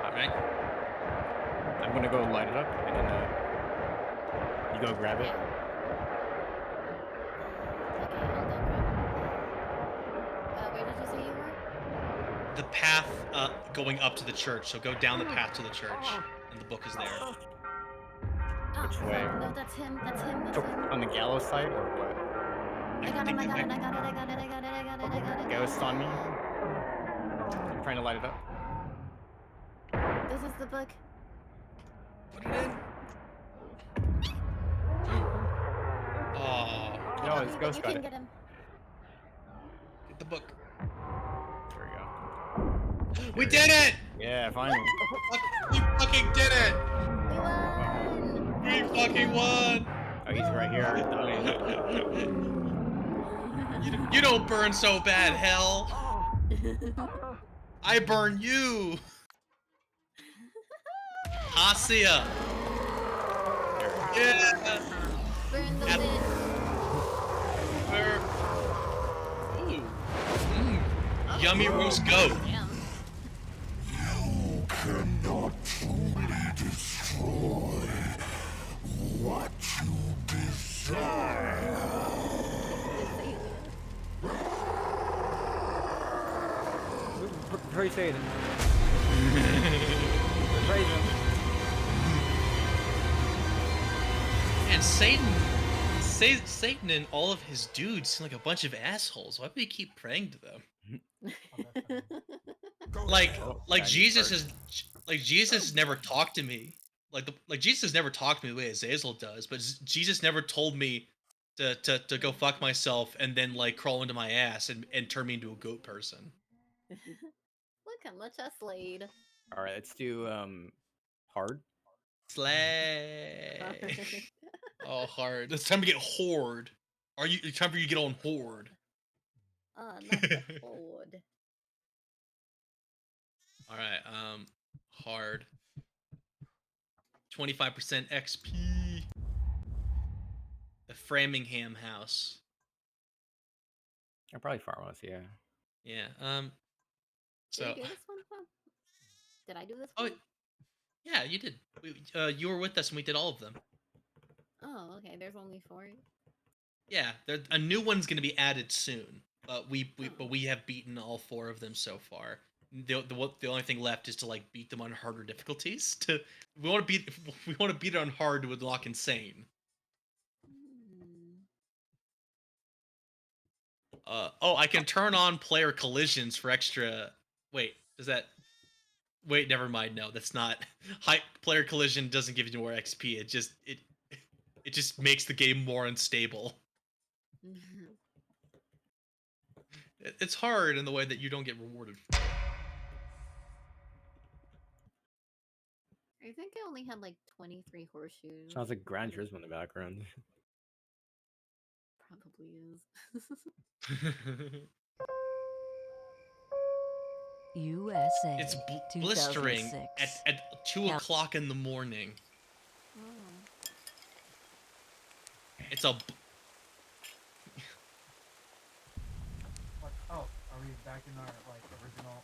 S1: Alright?
S5: I'm gonna go light it up and then you go grab it.
S3: Okay, I'll go grab it. Where did you say you were?
S1: The path going up to the church. So go down the path to the church, and the book is there.
S3: Oh,
S5: Which
S3: fuck,
S5: way?
S3: No, that's him, that's him, that's
S5: So,
S3: him.
S5: on the gallows side or what?
S3: I got him, I got it, I got it, I got it, I got it, I got it, I got it.
S5: Ghost on me. I'm trying to light it up.
S3: This is the book.
S1: Put it in. Oh,
S5: No, it's ghost
S3: You
S5: got
S3: can
S5: it.
S3: get him.
S1: get the book.
S5: There we go.
S1: We did it!
S5: Yeah, finally.
S1: We fucking did it!
S3: We won!
S1: We fucking won!
S5: Oh, he's right here.
S1: You don't burn so bad, hell. I burn you. Hacia. Yeah.
S3: Burn the
S1: Yep.
S3: lid.
S1: Where? Ooh. Yummy roast goat.
S3: Damn.
S7: You cannot truly destroy what you desire.
S5: Praise Satan. Praise him.
S1: And Satan and all of his dudes seem like a bunch of assholes. Why do we keep praying to them?
S2: Oh, that's funny.
S1: Like,
S5: Oh,
S1: like
S5: Chinese
S1: Jesus
S5: person.
S1: Jesus never talked to me. Like Jesus never talked to me the way Azazel does, but Jesus never told me to go fuck myself and then like crawl into my ass and turn me into a goat person.
S3: Look how much I slayed.
S5: All right, let's do hard.
S1: Slay.
S3: Alright.
S1: Oh, hard. It's time to get horde. It's time for you to get on horde.
S3: Not the horde.
S1: All right. Hard. 25% XP. The Framingham house.
S5: Or probably farmhouse, yeah.
S1: Yeah.
S3: Did
S1: So.
S3: you do this one, Pop? Did I do this
S1: Oh,
S3: one?
S1: yeah, you did. You were with us and we did all of them.
S3: Oh, okay. There's only 4.
S1: Yeah, a new one's gonna be added soon. But we have beaten all 4 of them so far. The only thing left is to like beat them on harder difficulties. We want to beat it on hard to unlock insane. Oh, I can turn on player collisions for extra. Wait, does that? Wait, never mind. No, that's not. High player collision doesn't give you more XP. It just makes the game more unstable. It's hard in the way that you don't get rewarded for it.
S3: I think I only had like 23 horseshoes.
S5: Sounds like Gran Turismo in the background.
S3: Probably is.
S4: USA.
S1: It's blistering
S4: 2006.
S1: at 2 o'clock in the morning.
S3: Oh.
S1: It's a.
S2: What? Oh, are we back in our like original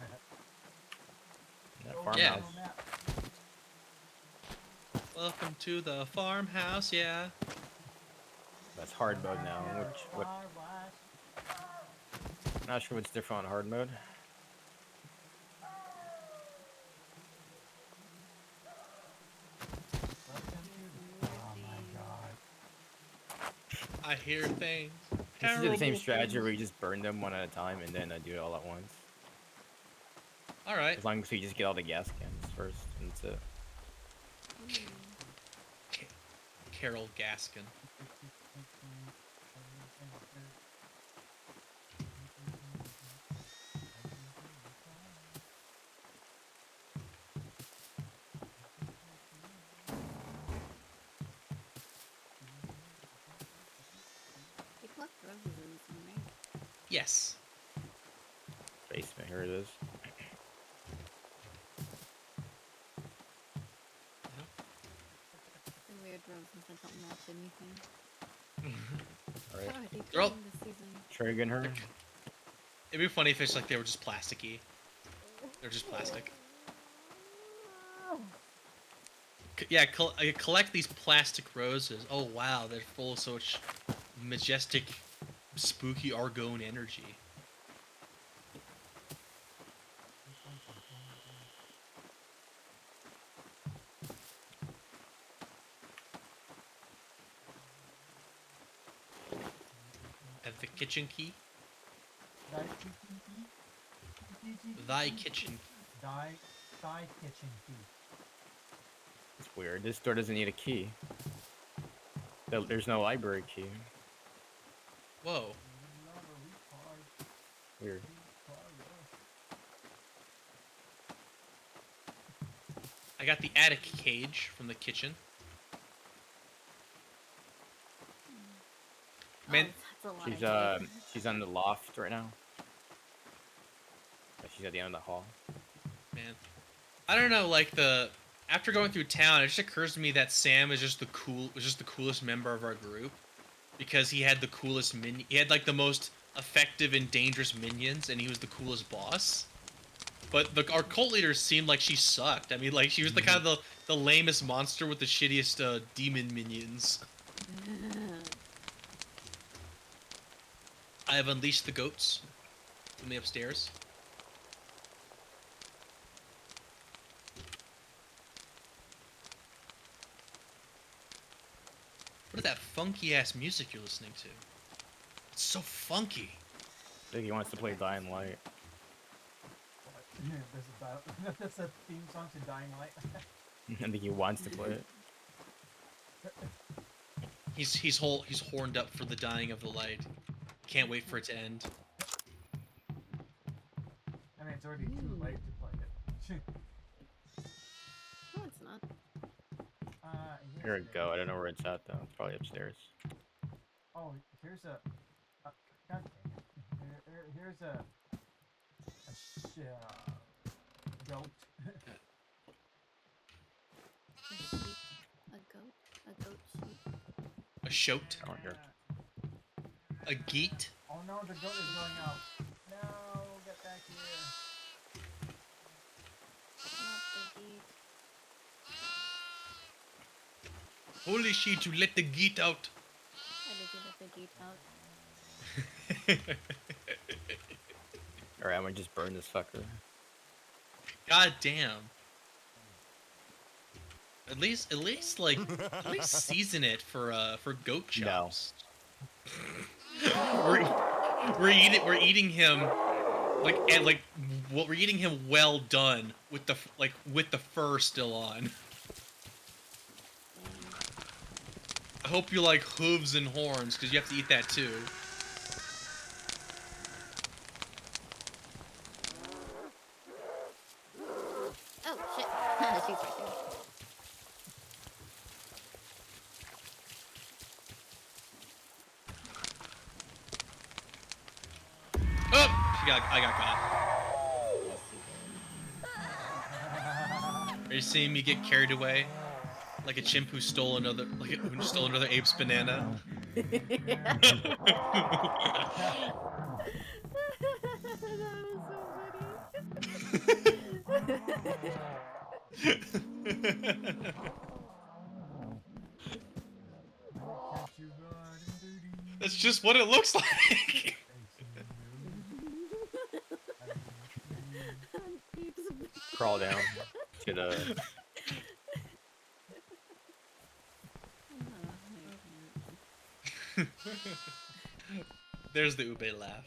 S2: map?
S5: Yeah,
S2: Oh,
S5: farmhouse.
S1: Yeah.
S2: original map.
S1: Welcome to the farmhouse, yeah.
S5: That's hard mode now. What? Not sure what's different on hard mode.
S2: Oh my god.
S1: I hear things.
S5: This is the same
S1: Terrible
S5: strategy
S1: things.
S5: where you just burn them one at a time and then do it all at once.
S1: All right.
S5: As long as we just get all the gas cans first, and that's it.
S1: Carol Gaskin.
S3: You collect roses in this one, right?
S1: Yes.
S5: Basement, here it is.
S3: The weird roses that don't match anything.
S5: Alright.
S3: How are they
S1: They're all-
S3: doing this season?
S5: Trigger her.
S1: It'd be funny if it's like they were just plasticky. They're just plastic. Yeah, collect these plastic roses. Oh wow, they're full of such majestic, spooky argone energy. Have the kitchen key. Thy kitchen.
S2: Thy kitchen key.
S5: It's weird. This door doesn't need a key. There's no library key.
S1: Whoa.
S5: Weird.
S1: I got the attic cage from the kitchen. Man,
S3: Oh, that's a lot of
S5: She's on the loft right now. She's at the end of the hall.
S1: man. I don't know, like after going through town, it just occurs to me that Sam is just the coolest member of our group because he had the coolest he had like the most effective and dangerous minions, and he was the coolest boss. But our cult leader seemed like she sucked. I mean, like she was the kind of the lamest monster with the shittiest demon minions. I have unleashed the goats from the upstairs. What is that funky ass music you're listening to? It's so funky.
S5: I think he wants to play Dying Light.
S2: There's a theme song to Dying Light.
S5: I think he wants to play it.
S1: He's horned up for the dying of the light. Can't wait for it to end.
S2: I mean, it's already too late to play it.
S3: No, it's not.
S2: Yes,
S5: Here we
S2: it
S5: go. I
S2: is.
S5: don't know where it's at though. It's probably upstairs.
S2: Oh, here's a. God dang it. Here's a goat.
S3: A sheep. A goat. A goat sheep.
S1: A shoat.
S5: I wonder.
S1: A geet.
S2: Oh no, the goat is going out. No, get back here.
S3: Not the geek.
S1: Holy shit, you let the geet out.
S3: Why did you let the geek out?
S5: Alright, I'm gonna just burn this fucker.
S1: God damn. At least season it for goat chops. We're eating him we're eating him well done with the fur still on. I hope you like hooves and horns because you have to eat that too.
S3: Oh shit! She's right there.
S1: Oh, I got caught.
S3: Yes, you did.
S1: Are you seeing me get carried away? Like a chimp who stole another ape's banana. That's just what it looks like.
S5: Crawl down to the.
S1: There's the ube laugh.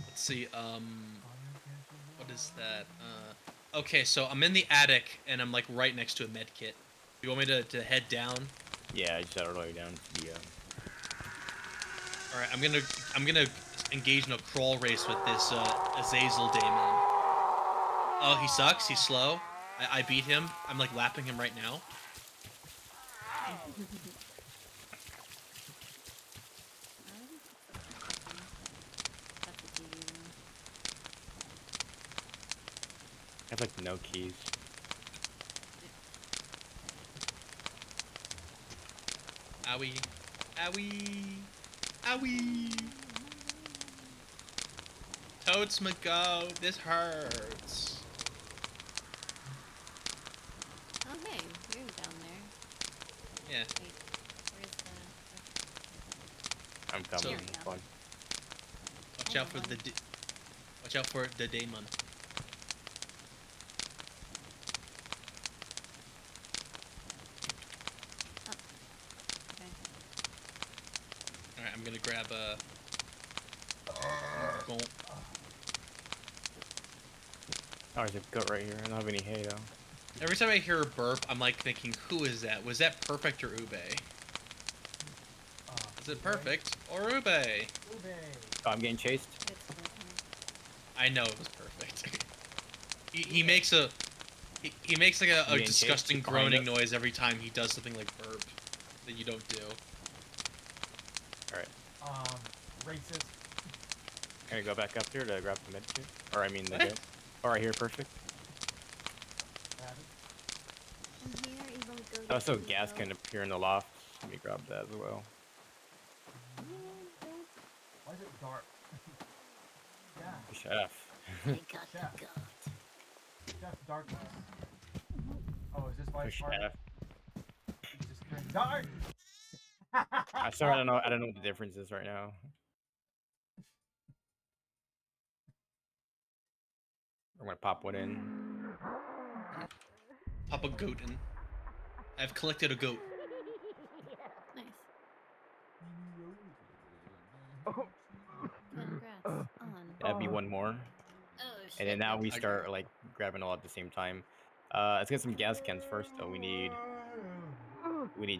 S1: Let's see, what is that? Okay, so I'm in the attic and I'm like right next to a med kit. You want me to head down?
S5: Yeah, I just head all the way down to the.
S1: All right, I'm gonna engage in a crawl race with this Azazel Daemon. Oh, he sucks. He's slow. I beat him. I'm like lapping him right now.
S5: I have like no keys.
S1: Owie. Owie. Owie. Totes McGo, this hurts.
S3: Oh hey, you're down there.
S1: Yeah.
S3: Wait, where's the?
S5: I'm coming.
S1: So-
S3: Here we go.
S5: Fun.
S1: Watch out for watch out for the daemon.
S3: Okay.
S1: All right, I'm gonna grab a. Go.
S5: Oh, there's a goat right here. I don't have any hay though.
S1: Every time I hear a burp, I'm like thinking, who is that? Was that Perfect or Ube? Is it Perfect or Ube?
S5: Oh, I'm getting chased.
S3: It's the time.
S1: I know it was Perfect. he makes he makes like a
S5: Getting
S1: disgusting
S5: chased behind
S1: groaning
S5: us.
S1: noise every time he does something like burp that you don't do.
S5: Alright.
S2: Racist.
S5: Can I go back up there to grab the med kit? Or I mean the
S1: What?
S5: goat. Oh, right here, perfect.
S3: I'm here, even good.
S5: Also, gas can appear in the loft. Let me grab that as well.
S2: Why is it dark? Yeah,
S5: Chef.
S3: I got
S2: Yeah.
S3: the goat.
S2: Chef darkness. Oh, is this why it's
S5: Chef.
S2: dark? It's just turned dark.
S5: I sorry, I don't know what the difference is right now. I'm gonna pop one in.
S1: Pop a goat in. I've collected a goat.
S3: Nice. Congrats on.
S5: That'd be one more.
S3: Oh shit.
S5: And then now we
S1: I-
S5: start like grabbing all at the same time. Let's get some gas cans first though. We need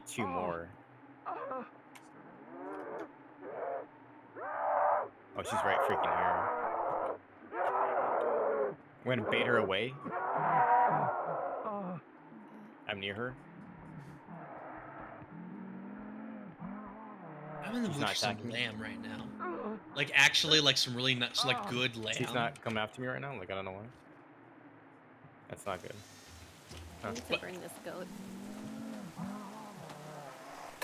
S5: 2 more. Oh, she's right freaking here. We're gonna bait her away. I'm near her.
S1: I'm in the
S5: She's
S1: mood
S5: not
S1: for some
S5: attacking me.
S1: lamb right now. Like actually, like some really nuts, like good lamb.
S5: She's not coming after me right now. Like I don't know why. That's not good.
S3: I need to
S1: But-
S3: bring this goat.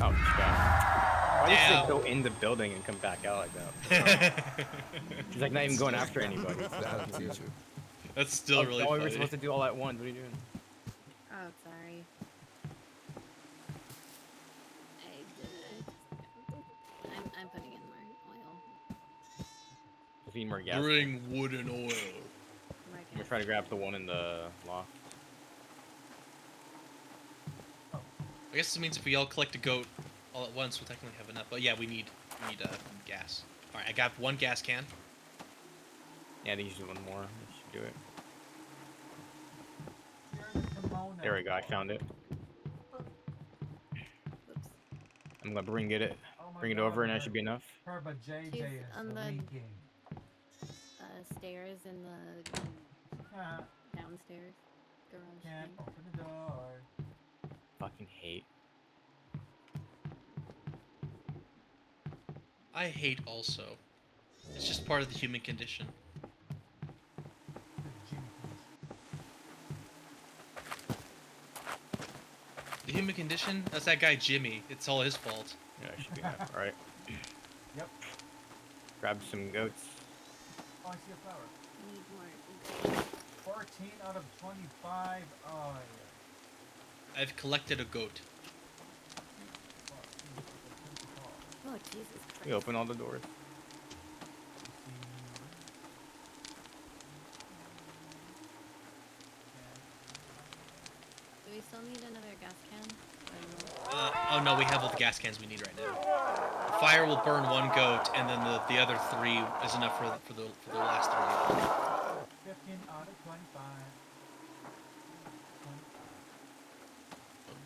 S5: Oh, she's back. Why did
S1: Damn.
S5: she go in the building and come back out like that? She's like not even going after anybody.
S6: That'll teach you.
S1: That's still really
S5: we
S1: funny.
S5: were supposed to do all at once. What are you doing?
S3: Oh, sorry. I did it. I'm putting in more oil.
S5: Just need more gas.
S1: Bring wood and oil.
S3: More
S5: I'm gonna
S3: gas.
S5: try to grab the one in the loft.
S1: I guess this means if we all collect a goat all at once, we'll technically have enough. But yeah, we need gas. All right, I got 1 gas can.
S5: Yeah, I think you should do one more. You should do it.
S2: Here's the kimono.
S5: There we go. I found it.
S3: Oops.
S5: I'm gonna bring it
S2: Oh my
S5: bring it
S2: God,
S5: over, and that should be enough.
S2: Herba JJ
S3: She's
S2: is
S3: on the-
S2: leaking.
S3: Stairs in the
S2: Can't,
S3: downstairs garage
S2: can't
S3: thing.
S2: open the door.
S5: Fucking hate.
S1: I hate also. It's just part of the human condition. The human condition? That's that guy Jimmy. It's all his fault.
S5: Yeah, it should be enough. All right.
S2: Yep.
S5: Grab some goats.
S2: Oh, I see a flower.
S3: I need more.
S2: 14 out of 25. Oh, yeah.
S1: I've collected a goat.
S3: Oh, Jesus Christ.
S5: We open all the doors.
S3: Do we still need another gas can? Or no?
S1: Oh no, we have all the gas cans we need right now. Fire will burn 1 goat, and then the other 3 is enough for the last 3.
S2: 15 out of 25.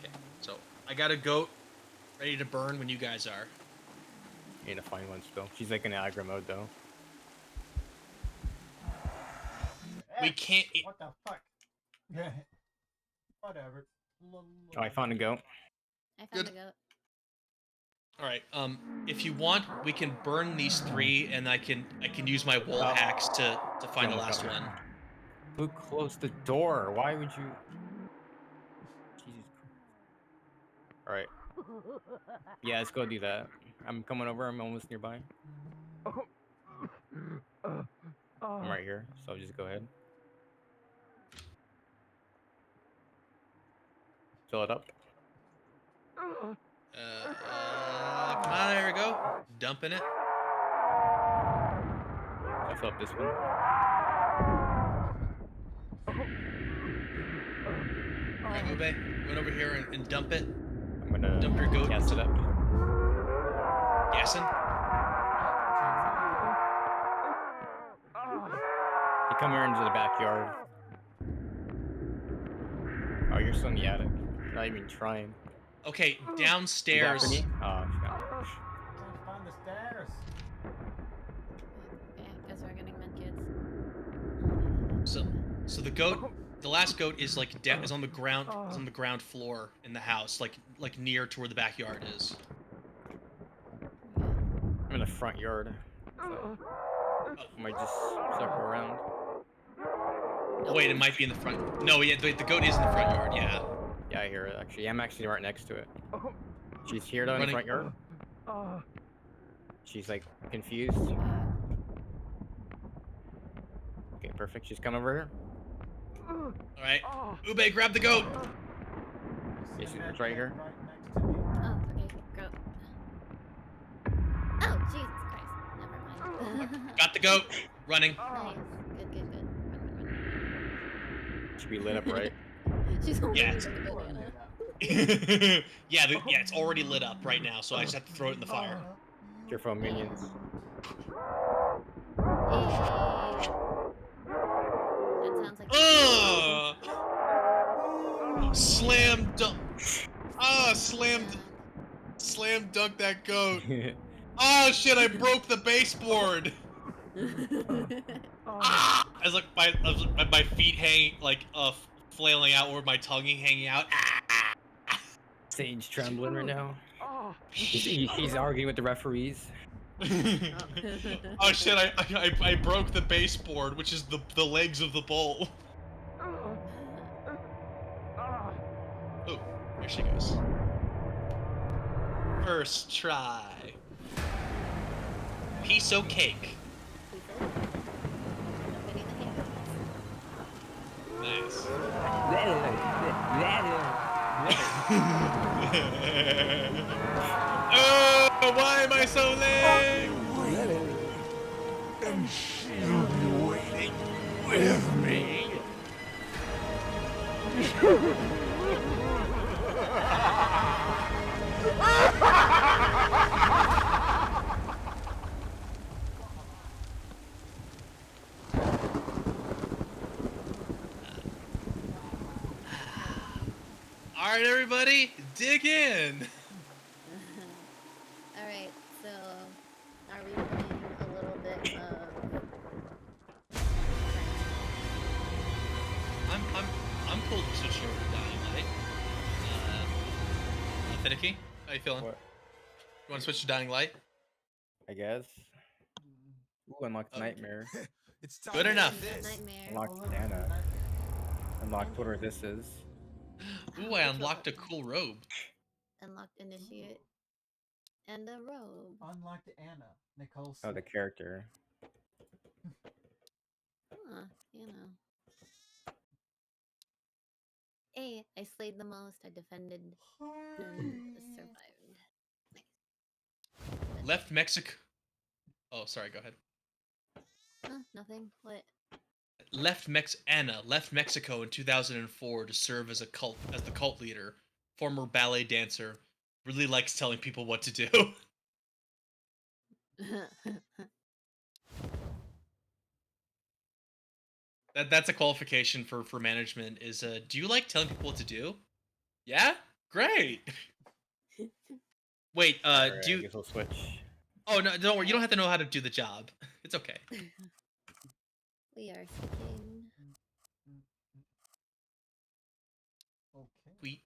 S1: Okay, so I got a goat ready to burn when you guys are.
S5: Need to find one still. She's like in aggro mode though.
S1: We can't.
S2: What the fuck? Yeah. Whatever.
S5: Oh, I found a goat.
S3: I found
S1: Good.
S3: a goat.
S1: All right. If you want, we can burn these 3, and I can use my wall hacks to find the last one.
S5: Who closed the door? Why would you? Jesus. All right. Yeah, let's go do that. I'm coming over. I'm almost nearby. I'm right here, so just go ahead. Fill it up.
S1: Come on, there we go. Dumping it.
S5: I'll fill up this one.
S1: All right, Ube, went over here and dump it.
S5: I'm gonna
S1: Dump your goat
S5: cast it up.
S1: Gassing.
S5: You come here into the backyard. Oh, you're still in the attic. Not even trying.
S1: Okay,
S5: Is that
S1: downstairs.
S5: for me? Oh, she's got it.
S2: Can't find the stairs.
S3: Yeah, guess we're getting medkits.
S1: So the goat, the last goat is like is on the ground, is on the ground floor in the house, like near to where the backyard is.
S5: I'm in the front yard. So I might just circle around.
S1: Oh, wait, it might be in the front. No, yeah, the goat is in the front yard. Yeah.
S5: Yeah, I hear it actually. I'm actually right next to it. She's here though in the
S1: Running-
S5: front yard. She's like confused. Okay, perfect. She's coming over here.
S1: All right. Ube, grab the goat.
S5: Yeah, she's right here.
S2: Right next to me.
S3: Oh, okay, go. Oh, Jesus Christ. Never mind.
S1: Got the goat. Running.
S3: Nice. Good, good, good. Run, run, run.
S5: Should be lit up right.
S3: She's holding
S1: Yes.
S3: the banana.
S1: Yeah, yeah, it's already lit up right now, so I just have to throw it in the fire.
S5: Careful, minions.
S3: Hey. That sounds like.
S1: Slam dunk. Slam dunk that goat. Oh shit! I broke the baseboard. Ah! I was like my feet hanging like flailing outward, my tongue hanging out.
S5: Sage trembling right now. He's arguing with the referees.
S1: Oh shit! I broke the baseboard, which is the legs of the bowl. Oh, here she goes. First try. Piece of cake. Nice. Oh, why am I so lame?
S7: And she'll be waiting with me.
S1: All right, everybody, dig in.
S3: All right, so are we playing a little bit of?
S1: I'm cool to switch over to Dying Light. Finicky, how you feeling?
S5: What?
S1: You want to switch to Dying Light?
S5: I guess. Ooh, unlocked Nightmare.
S6: It's time
S1: Good
S6: to
S1: enough.
S6: end this.
S3: Nightmare.
S5: Unlocked Anna. Unlocked whatever this is.
S1: Ooh, I unlocked a cool robe.
S3: Unlocked initiate. And a robe.
S2: Unlocked Anna. Nicole.
S5: Oh, the character.
S3: Huh, you know. Hey, I slayed the most, I defended, and survived. Nice.
S1: Left Mexico. Oh, sorry. Go ahead.
S3: Nothing. What?
S1: Anna left Mexico in 2004 to serve as the cult leader. Former ballet dancer. Really likes telling people what to do. That's a qualification for management. Is do you like telling people what to do? Yeah, great. Wait,
S5: Alright,
S1: do
S5: I
S1: you?
S5: guess we'll switch.
S1: Oh no, don't worry. You don't have to know how to do the job. It's okay.
S3: We are switching.
S2: Okay.
S1: Tweet.